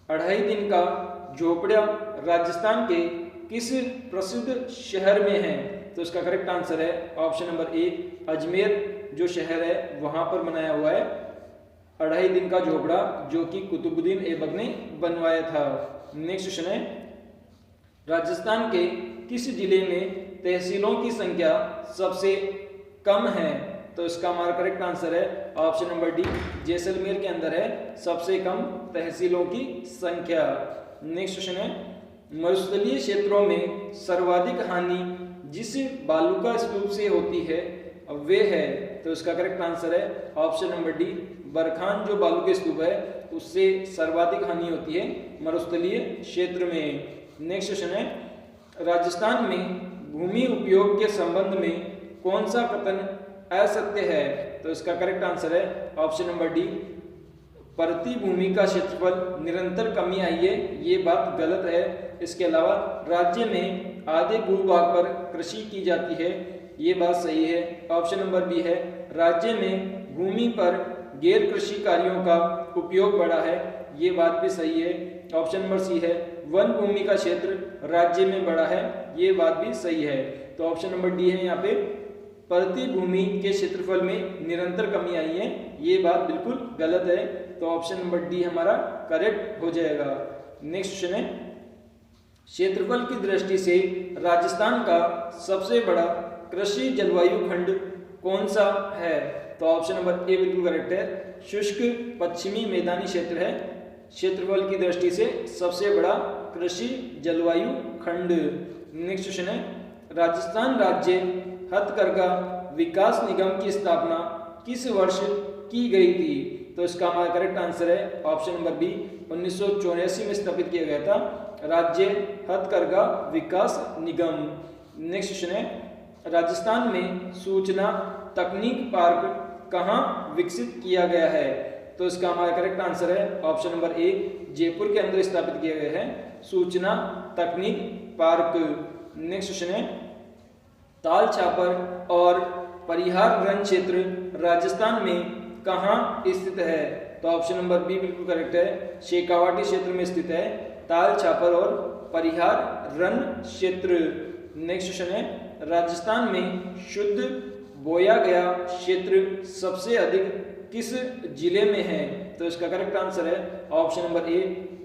A: 2.5 दिन का झोपड़ा राजस्थान के किस प्रसिद्ध शहर में है? तो इसका करेक्ट आंसर है ऑप्शन नंबर ए, अजमेर जो शहर है वहां पर बनाया हुआ है 2.5 दिन का झोपड़ा, जो कि कुतुबुद्दीन ऐबक ने बनवाया था। नेक्स्ट क्वेश्चन है, राजस्थान के किस जिले में तहसीलों की संख्या सबसे कम है? तो इसका हमारा करेक्ट आंसर है ऑप्शन नंबर डी, जैसलमेर के अंदर है सबसे कम तहसीलों की संख्या। नेक्स्ट क्वेश्चन है, मरुस्थलीय क्षेत्रों में सर्वाधिक हानि जिस बालुका स्तूप से होती है वे है? तो इसका करेक्ट आंसर है ऑप्शन नंबर डी, बरखान जो बालू के स्तूप है उससे सर्वाधिक हानि होती है मरुस्थलीय क्षेत्र में। नेक्स्ट क्वेश्चन है, राजस्थान में भूमि उपयोग के संबंध में कौन सा कथन असत्य है? तो इसका करेक्ट आंसर है ऑप्शन नंबर डी, प्रति भूमि का क्षेत्रफल निरंतर कमी आई है, ये बात गलत है। इसके अलावा राज्य में आधे भूभाग पर कृषि की जाती है, ये बात सही है। ऑप्शन नंबर बी है, राज्य में भूमि पर गैर कृषि कार्यों का उपयोग बढ़ा है, ये बात भी सही है। ऑप्शन नंबर सी है, वन भूमि का क्षेत्र राज्य में बढ़ा है, ये बात भी सही है। तो ऑप्शन नंबर डी है यहाँ पे, प्रति भूमि के क्षेत्रफल में निरंतर कमी आई है, ये बात बिल्कुल गलत है। तो ऑप्शन नंबर डी हमारा करेक्ट हो जाएगा। नेक्स्ट क्वेश्चन है, क्षेत्रफल की दृष्टि से राजस्थान का सबसे बड़ा कृषि जलवायु खंड कौन सा है? तो ऑप्शन नंबर ए बिल्कुल करेक्ट है, शुष्क पश्चिमी मैदानी क्षेत्र है क्षेत्रफल की दृष्टि से सबसे बड़ा कृषि जलवायु खंड। नेक्स्ट क्वेश्चन है, राजस्थान राज्य हथकरघा विकास निगम की स्थापना किस वर्ष की गई थी? तो इसका हमारा करेक्ट आंसर है ऑप्शन नंबर बी, 1984 में स्थापित किया गया था राज्य हथकरघा विकास निगम। नेक्स्ट क्वेश्चन है, राजस्थान में सूचना तकनीक पार्क कहाँ विकसित किया गया है? तो इसका हमारा करेक्ट आंसर है ऑप्शन नंबर ए, जयपुर के अंदर स्थापित किया गया है सूचना तकनीक पार्क। नेक्स्ट क्वेश्चन है, ताल छापर और परिहार रण क्षेत्र राजस्थान में कहाँ स्थित है? तो ऑप्शन नंबर बी बिल्कुल करेक्ट है, शेखावाटी क्षेत्र में स्थित है ताल छापर और परिहार रण क्षेत्र। नेक्स्ट क्वेश्चन है, राजस्थान में शुद्ध बोया गया क्षेत्र सबसे अधिक किस जिले में है? तो इसका करेक्ट आंसर है ऑप्शन नंबर ए,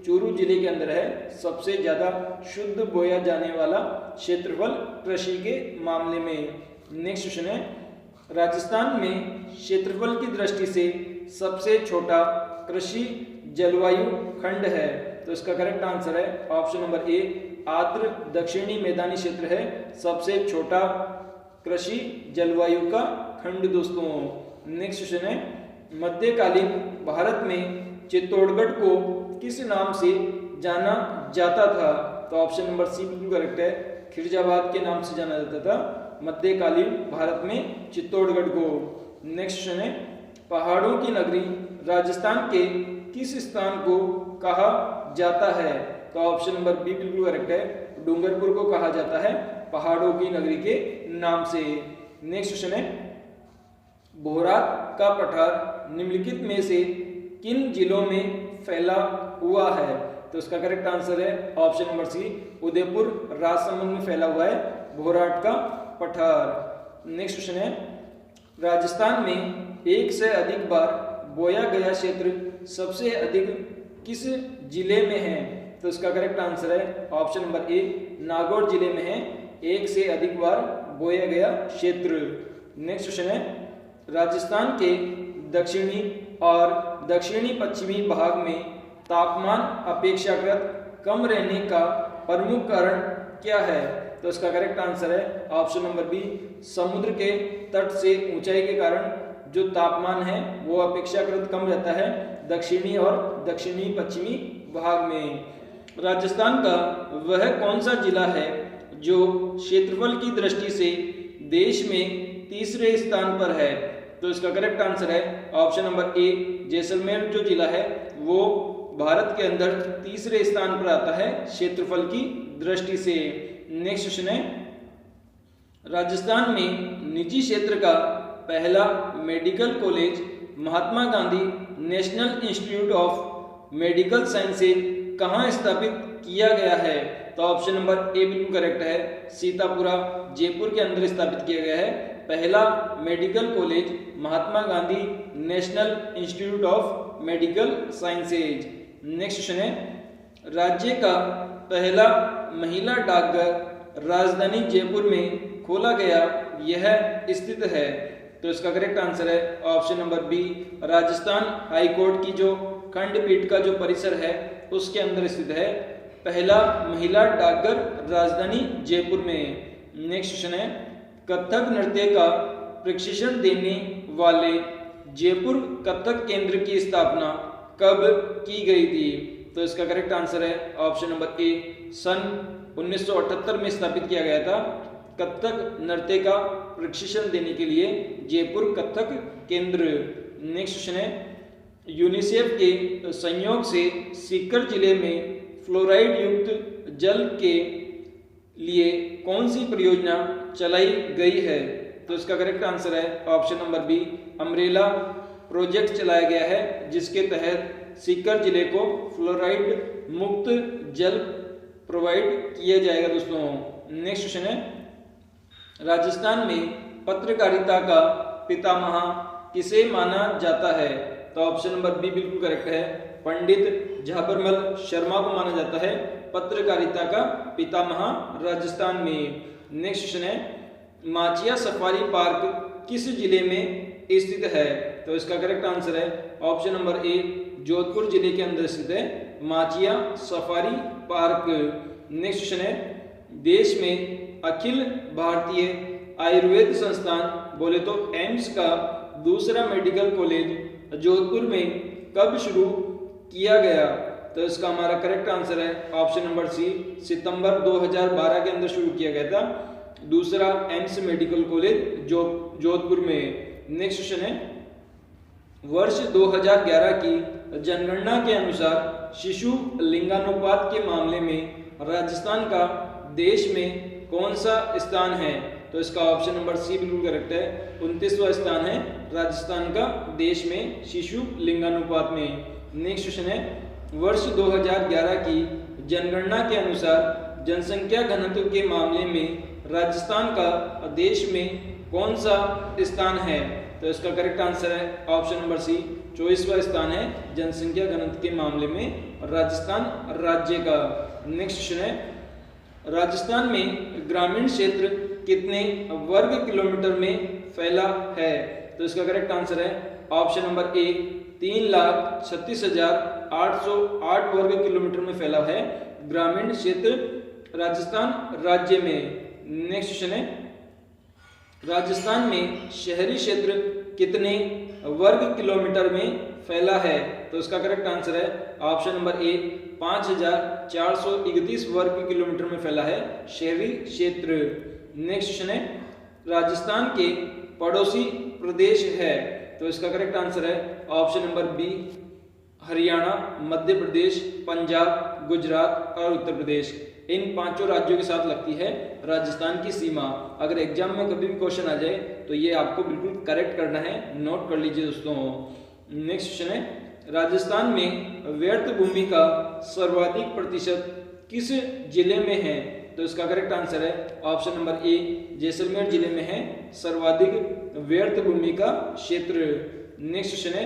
A: चूरू जिले के अंदर है सबसे ज्यादा शुद्ध बोया जाने वाला क्षेत्रफल कृषि के मामले में। नेक्स्ट क्वेश्चन है, राजस्थान में क्षेत्रफल की दृष्टि से सबसे छोटा कृषि जलवायु खंड है? तो इसका करेक्ट आंसर है ऑप्शन नंबर ए, आर्द्र दक्षिणी मैदानी क्षेत्र है सबसे छोटा कृषि जलवायु का खंड दोस्तों। नेक्स्ट क्वेश्चन है, मध्यकालीन भारत में चित्तौड़गढ़ को किस नाम से जाना जाता था? तो ऑप्शन नंबर सी बिल्कुल करेक्ट है, खिरजाबाद के नाम से जाना जाता था मध्यकालीन भारत में चित्तौड़गढ़ को। नेक्स्ट क्वेश्चन है, पहाड़ों की नगरी राजस्थान के किस स्थान को कहा जाता है? तो ऑप्शन नंबर बी बिल्कुल करेक्ट है, डूंगरपुर को कहा जाता है पहाड़ों की नगरी के नाम से। नेक्स्ट क्वेश्चन है, बोहरात का पठार निम्नलिखित में से किन जिलों में फैला हुआ है? तो इसका करेक्ट आंसर है option number C, Udaipur Rajsamand में फैला हुआ है बोहराट का पठार। नेक्स्ट क्वेश्चन है, राजस्थान में एक से अधिक बार बोया गया क्षेत्र सबसे अधिक किस जिले में है? तो इसका करेक्ट आंसर है ऑप्शन नंबर ए, नागौर जिले में है एक से अधिक बार बोया गया क्षेत्र। नेक्स्ट क्वेश्चन है, राजस्थान के दक्षिणी और दक्षिणी पश्चिमी भाग में तापमान अपेक्षाकृत कम रहने का प्रमुख कारण क्या है? तो इसका करेक्ट आंसर है ऑप्शन नंबर बी, समुद्र के तट से ऊंचाई के कारण जो तापमान है वो अपेक्षाकृत कम रहता है दक्षिणी और दक्षिणी पश्चिमी भाग में। राजस्थान का वह कौन सा जिला है जो क्षेत्रफल की दृष्टि से देश में तीसरे स्थान पर है? तो इसका करेक्ट आंसर है ऑप्शन नंबर ए, जैसलमेर जो जिला है वो भारत के अंदर तीसरे स्थान पर आता है क्षेत्रफल की दृष्टि से। नेक्स्ट क्वेश्चन है, राजस्थान में निजी क्षेत्र का पहला medical college Mahatma Gandhi national institute of medical sciences कहाँ स्थापित किया गया है? तो ऑप्शन नंबर ए बिल्कुल करेक्ट है, सीतापुरा जयपुर के अंदर स्थापित किया गया है पहला medical college Mahatma Gandhi national institute of medical sciences. Next question है, राज्य का पहला महिला डाकघर राजधानी जयपुर में खोला गया, यह स्थित है? तो इसका करेक्ट आंसर है option number B, Rajasthan high court की जो खंडपीठ का जो परिसर है उसके अंदर स्थित है पहला महिला डाकघर राजधानी जयपुर में। नेक्स्ट क्वेश्चन है, कथक नृत्य का प्रशिक्षण देने वाले जयपुर कथक केंद्र की स्थापना कब की गई थी? तो इसका करेक्ट आंसर है ऑप्शन नंबर ए, सन 1978 में स्थापित किया गया था कथक नृत्य का प्रशिक्षण देने के लिए जयपुर कथक केंद्र। नेक्स्ट क्वेश्चन है, यूनिसेफ के संयोग से सीकर जिले में फ्लोराइड युक्त जल के लिए कौन सी परियोजना चलाई गई है? तो इसका करेक्ट आंसर है option number B, umbrella project चलाया गया है जिसके तहत सीकर जिले को फ्लोराइड मुक्त जल प्रोवाइड किया जाएगा दोस्तों। नेक्स्ट क्वेश्चन है, राजस्थान में पत्रकारिता का पितामह किसे माना जाता है? तो ऑप्शन नंबर बी बिल्कुल करेक्ट है, पंडित झाबरमल शर्मा को माना जाता है पत्रकारिता का पितामह राजस्थान में। नेक्स्ट क्वेश्चन है, माचिया सफारी पार्क किस जिले में स्थित है? तो इसका करेक्ट आंसर है ऑप्शन नंबर ए, जोधपुर जिले के अंदर स्थित है। Machia safari park. Next question है, देश में अखिल भारतीय आयुर्वेद संस्थान बोले तो एम्स का दूसरा मेडिकल कॉलेज जोधपुर में कब शुरू किया गया? तो इसका हमारा करेक्ट आंसर है ऑप्शन नंबर सी, सितंबर 2012 के अंदर शुरू किया गया था दूसरा एम्स मेडिकल कॉलेज जोधपुर में। नेक्स्ट क्वेश्चन है, वर्ष 2011 की जनगणना के अनुसार शिशु लिंगानुपात के मामले में राजस्थान का देश में कौन सा स्थान है? तो इसका ऑप्शन नंबर सी बिल्कुल करेक्ट है, 29वां स्थान है राजस्थान का देश में शिशु लिंगानुपात में। नेक्स्ट क्वेश्चन है, वर्ष 2011 की जनगणना के अनुसार जनसंख्या घनत्व के मामले में राजस्थान का देश में कौन सा स्थान है? तो इसका करेक्ट आंसर है ऑप्शन नंबर सी, 24वां स्थान है जनसंख्या घनत्व के मामले में राजस्थान राज्य का। नेक्स्ट क्वेश्चन है, राजस्थान में ग्रामीण क्षेत्र कितने वर्ग किलोमीटर में फैला है? तो इसका करेक्ट आंसर है ऑप्शन नंबर ए, 3,36,808 वर्ग किलोमीटर में फैला है ग्रामीण क्षेत्र राजस्थान राज्य में। नेक्स्ट क्वेश्चन है, राजस्थान में शहरी क्षेत्र कितने वर्ग किलोमीटर में फैला है? तो इसका करेक्ट आंसर है ऑप्शन नंबर ए, 5,431 वर्ग किलोमीटर में फैला है शहरी क्षेत्र। नेक्स्ट क्वेश्चन है, राजस्थान के पड़ोसी प्रदेश है? तो इसका करेक्ट आंसर है option number B, Haryana, Madhya Pradesh, Punjab, Gujarat और उत्तर प्रदेश। इन पांचों राज्यों के साथ लगती है राजस्थान की सीमा। अगर एग्जाम में कभी भी क्वेश्चन आ जाए तो ये आपको बिल्कुल करेक्ट करना है, नोट कर लीजिए दोस्तों। नेक्स्ट क्वेश्चन है, राजस्थान में व्यर्थ भूमि का सर्वाधिक प्रतिशत किस जिले में है? तो इसका करेक्ट आंसर है ऑप्शन नंबर ए, जैसलमेर जिले में है सर्वाधिक व्यर्थ भूमि का क्षेत्र। नेक्स्ट क्वेश्चन है,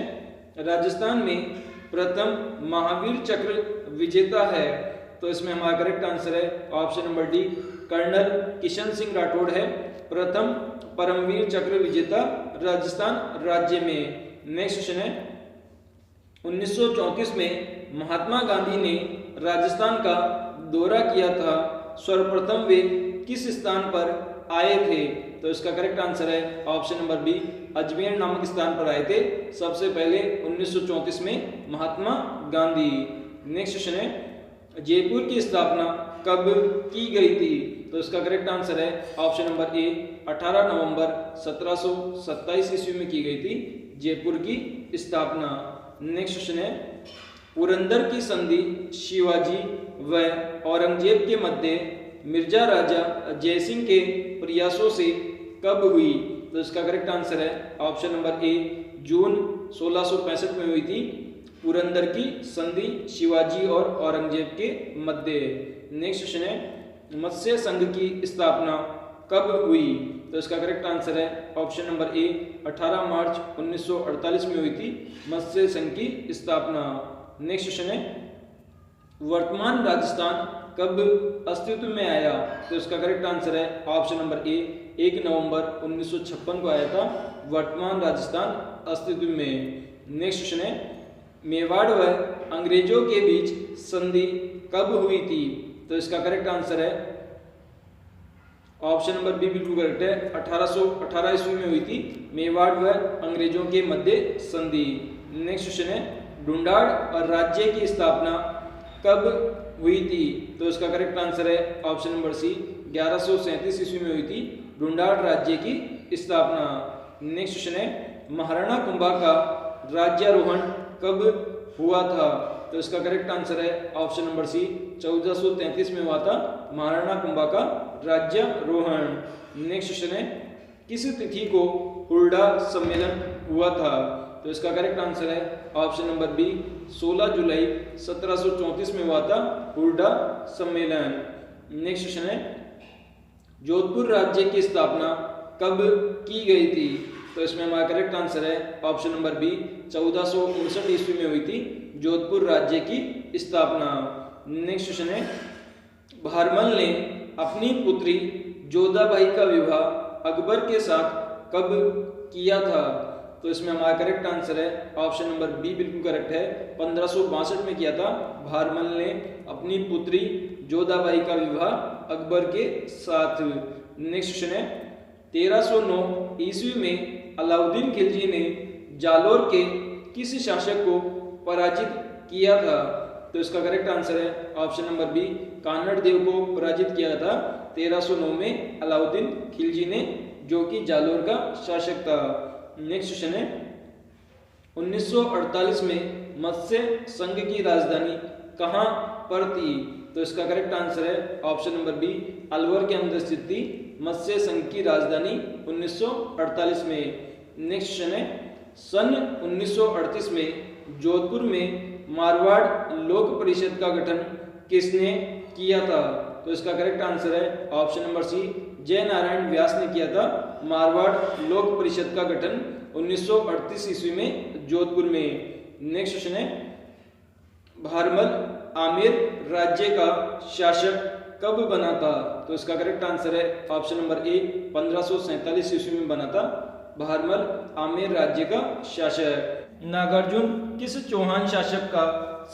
A: राजस्थान में प्रथम महावीर चक्र विजेता है? तो इसमें हमारा करेक्ट आंसर है option number D, colonel Kishan Singh Rathore है प्रथम परमवीर चक्र विजेता राजस्थान राज्य में। नेक्स्ट क्वेश्चन है, 1934 में महात्मा गांधी ने राजस्थान का दौरा किया था, सर्वप्रथम वे किस स्थान पर आए थे? तो इसका करेक्ट आंसर है ऑप्शन नंबर बी, अजमेर नामक स्थान पर आए थे सबसे पहले 1934 में महात्मा गांधी। नेक्स्ट क्वेश्चन है, जयपुर की स्थापना कब की गई थी? तो इसका करेक्ट आंसर है ऑप्शन नंबर ए, 18 नवंबर 1727 ईस्वी में की गई थी जयपुर की स्थापना। नेक्स्ट क्वेश्चन है, पुरंदर की संधि शिवाजी व औरंगजेब के मध्य मिर्जा राजा जयसिंह के प्रयासों से कब हुई? तो इसका करेक्ट आंसर है ऑप्शन नंबर ए, जून 1665 में हुई थी पुरंदर की संधि शिवाजी और औरंगजेब के मध्य। नेक्स्ट क्वेश्चन है, मत्स्य संघ की स्थापना कब हुई? तो इसका करेक्ट आंसर है ऑप्शन नंबर ए, 18 मार्च 1948 में हुई थी मत्स्य संघ की स्थापना। नेक्स्ट क्वेश्चन है, वर्तमान राजस्थान कब अस्तित्व में आया? तो इसका करेक्ट आंसर है ऑप्शन नंबर ए, 1 नवंबर 1956 को आया था वर्तमान राजस्थान अस्तित्व में। नेक्स्ट क्वेश्चन है, मेवाड़ व अंग्रेजों के बीच संधि कब हुई थी? तो इसका करेक्ट आंसर है ऑप्शन नंबर बी बिल्कुल करेक्ट है, 1818 ईस्वी में हुई थी मेवाड़ व अंग्रेजों के मध्य संधि। नेक्स्ट क्वेश्चन है, ढूंढाड़ और राज्य की स्थापना कब हुई थी? तो इसका करेक्ट आंसर है ऑप्शन नंबर सी, 1137 ईस्वी में हुई थी ढूंढाड़ राज्य की स्थापना। नेक्स्ट क्वेश्चन है, महाराणा कुंभा का राज्यारोहण कब हुआ था? तो इसका करेक्ट आंसर है ऑप्शन नंबर सी, 1433 में हुआ था महाराणा कुंभा का राज्यारोहण। नेक्स्ट क्वेश्चन है, किस तिथि को हुरडा सम्मेलन हुआ था? तो इसका करेक्ट आंसर है ऑप्शन नंबर बी, 16 जुलाई 1734 में हुआ था हुरडा सम्मेलन। नेक्स्ट क्वेश्चन है, जोधपुर राज्य की स्थापना कब की गई थी? तो इसमें हमारा करेक्ट आंसर है ऑप्शन नंबर बी, 1459 ईस्वी में हुई थी जोधपुर राज्य की स्थापना। नेक्स्ट क्वेश्चन है, भारमल ने अपनी पुत्री जोधाबाई का विवाह अकबर के साथ कब किया था? तो इसमें हमारा करेक्ट आंसर है ऑप्शन नंबर बी बिल्कुल करेक्ट है। 1562 में किया था। भारमल ने अपनी पुत्री जोधाबाई का विवाह अकबर के साथ। नेक्स्ट क्वेश्चन है 1309 ईस्वी में अलाउद्दीन खिलजी ने जालोर के किस शासक को पराजित किया था? तो इसका करेक्ट आंसर है ऑप्शन नंबर बी, कानड़ देव को पराजित किया था 1309 में अलाउद्दीन खिलजी ने, जो कि जालोर का शासक था। नेक्स्ट क्वेश्चन है 1948 में मत्स्य संघ की राजधानी कहां पर थी? तो इसका करेक्ट आंसर है ऑप्शन नंबर बी, अलवर के अंदर स्थित थी मत्स्य संघ की राजधानी 1948 में। नेक्स्ट क्वेश्चन है सन 1938 में जोधपुर में मारवाड़ लोक परिषद का गठन किसने किया था? तो इसका करेक्ट आंसर है ऑप्शन नंबर सी, जय नारायण व्यास ने किया था मारवाड़ लोक परिषद का गठन 1938 ईस्वी में जोधपुर में। नेक्स्ट क्वेश्चन है भारमल आमेर राज्य का शासक कब बना था? तो इसका करेक्ट आंसर है ऑप्शन नंबर ए, 1547 ईस्वी में बना था भारमल आमेर राज्य का शासक। नागार्जुन किस चौहान शासक का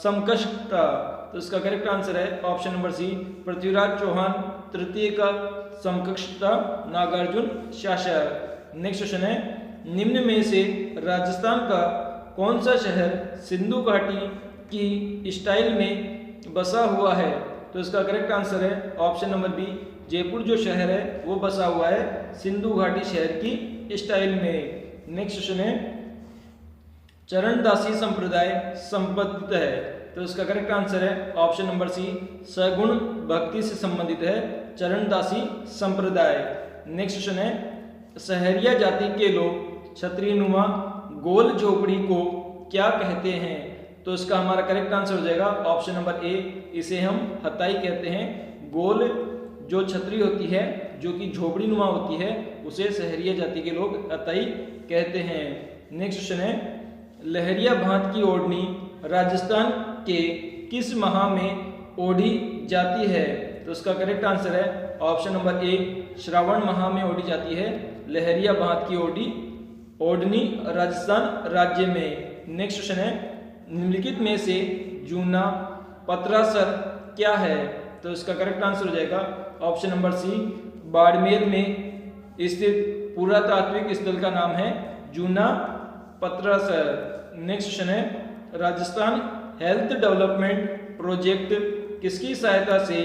A: समकक्ष था? तो इसका करेक्ट आंसर है option number C, Prithviraj Chauhan तृतीय का समकक्ष था नागार्जुन शासक। नेक्स्ट क्वेश्चन है निम्न में से राजस्थान का कौन सा शहर सिंधु घाटी की स्टाइल में बसा हुआ है? तो इसका करेक्ट आंसर है ऑप्शन नंबर बी, जयपुर जो शहर है वो बसा हुआ है सिंधु घाटी शहर की स्टाइल में। नेक्स्ट क्वेश्चन है चरणदासी संप्रदाय संबंधित है? तो इसका करेक्ट आंसर है ऑप्शन नंबर सी, सगुण भक्ति से संबंधित है चरणदासी संप्रदाय। नेक्स्ट क्वेश्चन है सहरिया जाति के लोग छतरीनुमा गोल झोपड़ी को क्या कहते हैं? तो इसका हमारा करेक्ट आंसर हो जाएगा ऑप्शन नंबर ए, इसे हम हताई कहते हैं। गोल जो छतरी होती है जो कि झोपड़ी नुमा होती है उसे सहरिया जाति के लोग हताई कहते हैं। नेक्स्ट क्वेश्चन है लहरिया भांत की ओढ़नी राजस्थान के किस माह में ओढ़ी जाती है? तो इसका करेक्ट आंसर है ऑप्शन नंबर ए, श्रावण माह में ओढ़ी जाती है लहरिया भांत की ओढ़नी राजस्थान राज्य में। नेक्स्ट क्वेश्चन है निम्नलिखित में से जूना पत्रासर क्या है? तो इसका करेक्ट आंसर हो जाएगा ऑप्शन नंबर सी, बाड़मेर में स्थित पुरातात्विक स्थल का नाम है जूना पत्रासर। नेक्स्ट क्वेश्चन है राजस्थान हेल्थ डेवलपमेंट प्रोजेक्ट किसकी सहायता से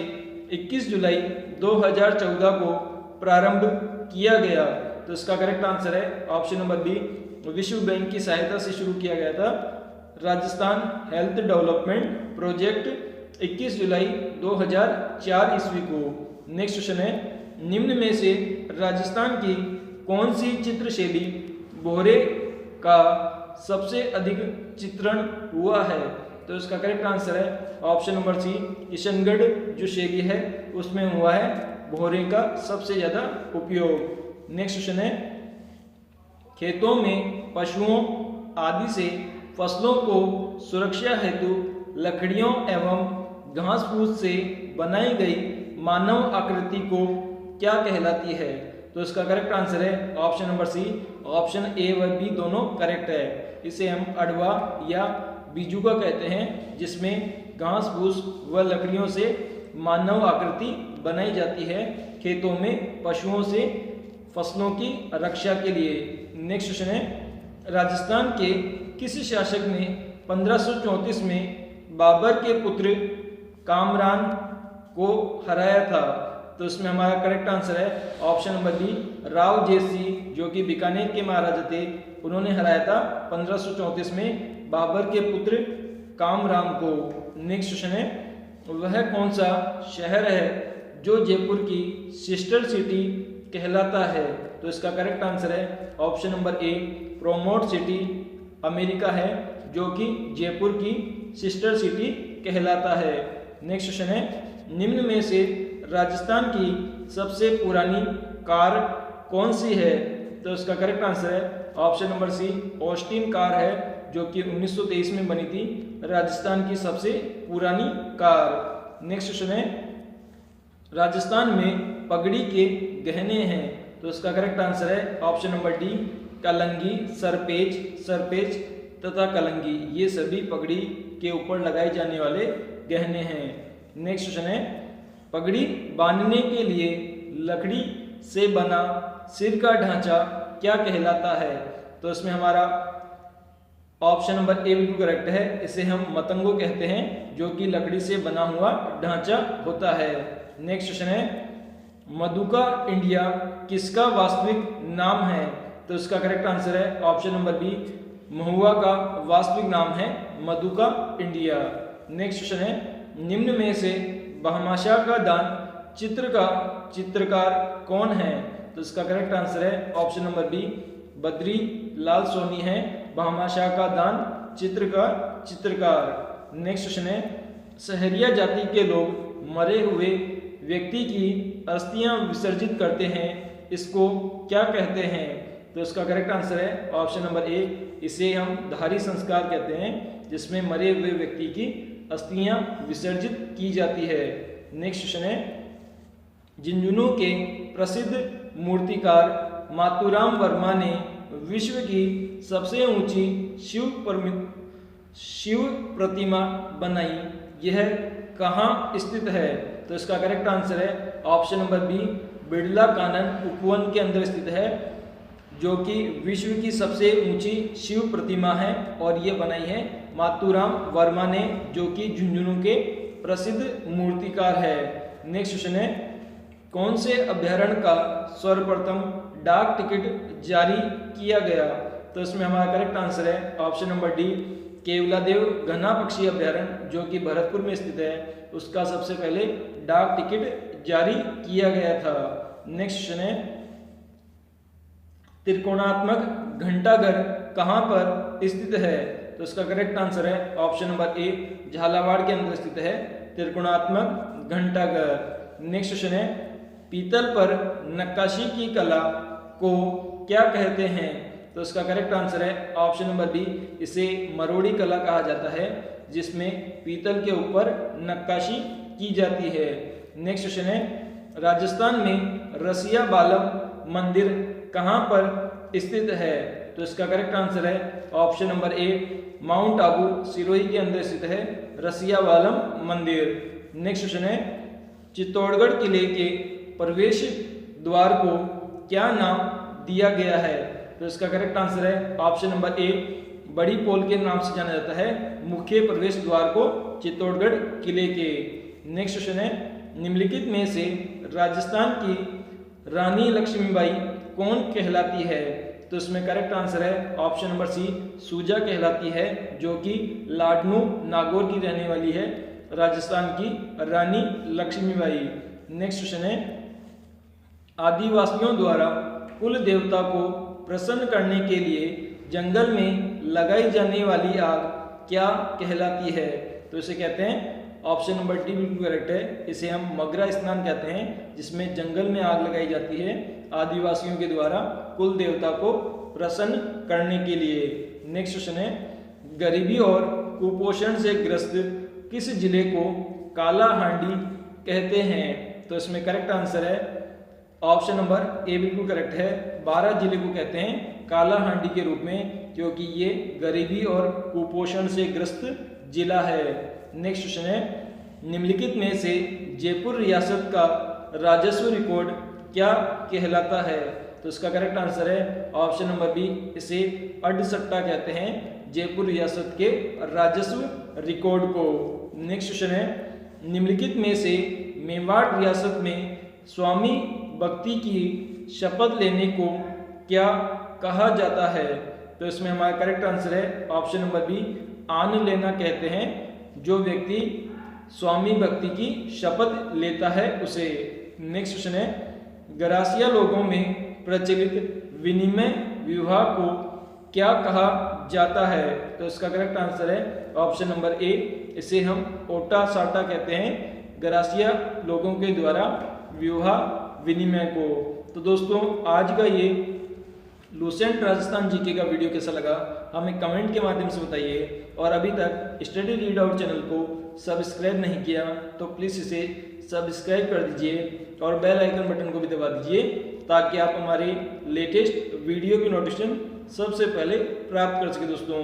A: 21 जुलाई 2014 को प्रारंभ किया गया? तो इसका करेक्ट आंसर है ऑप्शन नंबर बी, विश्व बैंक की सहायता से शुरू किया गया था राजस्थान हेल्थ डेवलपमेंट प्रोजेक्ट 21 जुलाई 2004 ईस्वी को। नेक्स्ट क्वेश्चन है निम्न में से राजस्थान की कौन सी चित्रशैली बोहरे का सबसे अधिक चित्रण हुआ है? तो इसका करेक्ट आंसर है ऑप्शन नंबर सी, किशनगढ़ जो शैली है उसमें हुआ है बोहरे का सबसे ज्यादा उपयोग। नेक्स्ट क्वेश्चन है खेतों में पशुओं आदि से फसलों को सुरक्षा हेतु लकड़ियों एवं घास फूस से बनाई गई मानव आकृति को क्या कहलाती है? तो इसका करेक्ट आंसर है option number C, option A व बी दोनों करेक्ट है। इसे हम अडवा या बीजुका कहते हैं जिसमें घास फूस व लकड़ियों से मानव आकृति बनाई जाती है खेतों में पशुओं से फसलों की रक्षा के लिए। नेक्स्ट क्वेश्चन है राजस्थान के किस शासक ने 1534 में बाबर के पुत्र कामरान को हराया था? तो इसमें हमारा करेक्ट आंसर है option number B, Rao Jaisingh जो कि बीकानेर के महाराजा थे उन्होंने हराया था 1534 में बाबर के पुत्र कामरान को। नेक्स्ट क्वेश्चन है वह कौन सा शहर है जो जयपुर की सिस्टर सिटी कहलाता है? तो इसका करेक्ट आंसर है ऑप्शन नंबर ए, प्रोमोट सिटी अमेरिका है जो कि जयपुर की सिस्टर सिटी कहलाता है। नेक्स्ट क्वेश्चन है निम्न में से राजस्थान की सबसे पुरानी कार कौन सी है? तो इसका करेक्ट आंसर है option number C, Austin car है जो कि 1923 में बनी थी राजस्थान की सबसे पुरानी कार। नेक्स्ट क्वेश्चन है राजस्थान में पगड़ी के गहने हैं? तो इसका करेक्ट आंसर है ऑप्शन नंबर डी, कलंगी, सरपेच, सरपेच तथा कलंगी ये सभी पगड़ी के ऊपर लगाए जाने वाले गहने हैं। नेक्स्ट क्वेश्चन है, पगड़ी बांधने के लिए लकड़ी से बना सिर का ढांचा क्या कहलाता है? तो इसमें हमारा ऑप्शन नंबर ए बिल्कुल करेक्ट है। इसे हम मतंगो कहते हैं, जो कि लकड़ी से बना हुआ ढांचा होता है। नेक्स्ट क्वेश्चन है, मधुका इंडिया किसका वास्तविक नाम है? तो इसका करेक्ट आंसर है ऑप्शन नंबर बी, महुआ का वास्तविक नाम है मधुका इंडिया। नेक्स्ट क्वेश्चन है, निम्न में से भामाशाह का दान चित्र का चित्रकार कौन है? तो इसका करेक्ट आंसर है ऑप्शन नंबर बी, बद्री लाल सोनी है भामाशाह का दान चित्र का चित्रकार। नेक्स्ट क्वेश्चन है, सहरिया जाति के लोग मरे हुए व्यक्ति की अस्थियां विसर्जित करते हैं, इसको क्या कहते हैं? तो इसका करेक्ट आंसर है ऑप्शन नंबर ए, इसे हम धारी संस्कार कहते हैं, जिसमें मरे हुए व्यक्ति की अस्थियां विसर्जित की जाती है। नेक्स्ट क्वेश्चन है, झुंझुनू के प्रसिद्ध मूर्तिकार मातूराम वर्मा ने विश्व की सबसे ऊंची शिव प्रतिमा बनाई, यह कहाँ स्थित है? तो इसका करेक्ट आंसर है ऑप्शन नंबर बी, बिड़ला कानन उपवन के अंदर स्थित है, जो कि विश्व की सबसे ऊंची शिव प्रतिमा है और ये बनाई है मातूराम वर्मा ने, जो कि झुंझुनू के प्रसिद्ध मूर्तिकार है। नेक्स्ट क्वेश्चन है, कौन से अभ्यारण्य का सर्वप्रथम डाक टिकट जारी किया गया? तो इसमें हमारा करेक्ट आंसर है ऑप्शन नंबर डी, केवलादेव घना पक्षी अभ्यारण्य, जो कि भरतपुर में स्थित है, उसका सबसे पहले डाक टिकट जारी किया गया था। नेक्स्ट क्वेश्चन है, त्रिकोणात्मक घंटाघर कहाँ पर स्थित है? तो इसका करेक्ट आंसर है ऑप्शन नंबर ए, झालावाड़ के अंदर स्थित है त्रिकोणात्मक घंटाघर। नेक्स्ट क्वेश्चन है, पीतल पर नक्काशी की कला को क्या कहते हैं? तो इसका करेक्ट आंसर है ऑप्शन नंबर बी, इसे मरोड़ी कला कहा जाता है, जिसमें पीतल के ऊपर नक्काशी की जाती है। नेक्स्ट क्वेश्चन है, राजस्थान में रसिया बालम मंदिर कहाँ पर स्थित है? तो इसका करेक्ट आंसर है ऑप्शन नंबर ए, माउंट आबू सिरोही के अंदर स्थित है रसिया बालम मंदिर। नेक्स्ट क्वेश्चन है, चित्तौड़गढ़ किले के प्रवेश द्वार को क्या नाम दिया गया है? तो इसका करेक्ट आंसर है ऑप्शन नंबर ए, बड़ी पोल के नाम से जाना जाता है मुख्य प्रवेश द्वार को चित्तौड़गढ़ किले के। नेक्स्ट क्वेश्चन है, निम्नलिखित में से राजस्थान की रानी लक्ष्मीबाई कौन कहलाती है? तो इसमें करेक्ट आंसर है ऑप्शन नंबर सी, सूजा कहलाती है, जो कि लाडनू नागौर की रहने वाली है राजस्थान की रानी लक्ष्मीबाई। नेक्स्ट क्वेश्चन है, आदिवासियों द्वारा कुल देवता को प्रसन्न करने के लिए जंगल में लगाई जाने वाली आग क्या कहलाती है? तो इसे कहते हैं ऑप्शन नंबर डी बिल्कुल करेक्ट है, इसे हम मगरा स्नान कहते हैं, जिसमें जंगल में आग लगाई जाती है आदिवासियों के द्वारा कुल देवता को प्रसन्न करने के लिए। नेक्स्ट क्वेश्चन है, गरीबी और कुपोषण से ग्रस्त किस जिले को काला हांडी कहते हैं? तो इसमें करेक्ट आंसर है ऑप्शन नंबर ए बिल्कुल करेक्ट है, 12 जिले को कहते हैं काला हांडी के रूप में, क्योंकि ये गरीबी और कुपोषण से ग्रस्त जिला है। नेक्स्ट क्वेश्चन है, निम्नलिखित में से जयपुर रियासत का राजस्व रिकॉर्ड क्या कहलाता है? तो इसका करेक्ट आंसर है ऑप्शन नंबर बी, इसे अडसट्टा कहते हैं जयपुर रियासत के राजस्व रिकॉर्ड को। नेक्स्ट क्वेश्चन है, निम्नलिखित में से मेवाड़ रियासत में स्वामी भक्ति की शपथ लेने को क्या कहा जाता है? तो इसमें हमारा करेक्ट आंसर है ऑप्शन नंबर बी, आन लेना कहते हैं, जो व्यक्ति स्वामी भक्ति की शपथ लेता है उसे। नेक्स्ट क्वेश्चन है, गरासिया लोगों में प्रचलित विनिमय विवाह को क्या कहा जाता है? तो इसका करेक्ट आंसर है ऑप्शन नंबर ए, इसे हम ओटा साटा कहते हैं गरासिया लोगों के द्वारा विवाह विनिमय को। तो दोस्तों, आज का ये लूसेंट राजस्थान जीके का वीडियो कैसा लगा हमें कमेंट के माध्यम से बताइए, और अभी तक स्टडी रीड आउट चैनल को सब्सक्राइब नहीं किया तो प्लीज़ इसे सब्सक्राइब कर दीजिए और बेल आइकन बटन को भी दबा दीजिए, ताकि आप हमारी लेटेस्ट वीडियो की नोटिफिकेशन सबसे पहले प्राप्त कर सके दोस्तों।